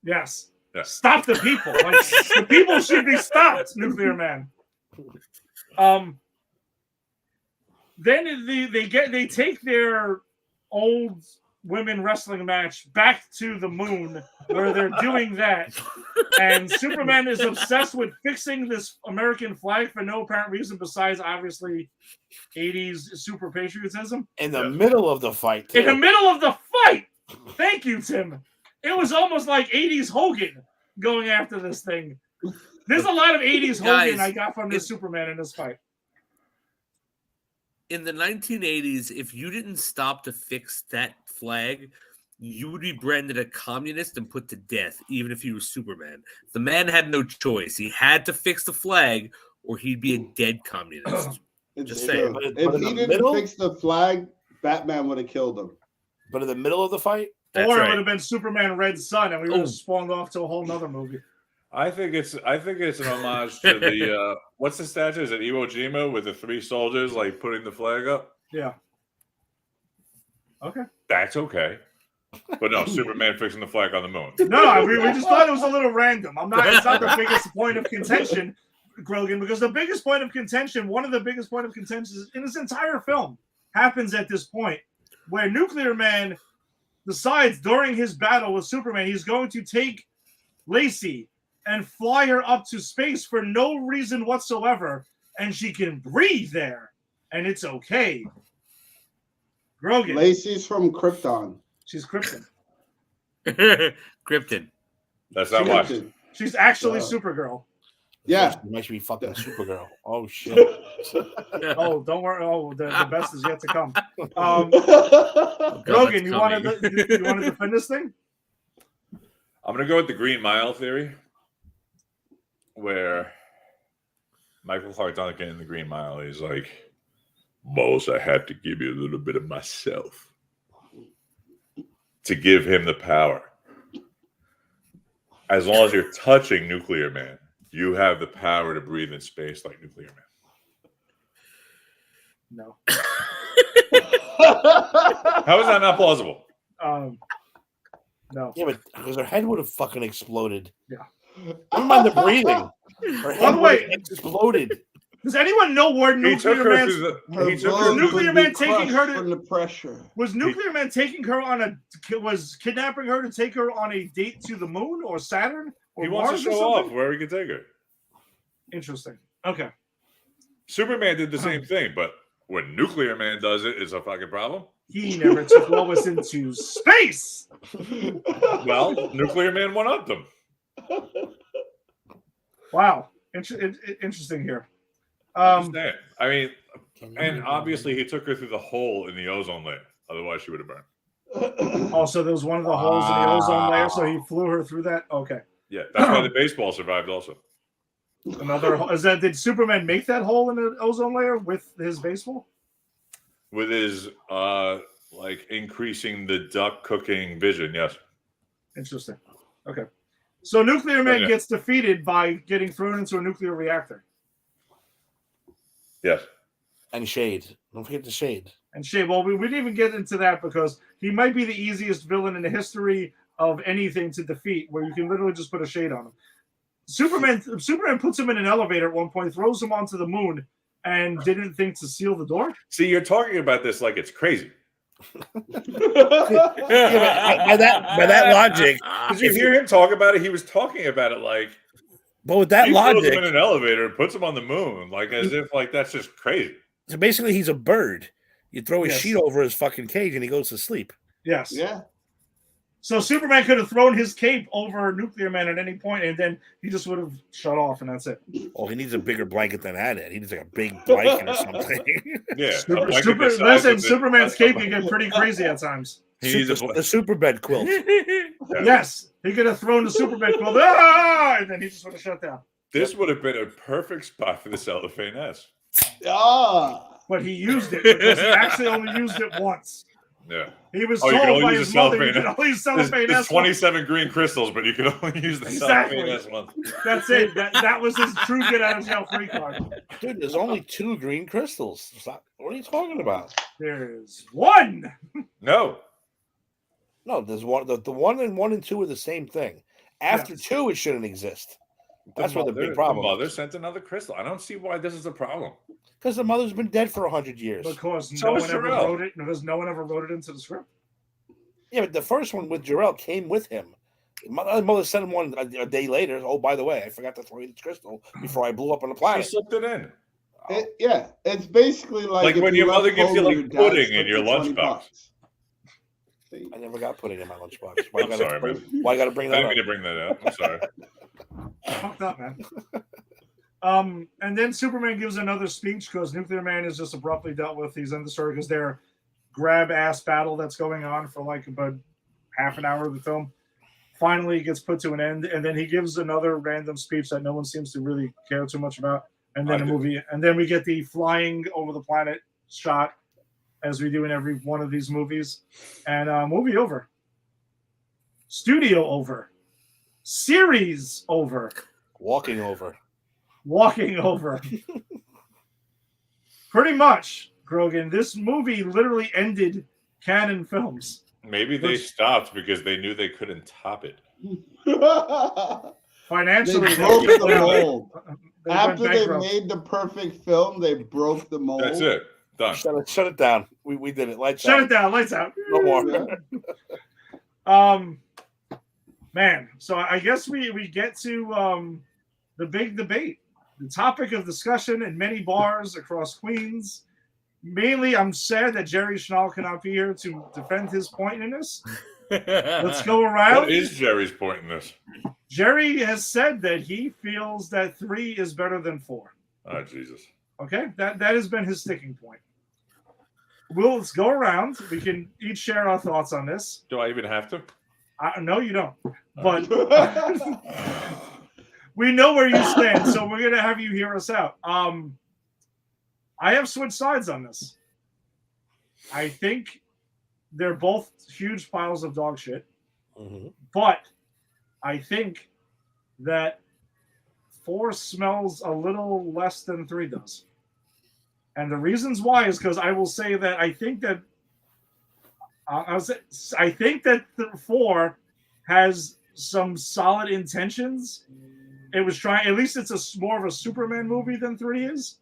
Yes. Yeah. Stop the people. Like, the people should be stopped, Nuclear Man. Then they take their old women wrestling match back to the moon where they're doing that. And Superman is obsessed with fixing this American flag for no apparent reason besides obviously 80s super patriotism. In the middle of the fight. In the too. middle of the fight. Thank you, Tim. It was almost like 80s Hogan going after this thing. There's a lot of 80s Hogan Guys, I got from this Superman in this fight. in the 1980s, if you didn't stop to fix that flag, you would be branded a communist and put to death, even if you were Superman. The man had no choice. He had to fix the flag or he'd be a dead communist. It's Just true. saying. But If in he the didn't middle? fix the flag, Batman would have killed him. But in the middle of the fight, That's or it right. would have been Superman Red Sun and we would have Oh. spawned off to a whole nother movie. I think it's an homage to the what's the statue? Is it Iwo Jima with the three soldiers like putting the flag up? Yeah. Okay. That's okay. But no, Superman fixing the flag on the moon. No, we just thought it was a little random. It's not the biggest point of contention, Grogan, because the biggest point of contention, one of the biggest point of contention in this entire film happens at this point where Nuclear Man decides during his battle with Superman, he's going to take Lacey and fly her up to space for no reason whatsoever, and she can breathe there, and it's okay. Grogan, Lacey's from Krypton. she's Krypton. Krypton. That's not why. Krypton. She's actually Yeah. Supergirl. Yeah. she might be fucking Supergirl. Oh shit! Oh, don't worry. Oh, the best is yet to come. God, Grogan, that's you want to coming. defend this thing? I'm gonna go with the Green Mile theory, where Michael Clark Duncan in the Green Mile, he's like, "Boss, I have to give you a little bit of myself to give him the power. As long as you're touching Nuclear Man, you have the power to breathe in space like Nuclear Man." No. How is that not plausible? No. Yeah, but because her head would have fucking exploded. Yeah. Never mind the breathing. Her head the would way- have exploded. Does anyone know where He took Nuclear her Man's through the. Her He took blood her. Nuclear would Man be taking crushed her to- from the pressure. was Nuclear Man taking her on was kidnapping her to take her on a date to the moon or Saturn or He wants Mars to or show something? off where he can take her. Interesting. Okay. Superman did the same thing, but when Nuclear Man does it, it's a fucking problem. He never took Lois into space. Well, Nuclear Man one upped them. Wow. Interesting here. I'm just saying. I mean, and obviously he took her through the hole in the ozone layer. Otherwise, she would have burned. Also, there was one of the holes in the ozone layer, so he flew her through that. Okay. Yeah, that's why the baseball survived. Also, Another did Superman make that hole in the ozone layer with his baseball? with his like increasing the duck cooking vision. Yes. Interesting. Okay. So Nuclear Man Yeah. gets defeated by getting thrown into a nuclear reactor. Yes. And Shade. Don't forget the Shade. And Shay, well, we didn't even get into that because he might be the easiest villain in the history of anything to defeat, where you can literally just put a shade on him. Superman puts him in an elevator at one point, throws him onto the moon, and didn't think to seal the door. See, you're talking about this like it's crazy. By that logic, Did you hear him talk about it? He was talking about it like but with that he throws logic, him in an elevator and puts him on the moon, like as if like that's just crazy. so basically he's a bird. You throw a Yes. sheet over his fucking cage and he goes to sleep. Yes. Yeah. So Superman could have thrown his cape over Nuclear Man at any point, and then he just would have shut off, and that's it. Oh, he needs a bigger blanket than that. He needs like a big blanket or something. Yeah, a blanket the size Listen, of the- Superman's cape can get pretty crazy at times. He needs a The super bed quilt. Yes, he could have thrown the Superman quilt, and then he just would have shut down. This would have been a perfect spot for the cellophane S. Ah. But he used it because he actually only used it once. Yeah. He was Oh, you can told only by use his the mother he cellophane. could only use There's cellophane S. 27 green crystals, but you can only use the Exactly. cellophane S once. That's it. That was his true get out of jail free card. Dude, there's only 2 green crystals. Stop. What are you talking about? There's one. No. No, there's one. The 1 and 1 and 2 are the same thing. After Yes. 2, it shouldn't exist. That's what the big The problem mother is. sent another crystal. I don't see why this is a problem. Because the mother's been dead for 100 years. Because So no is one ever Jor-El. wrote it. Because no one ever wrote it into the script. Yeah, but the first one with Jor-El came with him. My mother sent him one a day later. Oh, by the way, I forgot to throw you this crystal before I blew up on the She planet. slipped it in. Yeah, it's basically like if When your left mother gives you, home, like, your dad pudding slipped in your you 20 lunchbox. bucks. I never got pudding in my lunchbox. Why I'm sorry, man. Why you got to bring I that didn't up? mean to bring that up. I'm sorry. Fucked up, man. And then Superman gives another speech because Nuclear Man is just abruptly dealt with. He's in the story because their grab ass battle that's going on for like about half an hour of the film finally gets put to an end. And then he gives another random speech that no one seems to really care too much about. And then we get the flying over the planet shot as we do in every one of these movies. And movie over. Studio over. Series over. Walking over. Walking over. Pretty much, Grogan. This movie literally ended canon films. Maybe they stopped because they knew they couldn't top it. Financially, They broke the went- mold. they After went they bankrupt. made the perfect film, they broke the mold. That's it. Done. Shut it down. We did it. Lights Shut out. it down. Lights out. No more. Man. So I guess we get to the big debate, the topic of discussion in many bars across Queens. Mainly, I'm sad that Jerry Schnall cannot be here to defend his point in this. Let's go around. What is Jerry's point in this? Jerry has said that he feels that 3 is better than 4. Oh, Jesus. Okay, that has been his sticking point. Let's go around. We can each share our thoughts on this. Do I even have to? No, you don't. But we know where you stand, so we're gonna have you hear us out. I have switched sides on this. I think they're both huge piles of dog shit, but I think that 4 smells a little less than 3 does. And the reasons why is because I will say that I think that I think that the 4 has some solid intentions. It was trying, at least it's more of a Superman movie than 3 is.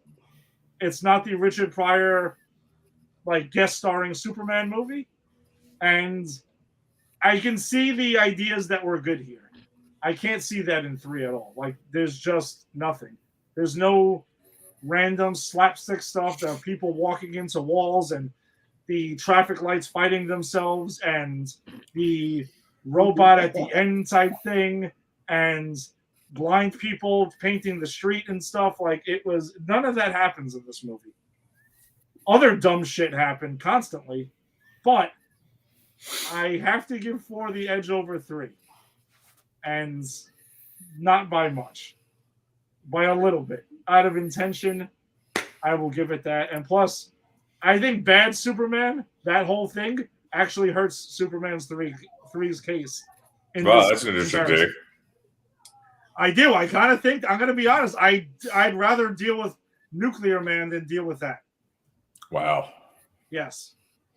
It's not the Richard Pryor like guest starring Superman movie. And I can see the ideas that were good here. I can't see that in 3 at all. Like there's just nothing. There's no random slapstick stuff. There are people walking into walls and the traffic lights fighting themselves and the robot at the end type thing and blind people painting the street and stuff. Like it was, none of that happens in this movie. Other dumb shit happened constantly, but I have to give 4 the edge over 3. And not by much. By a little bit. Out of intention, I will give it that. And plus, I think bad Superman, that whole thing, actually hurts Superman's 3's case. Wow, that's an interesting take. I do. I kind of think, I'm going to be honest, I'd rather deal with Nuclear Man than deal with that. Wow. Yes.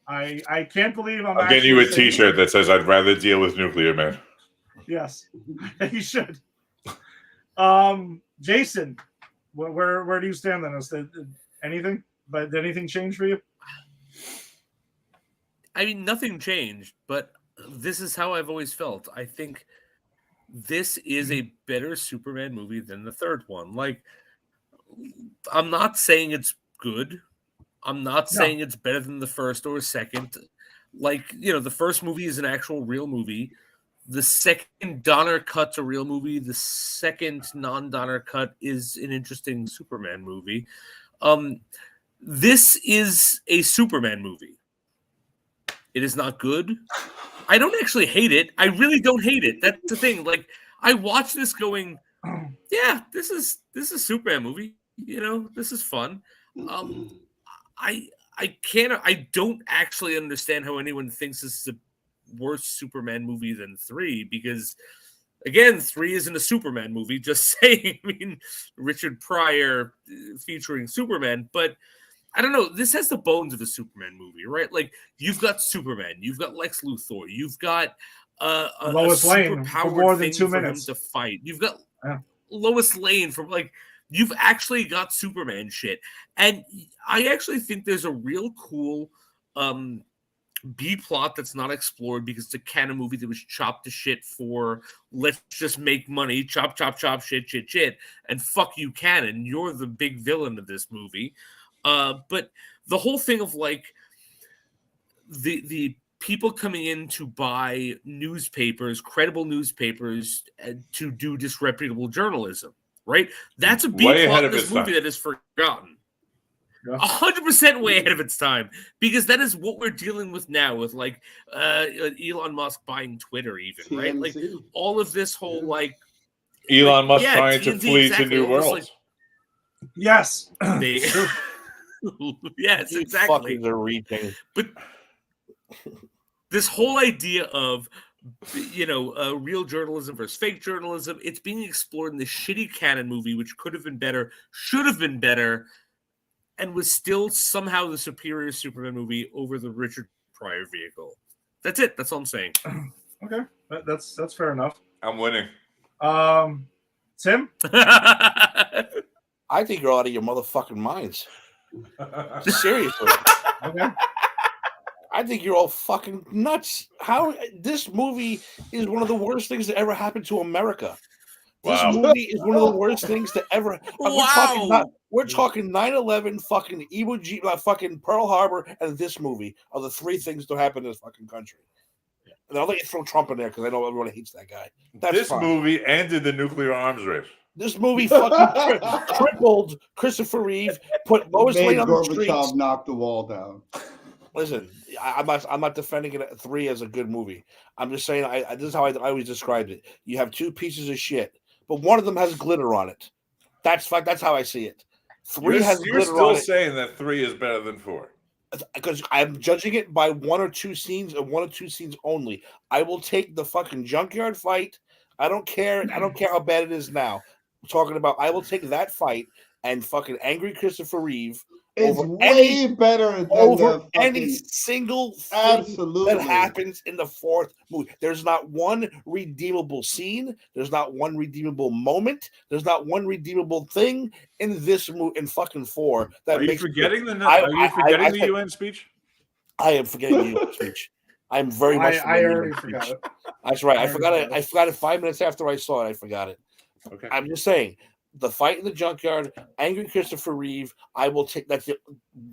I can't believe I'm getting you a actually saying T-shirt that says "I'd rather deal with Nuclear Man." Yes, you should. Jason, where do you stand on this? Anything? But did anything change for you? I mean, nothing changed, but this is how I've always felt. I think this is a better Superman movie than the third one. Like, I'm not saying it's good. I'm not saying it's better than the first or second. Like, the first movie is an actual real movie. The second Donner cut's a real movie. The second non-Donner cut is an interesting Superman movie. This is a Superman movie. It is not good. I don't actually hate it. I really don't hate it. That's the thing. Like, I watch this going, yeah, this is a Superman movie. This is fun. I don't actually understand how anyone thinks this is a worse Superman movie than 3, because again, 3 isn't a Superman movie, just saying. I mean, Richard Pryor featuring Superman, but I don't know, this has the bones of a Superman movie, right? Like, you've got Superman, you've got Lex Luthor, you've got Lois Lane for more than 2 minutes to fight, you've got Lois Lane from, like, you've actually got Superman shit. And I actually think there's a real cool B plot that's not explored, because it's a canon movie that was chopped to shit for, let's just make money, chop, shit, and fuck you, canon. You're the big villain of this movie. But the whole thing of, like, the people coming in to buy newspapers, credible newspapers, to do disreputable journalism, right? That's a B plot in this movie that is forgotten. 100% way ahead of its time, because that is what we're dealing with now with, like, Elon Musk buying Twitter, even, TMZ. right? Like, all of this whole, like, Elon Musk trying TMZ, to flee to new worlds. Like, yes. Yes, exactly. Fucking reaching. But this whole idea of, real journalism versus fake journalism, it's being explored in this shitty canon movie, which could have been better, should have been better, and was still somehow the superior Superman movie over the Richard Pryor vehicle. That's it. That's all I'm saying. Okay, that's fair enough. I'm winning. Tim? I think you're out of your motherfucking minds. Seriously. Okay. I think you're all fucking nuts. How this movie is one of the worst things that ever happened to America. This movie is one of the worst things that ever. We're talking 9/11, fucking Iwo Jima, fucking Pearl Harbor, and this movie are the 3 things that happened in this fucking country. And I'll let you throw Trump in there because I know everyone hates that guy. This movie ended the nuclear arms race. This movie fucking crippled Christopher Reeve, put Lois Lane on the streets. Gorbachev knocked the wall down. Listen, I'm not defending it 3 as a good movie. I'm just saying this is how I always described it. You have 2 pieces of shit, but one of them has glitter on it. That's how I see it. 3 has glitter on it. You're still saying that 3 is better than 4. Because I'm judging it by 1 or 2 scenes and 1 or 2 scenes only. I will take the fucking junkyard fight. I don't care how bad it is now. I'm talking about I will take that fight and fucking angry Christopher Reeve. It's way better than over any single thing that happens in the 4th movie. There's not one redeemable scene. There's not one redeemable moment. There's not one redeemable thing in this movie in fucking 4. Are you forgetting the UN speech? I am forgetting the UN speech. I'm very much. I already forgot it. That's right. I forgot it. I forgot it 5 minutes after I saw it. I forgot it. Okay. I'm just saying. The fight in the junkyard, angry Christopher Reeve. I will take that's the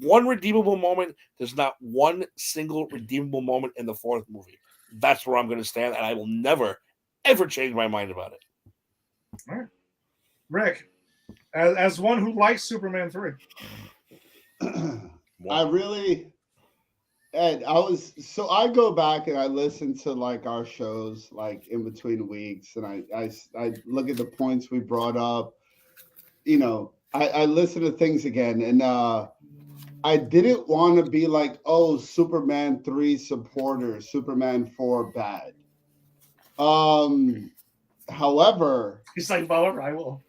one redeemable moment. There's not one single redeemable moment in the 4th movie. That's where I'm going to stand, and I will never, ever change my mind about it. All right. Rick, as one who likes Superman 3. Ed, I go back and I listen to like our shows like in between weeks, and I look at the points we brought up. I listen to things again, and I didn't want to be like, oh, Superman 3 supporter, Superman 4 bad. However, He's like, well, I will.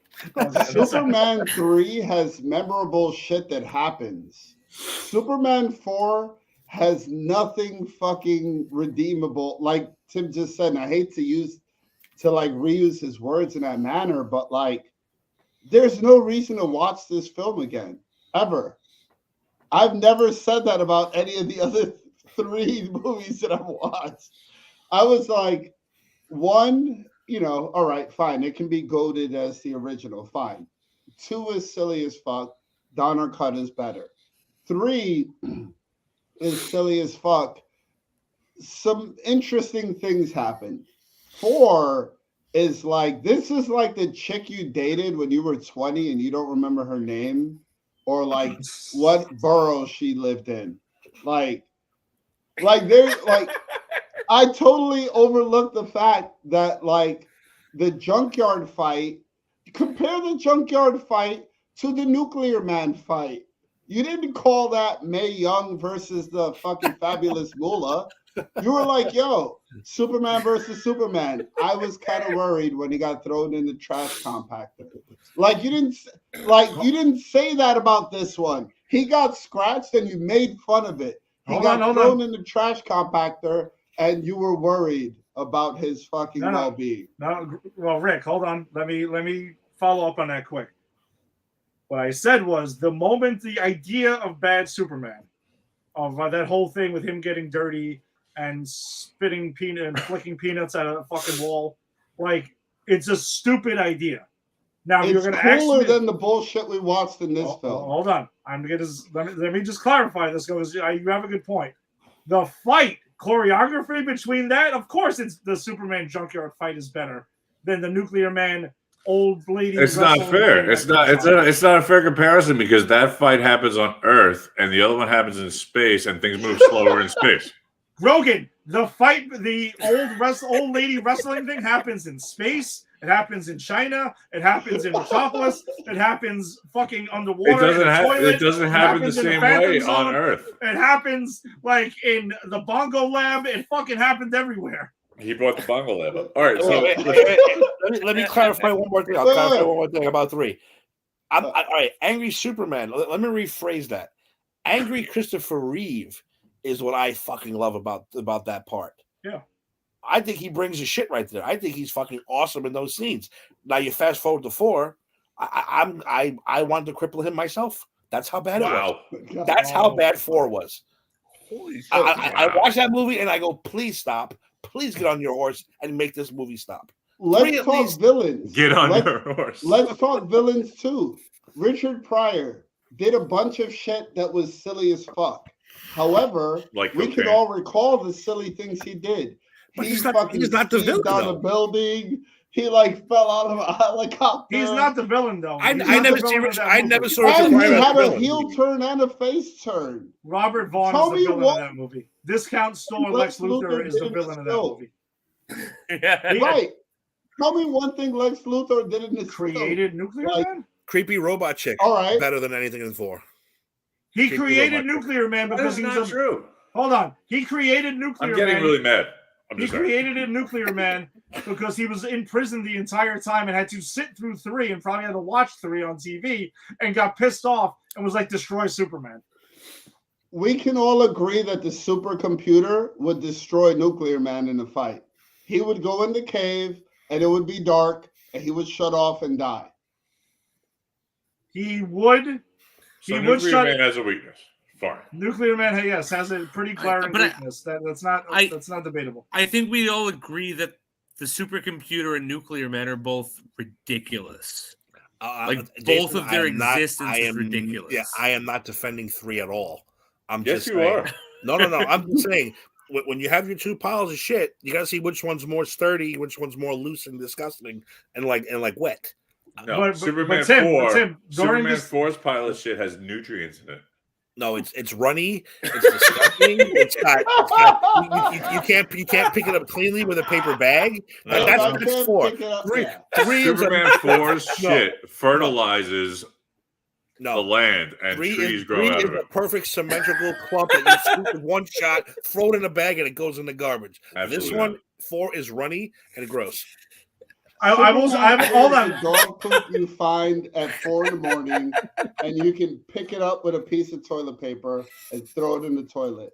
Superman 3 has memorable shit that happens. Superman 4 has nothing fucking redeemable. Like Tim just said, and I hate to use to like reuse his words in that manner, but like there's no reason to watch this film again ever. I've never said that about any of the other 3 movies that I've watched. I was like, 1, all right, fine, it can be goated as the original, fine. 2 is silly as fuck. Donner Cut is better. 3 is silly as fuck. Some interesting things happen. 4 is like, this is like the chick you dated when you were 20 and you don't remember her name or like what borough she lived in. Like there's like, I totally overlooked the fact that like the junkyard fight, compare the junkyard fight to the Nuclear Man fight. You didn't call that Mae Young versus the fucking Fabulous Moolah. You were like, yo, Superman versus Superman. I was kind of worried when he got thrown in the trash compactor. Like you didn't say that about this one. He got scratched and you made fun of it. He got thrown in the trash compactor and you were worried about his fucking well-being. No, well, Rick, hold on. Let me follow up on that quick. What I said was the moment the idea of bad Superman, of that whole thing with him getting dirty and spitting peanut and flicking peanuts at a fucking wall, like it's a stupid idea. Now it's you're going to cooler than the bullshit we watched in this film. Hold on, let me just clarify this because you have a good point. The fight choreography between that, of course, it's the Superman junkyard fight is better than the Nuclear Man old lady. It's not fair. It's not a fair comparison because that fight happens on Earth and the other one happens in space and things move slower in space. Rogan, the fight, the old lady wrestling thing happens in space. It happens in China. It happens in Metropolis. It happens fucking underwater. It doesn't happen the same way on Earth. It happens like in the Bongo Lab. It fucking happens everywhere. He brought the Bongo Lab up. All right, so let me clarify one more thing. I'll clarify one more thing about 3. All right, Angry Superman. Let me rephrase that. Angry Christopher Reeve is what I fucking love about that part. Yeah. I think he brings his shit right there. I think he's fucking awesome in those scenes. Now you fast forward to 4. I wanted to cripple him myself. That's how bad it was. That's how bad 4 was. Holy shit. I watched that movie and I go, please stop. Please get on your horse and make this movie stop. Let's talk villains. Get on your horse. Let's talk villains too. Richard Pryor did a bunch of shit that was silly as fuck. However, we can all recall the silly things he did. But he's not the villain. Down a building. He like fell out of a helicopter. He's not the villain though. I never saw. And he had a heel turn and a face turn. Robert Vaughn is the villain of that movie. Discount store Lex Luthor is the villain of that movie. Yeah. Right. Tell me one thing Lex Luthor did in this created Nuclear Man. Creepy robot chick. All right. Better than anything in 4. He created Nuclear Man because he was not true. Hold on. He created Nuclear Man. I'm getting really mad. He created a Nuclear Man because he was in prison the entire time and had to sit through 3 and probably had to watch 3 on TV and got pissed off and was like, destroy Superman. We can all agree that the supercomputer would destroy Nuclear Man in a fight. He would go in the cave and it would be dark and he would shut off and die. He would. Nuclear Man has a weakness. Fine. Nuclear Man, has a pretty glaring weakness. That's not debatable. I think we all agree that the supercomputer and Nuclear Man are both ridiculous. Both of their existence is ridiculous. Yeah, I am not defending 3 at all. Yes, you are. No. I'm just saying, when you have your 2 piles of shit, you got to see which one's more sturdy, which one's more loose and disgusting, and like wet. No, Superman 4. Superman 4's pile of shit has nutrients in it. No, it's runny. It's disgusting. You can't pick it up cleanly with a paper bag. No. That's 4. 3 Superman 4's shit fertilizes the land and trees grow out of it. 3 is a perfect symmetrical clump that you scoop with one shot, throw it in a bag, and it goes in the garbage. Absolutely. This one, 4 is runny and gross. Hold on. Dog poop you find at 4 a.m, and you can pick it up with a piece of toilet paper and throw it in the toilet.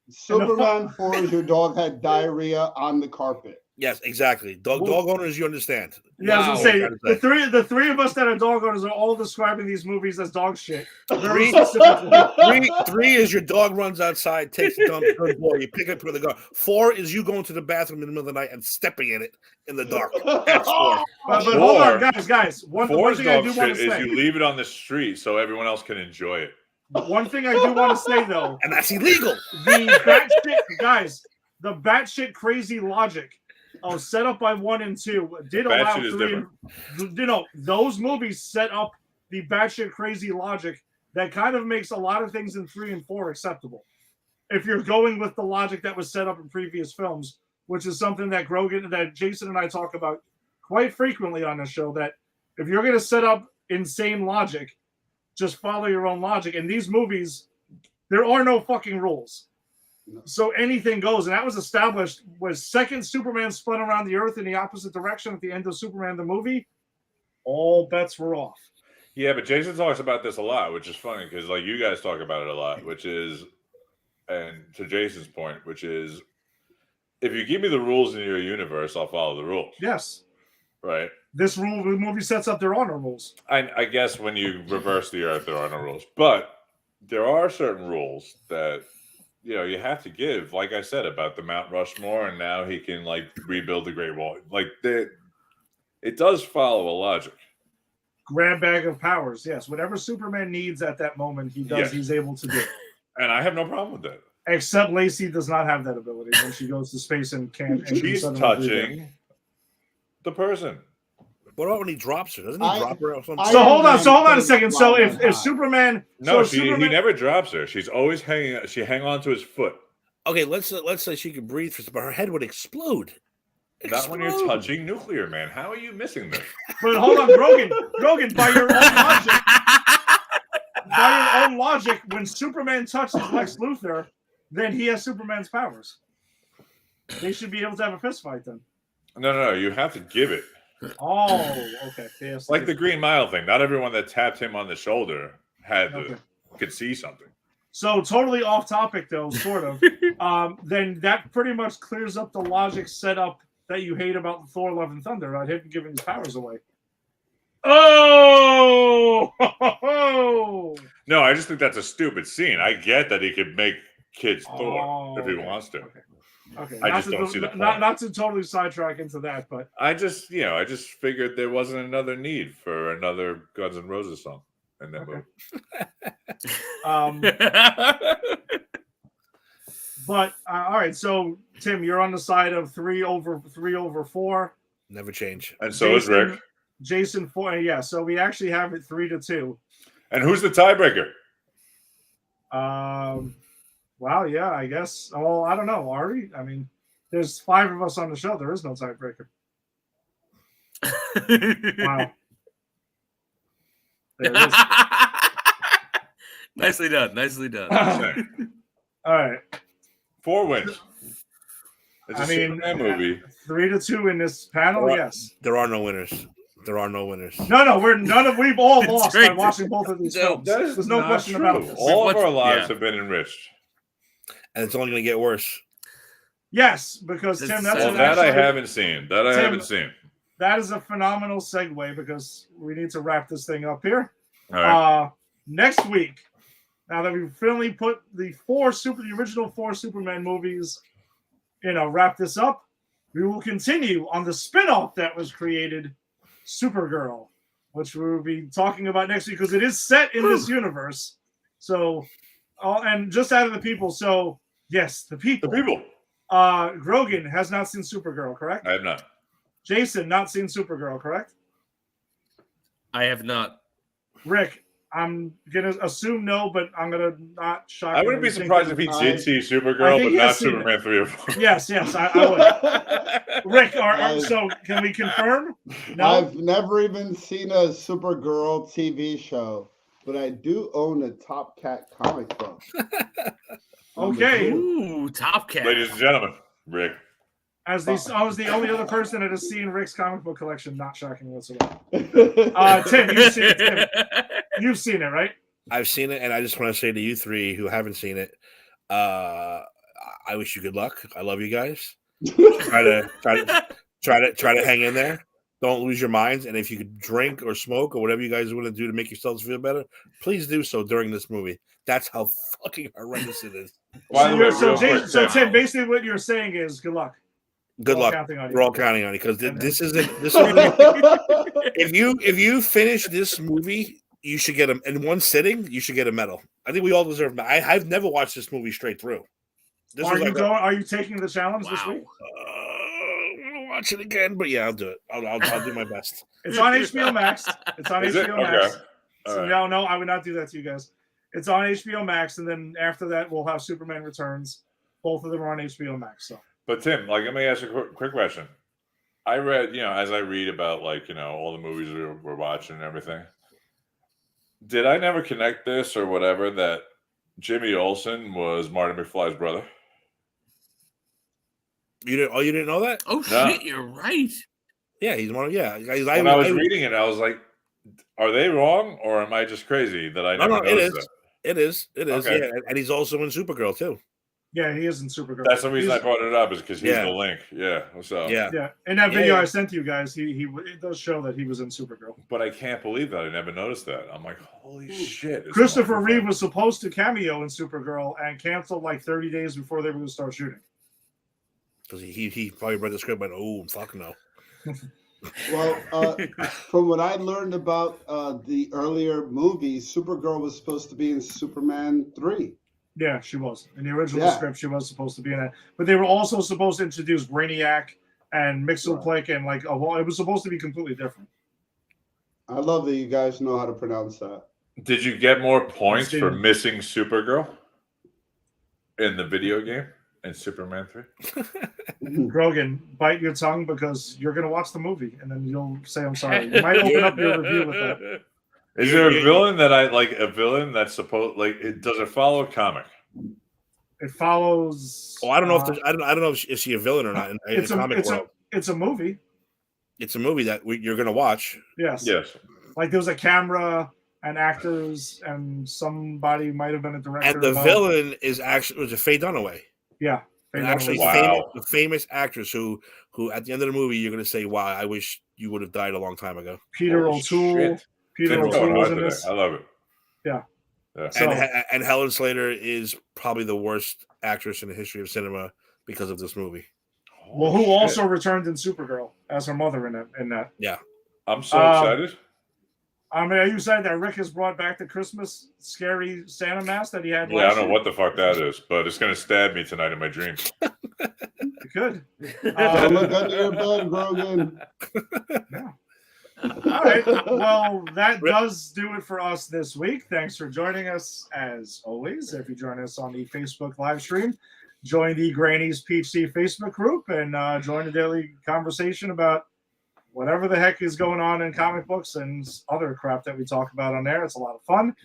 Superman 4 is your dog had diarrhea on the carpet. Yes, exactly. Dog owners, you understand. Yeah, I was gonna say Wow. the three of us that are dog owners are all describing these movies as dog shit. Very Three- specifically. Three is your dog runs outside, takes a dump, good boy. You pick it up with the gun. 4 is you going to the bathroom in the middle of the night and stepping in it in the dark. That's 4. But hold on, guys. One Four's thing I dog do want shit to is say. you leave it on the street so everyone else can enjoy it. One thing I do want to say though, And that's illegal. the batshit guys, the batshit crazy logic set up by 1 and 2 did allow Batshit is 3. different. Those movies set up the batshit crazy logic that kind of makes a lot of things in 3 and 4 acceptable. If you're going with the logic that was set up in previous films, which is something that Jason and I talk about quite frequently on the show, that if you're going to set up insane logic, just follow your own logic. In these movies, there are no fucking rules. So anything goes. And that was established was second Superman spun around the earth in the opposite direction at the end of Superman the movie. All bets were off. Yeah, but Jason talks about this a lot, which is funny because like you guys talk about it a lot, which is, and to Jason's point, which is, if you give me the rules in your universe, I'll follow the rules. Yes. Right. The movie sets up there are no rules. I guess when you reverse the earth, there are no rules, but there are certain rules that you have to give. Like I said about the Mount Rushmore, and now he can like rebuild the Great Wall. Like it does follow a logic. Grab bag of powers. Yes, whatever Superman needs at that moment, he does. Yes. He's able to do. And I have no problem with that. Except Lacey does not have that ability when she goes to space and can't. And She's can suddenly do that. touching the person. What about when he drops her? Doesn't he drop her or something? So hold on a second. So if Superman, No, so he Superman, never drops her. She's always hanging. She hang on to his foot. Okay, let's say she could breathe, but her head would explode. Not when you're touching Nuclear Man. How are you missing this? But hold on, Grogan, by your own logic, when Superman touches Lex Luthor, then he has Superman's powers. They should be able to have a fist fight then. No. You have to give it. Oh, okay. Yes, Like the Green Mile thing. Not everyone that tapped him on the shoulder could see something. So totally off topic though, sort of. Then that pretty much clears up the logic setup that you hate about Thor: Love and Thunder, right? Him giving his powers away. Oh! No, I just think that's a stupid scene. I get that he could make kids Thor if he wants to. Okay. I just don't see the point. Not to totally sidetrack into that, but I just figured there wasn't another need for another Guns N' Roses song in that movie. But all right. So Tim, you're on the side of 3 over 4. Never change. And so is Rick. Jason 4. Yeah. So we actually have it 3-2. And who's the tiebreaker? Wow, yeah, I guess. Well, I don't know. Are we? I mean, there's 5 of us on the show. There is no tiebreaker. Wow. There it is. Nicely done. All right. 4 wins. It's a Superman movie. 3-2 in this panel. Yes. There are no winners. There are no winners. No. We've all lost by right. watching both of these films. That is There's no not question true. about this. All of our lives Yeah. have been enriched. And it's only going to get worse. Yes, because This Tim, is that's sad. Well, that I actually- haven't seen. That is a phenomenal segue because we need to wrap this thing up here. All right. Next week, now that we've finally put the original 4 Superman movies, wrap this up, we will continue on the spin-off that was created, Supergirl, which we will be talking about next week because it is set in this universe. So, and just out of the people, so yes, the people. The people. Grogan has not seen Supergirl, correct? I have not. Jason, not seen Supergirl, correct? I have not. Rick, I'm gonna assume no, but I'm gonna not shock. I wouldn't be surprised if he did see Supergirl, think but he not has seen Superman 3 or 4. Yes, I would. Rick, so can we confirm? No. I've never even seen a Supergirl TV show, but I do own a Top Cat comic book. Okay. Ooh, Top Cat. Ladies and gentlemen, Rick. I was the only other person that has seen Rick's comic book collection. Not shocking whatsoever. Tim, you've seen it. Tim. You've seen it, right? I've seen it, and I just want to say to you 3 who haven't seen it, I wish you good luck. I love you guys. Try to hang in there. Don't lose your minds. And if you could drink or smoke or whatever you guys want to do to make yourselves feel better, please do so during this movie. That's how fucking horrendous it is. By the way, So, real quick, so Tim, Tim, basically what you're saying is good luck. Good We're all luck. counting on you. We're all counting on you because this isn't. Well, If you finish this movie, you should get a in one sitting. You should get a medal. I think we all deserve. I've never watched this movie straight through. This Are was you like going? Are you taking the challenge this Wow. week? I'm gonna watch it again, but yeah, I'll do it. I'll do my best. It's on HBO Max. It's on is it? HBO Max. Okay. All So right. no, I would not do that to you guys. It's on HBO Max, and then after that, we'll have Superman Returns. Both of them are on HBO Max. So But Tim, like, let me ask you a quick question. I read, as I read about, like, all the movies we're watching and everything. Did I never connect this or whatever that Jimmy Olsen was Marty McFly's brother? You didn't know that? Oh No. shit, you're right. Yeah, he's one of When I was reading it, I was like, are they wrong or am I just crazy that I No, never no, it noticed is. that? It is. Okay. Yeah, and he's also in Supergirl too. yeah, he is in Supergirl. That's the reason I He's- brought it up is because he's Yeah. the link. Yeah. So. Yeah. Yeah, in that video Yeah. I sent you guys, it does show that he was in Supergirl. But I can't believe that I never noticed that. I'm like, holy shit! it's Christopher Marty Reeve McFly. was supposed to cameo in Supergirl and canceled like 30 days before they were going to start shooting. Because he probably read the script and went, oh fuck no. from what I learned about the earlier movies, Supergirl was supposed to be in Superman 3. Yeah, she was. In the original Yeah. script, she was supposed to be in it. But they were also supposed to introduce Brainiac and Mxyzptlk and it was supposed to be completely different. I love that you guys know how to pronounce that. Did you get more points for Steven. missing Supergirl in the video game in Superman 3? Grogan, bite your tongue because you're going to watch the movie and then you'll say I'm sorry. You might open up your review with that. Is there a villain that I like? A villain that's supposed does it follow a comic? It follows. Oh, I don't know if I don't know if is she a villain or not in the comic world. It's a movie. It's a movie that you're going to watch. Yes. Yes. Like there was a camera and actors and somebody might have been a director. And the involved. villain was a Faye Dunaway. Yeah. And actually, Wow. the famous actress who at the end of the movie you're going to say, "Wow, I wish you would have died a long time ago." Peter Holy O'Toole. shit. Peter Tim's going O'Toole was hard in today. this. I love it. Yeah. Yeah. So- And Helen Slater is probably the worst actress in the history of cinema because of this movie. Well, who Holy also shit. returned in Supergirl as her mother in that. I'm so excited. I mean, are you saying that Rick has brought back the Christmas scary Santa mask that he had Yeah, I last don't know year? what the fuck that is, but it's gonna stab me tonight in my dreams. It could. Don't look under your bed, Grogan. All right. Well, that does do it for us this week. Thanks for joining us as always. If you join us on the Facebook live stream, join the Granny's PhD Facebook group and join the daily conversation about whatever the heck is going on in comic books and other crap that we talk about on there. It's a lot of fun.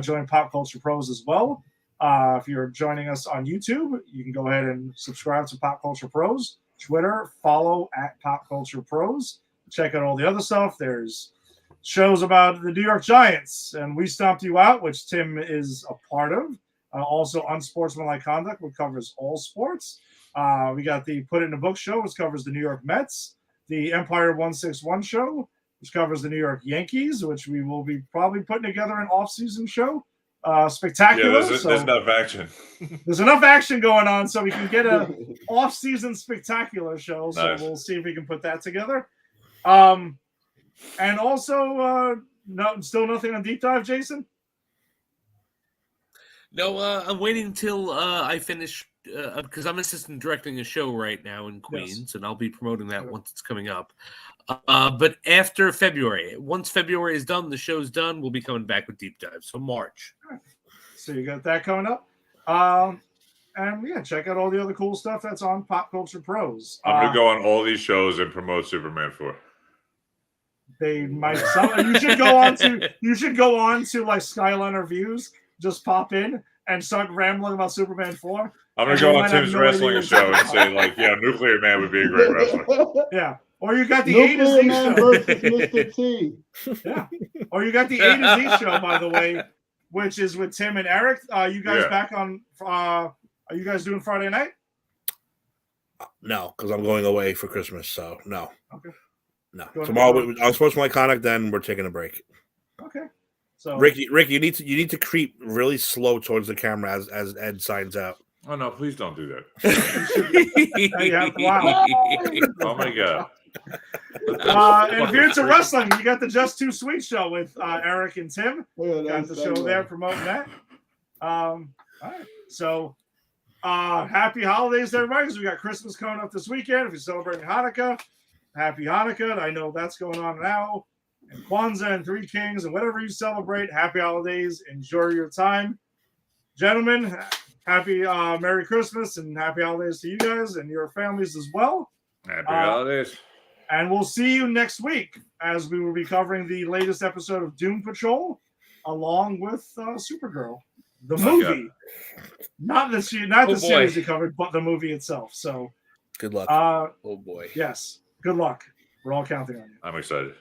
Join Pop Culture Pros as well. If you're joining us on YouTube, you can go ahead and subscribe to Pop Culture Pros. Twitter, follow at Pop Culture Pros. Check out all the other stuff. There's shows about the New York Giants and We Stomped You Out, which Tim is a part of. Also, Unsportsmanlike Conduct, which covers all sports. We got the Put It in a Book show, which covers the New York Mets. The Empire 161 show, which covers the New York Yankees, which we will be probably putting together an off-season show. Spectacular. Yeah, there's enough action. There's enough action going on, so we can get a off-season spectacular show. So Nice. we'll see if we can put that together. And also, still nothing on Deep Dive, Jason? No, I'm waiting until I finish because I'm assistant directing a show right now in Queens, and I'll be promoting that once it's coming up. But after February, once February is done, the show's done, we'll be coming back with Deep Dive. So March. So you got that coming up. And yeah, check out all the other cool stuff that's on Pop Culture Pros. I'm gonna go on all these shows and promote Superman 4. They might. You should go on to like Skyliner Views. Just pop in and start rambling about Superman 4. I'm gonna And go you on might have Tim's no wrestling idea show what's and say Nuclear Man would be a great wrestler. Yeah. Or you got the A to Nuclear Z Man show. versus Mr. T. Yeah. Or you got the A to Z show, by the way, which is with Tim and Eric. You guys Yeah. back on? Are you guys doing Friday night? No, because I'm going away for Christmas. So no. Okay. No. Going Tomorrow to- on Sports Iconic. Then we're taking a break. Okay. So Rick, you need to creep really slow towards the camera as Ed signs out. Oh no! Please don't do that. Yeah, wow. Oh my god! And if you're into wrestling, you got the Just Too Sweet show with Eric and Tim. Got the show there promoting that. All right. So happy holidays to everybody, because we got Christmas coming up this weekend. If you're celebrating Hanukkah, happy Hanukkah. I know that's going on now. And Kwanzaa and Three Kings and whatever you celebrate, happy holidays. Enjoy your time. Gentlemen, happy Merry Christmas and happy holidays to you guys and your families as well. Happy holidays. And we'll see you next week as we will be covering the latest episode of Doom Patrol along with Supergirl, the movie. Not the series we covered, but the movie itself. So good luck. Oh boy. Yes. Good luck. We're all counting on you. I'm excited.